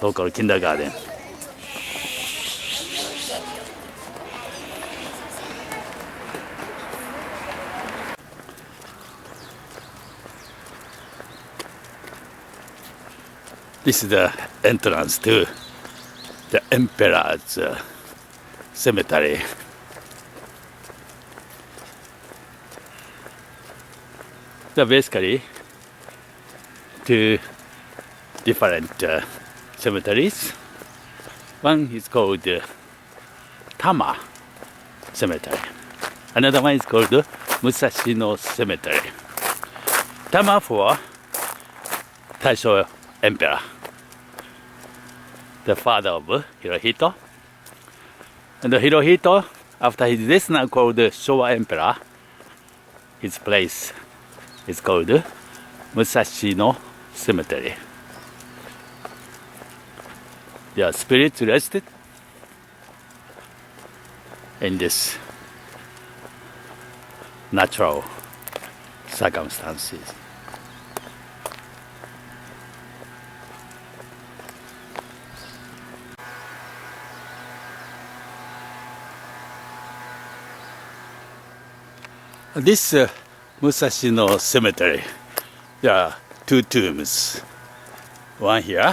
[SPEAKER 1] local kindergarten. This is the entrance to the Emperor's Cemetary. There are basically two different cemeteries. One is called Tama Cemetery. Another one is called Musashino Cemetery. Tama for Taisho Emperor, the father of Hirohito. And Hirohito, after his death, now called Showa Emperor, his place is called Musashino Cemetery. Their spirits rested in this natural circumstances. This Musashi no Cemetery, there are two tombs. One here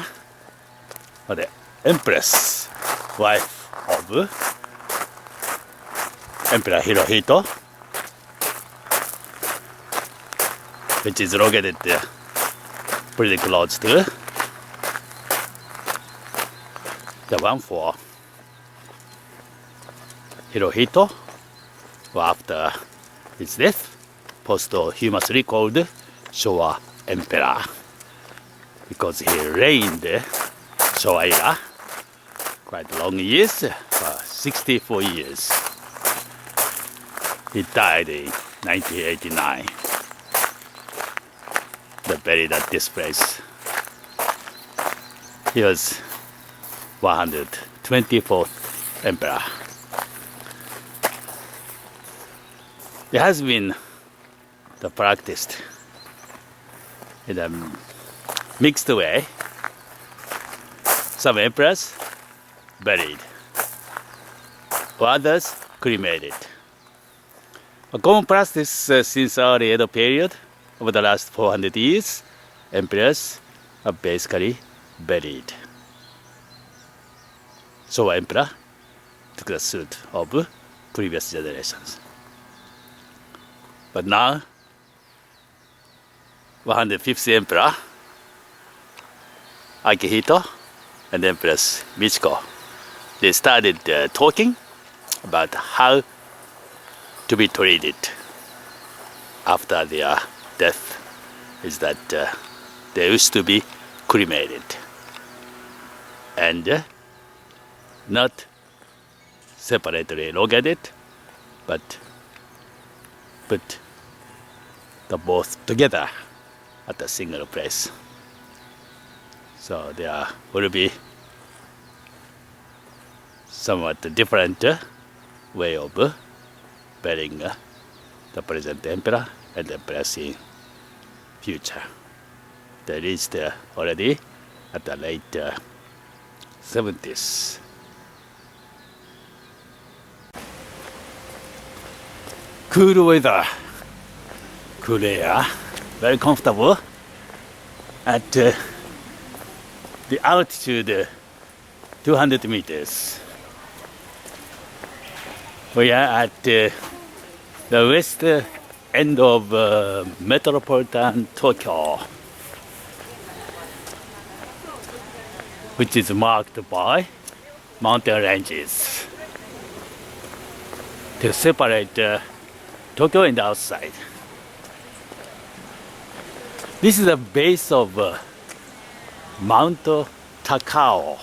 [SPEAKER 1] for the Empress, wife of Emperor Hirohito, which is located pretty close to the one for Hirohito, who after his death posthumously called Showa Emperor, because he reigned Showa era quite long years, 64 years. He died in 1989. They buried at this place. He was 124th emperor. It has been practiced in a mixed way. Some emperors buried, others cremated. A common practice since early Edo period, over the last 400 years, emperors are basically buried. Showa emperor took the suit of previous generations. But now, 105th emperor Akihito and Empress Michiko, they started talking about how to be treated after their death. Is that they used to be cremated and not separately located, but put the both together at a single place. So there will be somewhat different way of burying the present emperor and empress in future. They reached already at the late 70s. Cool weather, cool air, very comfortable at the altitude 200 meters. We are at the west end of metropolitan Tokyo, which is marked by mountain ranges to separate Tokyo and the outside. This is the base of Mt.Takao.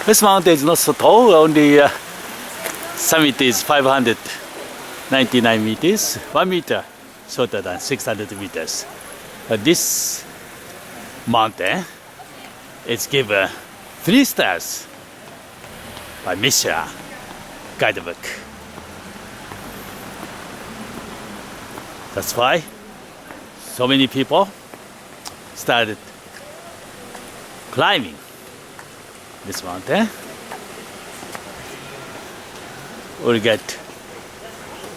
[SPEAKER 1] This mountain is not so tall, only summit is 599 meters, 1 meter shorter than 600 meters. This mountain is given 3 stars by Michelin guidebook. That's why so many people started climbing this mountain. We'll get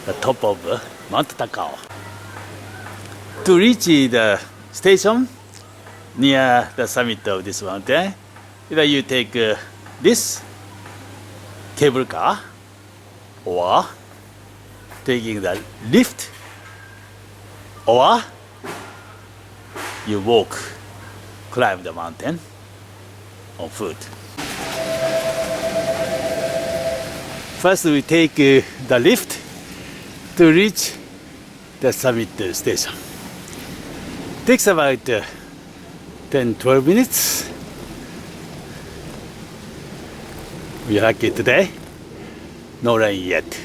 [SPEAKER 1] the top of Mt.Takao. To reach the station near the summit of this mountain, either you take this cable car or taking the lift, or you walk, climb the mountain on foot. First we take the lift to reach the summit station. Takes about 10-12 minutes. We are lucky today. No rain yet.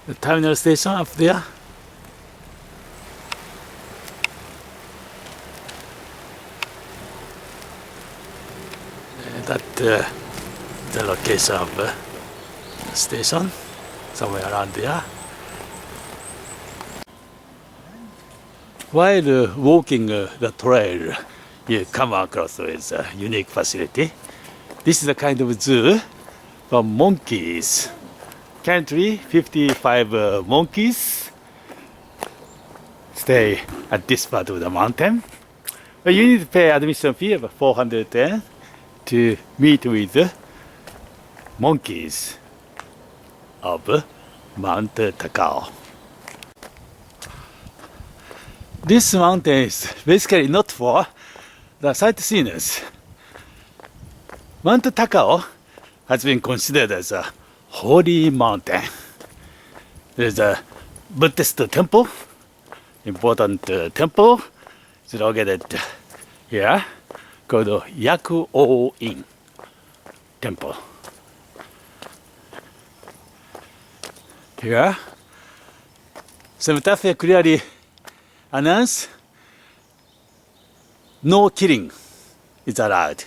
[SPEAKER 1] The terminal station up there. That the location of the station, somewhere around there. While walking the trail, you come across with a unique facility. This is a kind of zoo for monkeys. Currently, 55 monkeys stay at this part of the mountain. But you need to pay admission fee of 400 yen to meet with monkeys of Mt.Takao. This mountain is basically not for the sightseers. Mt.Takao has been considered as a holy mountain. There is a Buddhist temple, important temple, is located here, called Happoen Temple. Here, Cemetary clearly announced no killing is allowed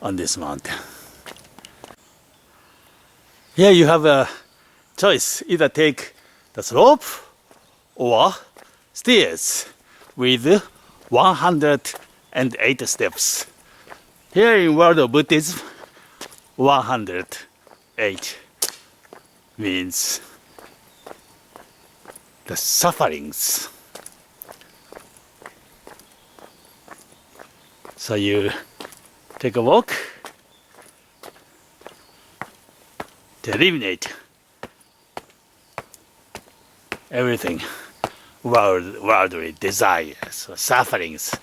[SPEAKER 1] on this mountain. Here you have a choice, either take the slope or stairs with 108 steps. Here in world of Buddhism, 108 means the sufferings. So you take a walk to eliminate everything, worldly desires or sufferings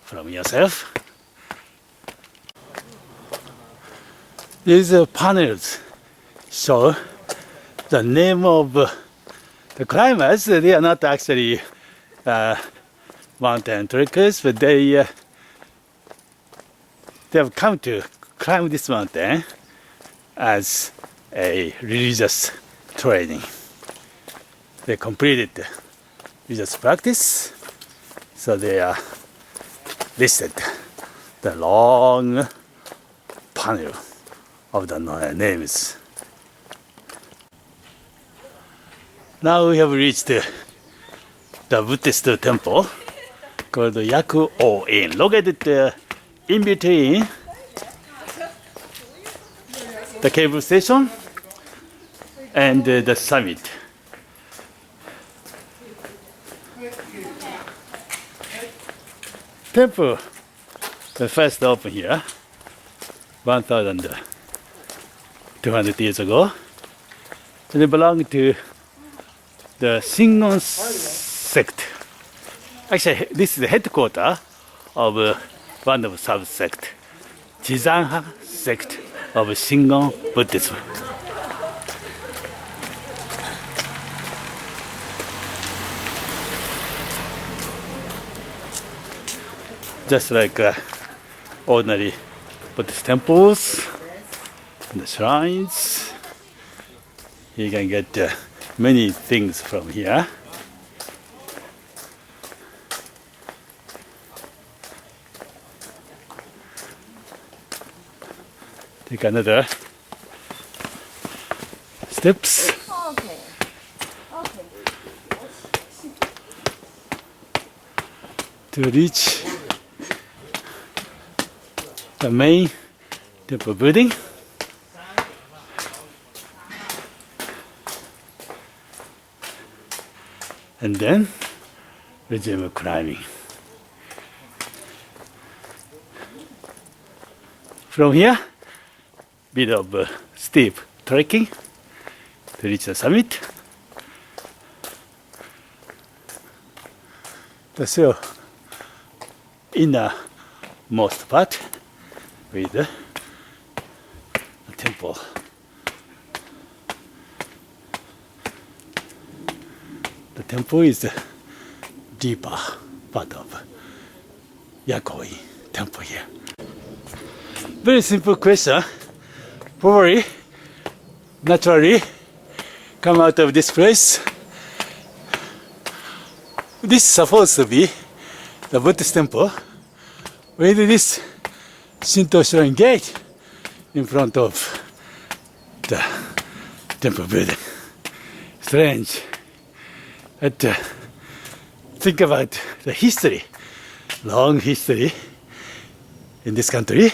[SPEAKER 1] from yourself. These panels show the name of the climbers. They are not actually mountain trekkers, but they have come to climb this mountain as a religious training. They completed the religious practice, so they are listed the long panel of the names. Now we have reached the Buddhist temple called Happoen, located in between the cable station and the summit. Temple was first opened here 1,200 years ago, and it belonged to the Shingon sect. Actually, this is the headquarters of one of sub-sect, Jizanha sect of Shingon Buddhism. Just like ordinary Buddhist temples and the shrines, you can get many things from here. Take another steps.
[SPEAKER 2] Okay.
[SPEAKER 1] To reach the main temple building. And then resume climbing. From here, bit of steep trekking to reach the summit. The still innermost part with the temple. The temple is the deeper part of Happoen Temple here. Very simple question. Probably, naturally, come out of this place. This is supposed to be the Buddhist temple with this Shinto shrine gate in front of the temple building. Strange. But think about the history, long history in this country.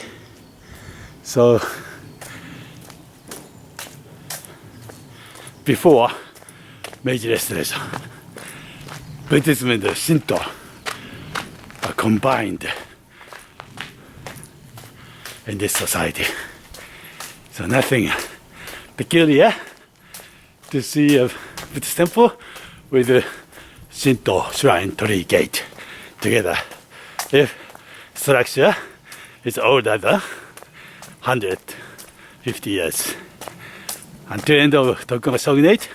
[SPEAKER 1] So before Meiji Restoration, Buddhism and Shinto are combined in this society. So nothing peculiar to see a Buddhist temple with a Shinto shrine torii gate together. If structure is older than 150 years. Until the end of Tokugawa Shogunate,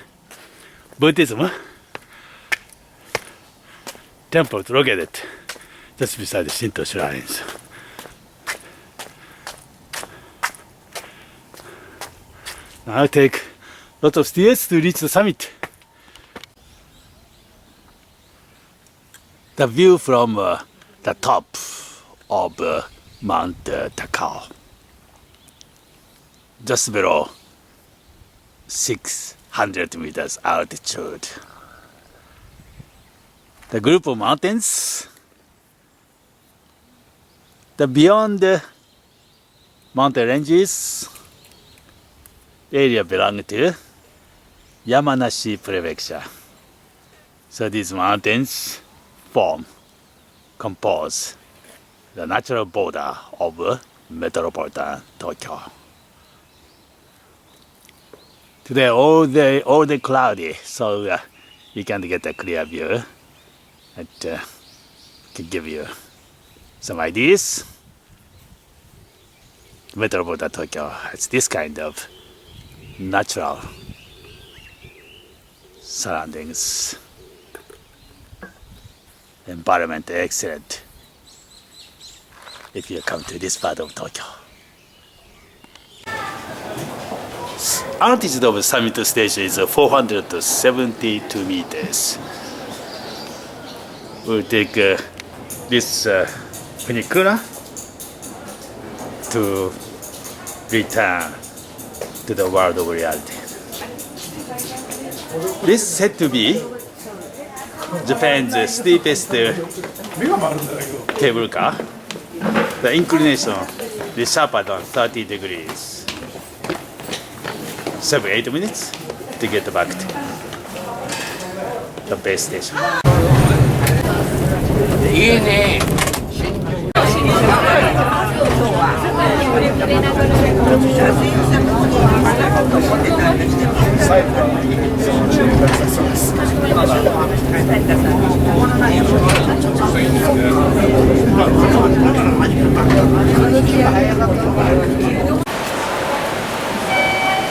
[SPEAKER 1] Buddhism temples located just beside the Shinto shrines. Now take lots of stairs to reach the summit. The view from the top of Mt.Takao, just below 600 meters altitude. The group of mountains, the beyond the mountain ranges, area belong to Yamanashi Prefecture. So these mountains compose the natural border of metropolitan Tokyo. Today all day cloudy, so you can't get a clear view. It can give you some ideas. Metropolitan Tokyo has this kind of natural surroundings. Environment excellent if you come to this part of Tokyo. Altitude of summit station is 472 meters. We'll take this funicular to return to the world of reality. This is said to be Japan's steepest cable car. The inclination is sharper than 30 degrees. 7-8 minutes to get back to the base station.
[SPEAKER 2] いいね。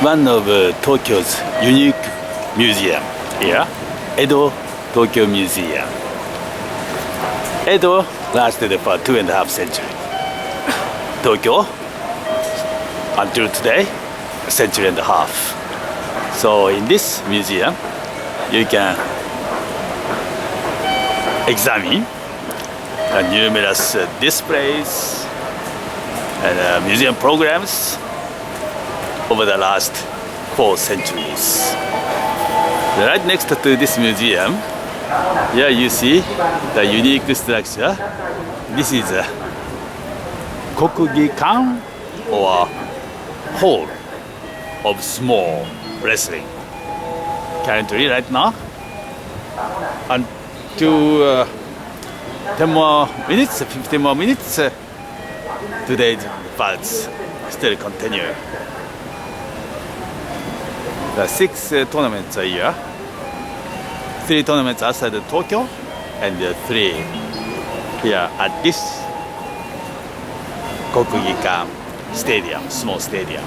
[SPEAKER 1] One of Tokyo's unique museum here, Edo Tokyo Museum. Edo lasted for 2.5 centuries. Tokyo, until today, a century and a half. So in this museum, you can examine the numerous displays and museum programs over the last 4 centuries. Right next to this museum, here you see the unique structure. This is a Kokugikan, or hall of small wrestling. Currently, right now, until 10 more minutes, 15 more minutes, today's parts still continue. There are 6 tournaments a year. 3 tournaments outside of Tokyo and 3 here at this Kokugikan Stadium, small stadium.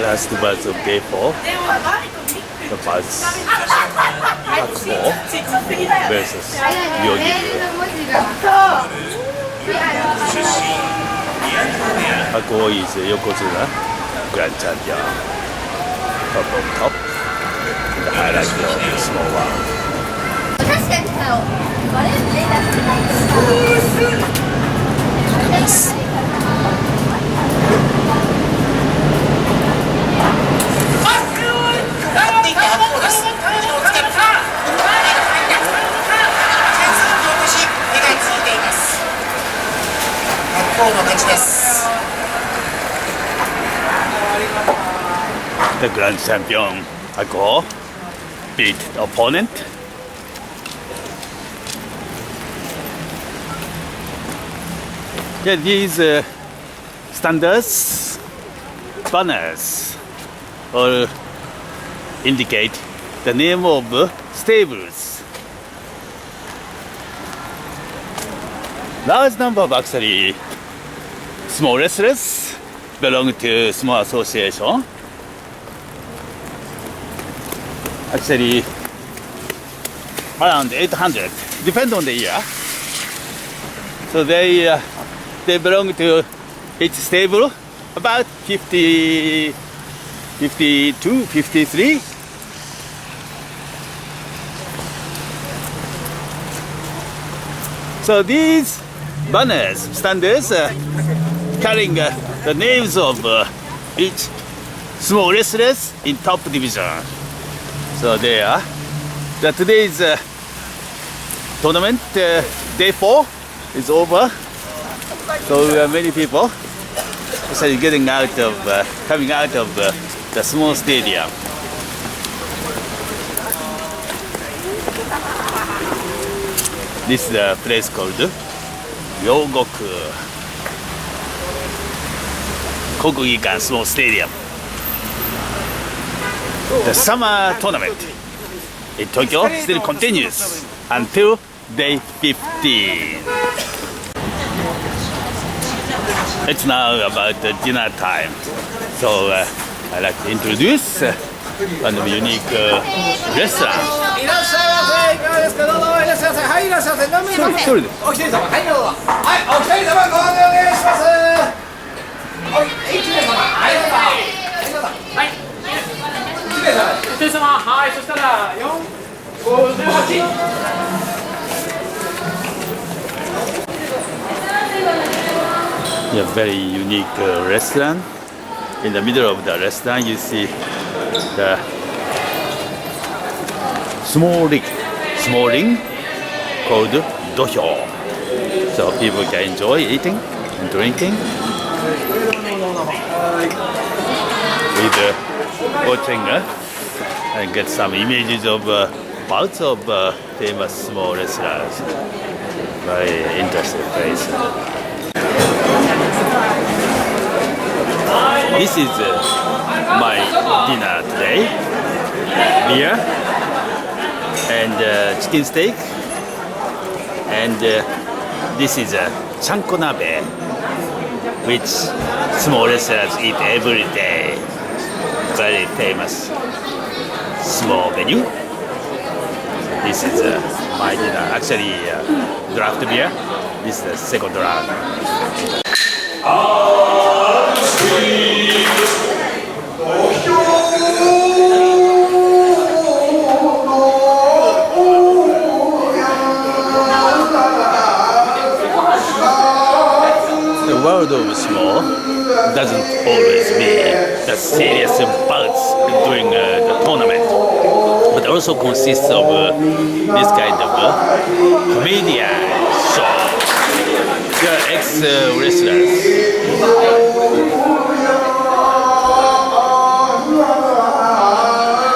[SPEAKER 1] Last bus of day 4, the bus Happoen versus Ryogoku. Happoen is Yokozuna Grand Champion. Up on top, the highlight of the small one. The grand champion Ako beat the opponent. Yeah, these standards, banners, all indicate the name of stables. Large number of actually small wrestlers belong to small association. Actually, around 800, depend on the year. So they belong to each stable about 50, 52, 53. So these banners, standards, carrying the names of each small wrestlers in top division. So there, today's tournament, day 4 is over. So many people actually getting out of, coming out of the small stadium. This is a place called Ryogoku, Kokugikan Sumo Stadium. The summer tournament in Tokyo still continues until day 15. It's now about dinner time, so I'd like to introduce one of the unique restaurants. A very unique restaurant. In the middle of the restaurant, you see the small ring called dohyo. So people can enjoy eating and drinking with watching and get some images of parts of famous small restaurants. Very interesting place. This is my dinner today. Beer and chicken steak, and this is a chanko nabe, which small restaurants eat every day. Very famous small menu. This is my dinner. Actually, draft beer. This is the second round. The world of small doesn't always mean the serious bouts during the tournament, but also consists of this kind of comedian show. They are ex-wrestlers.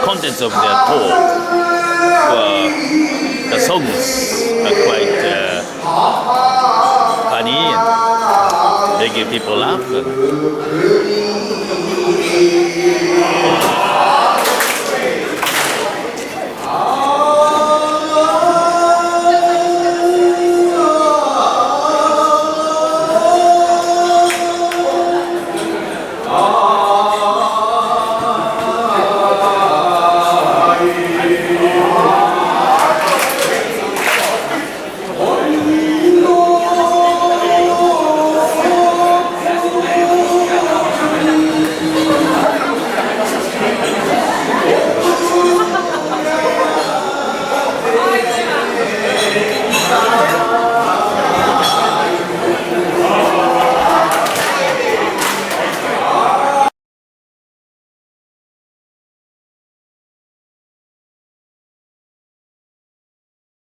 [SPEAKER 1] Contents of their talk, the songs are quite funny and making people laugh.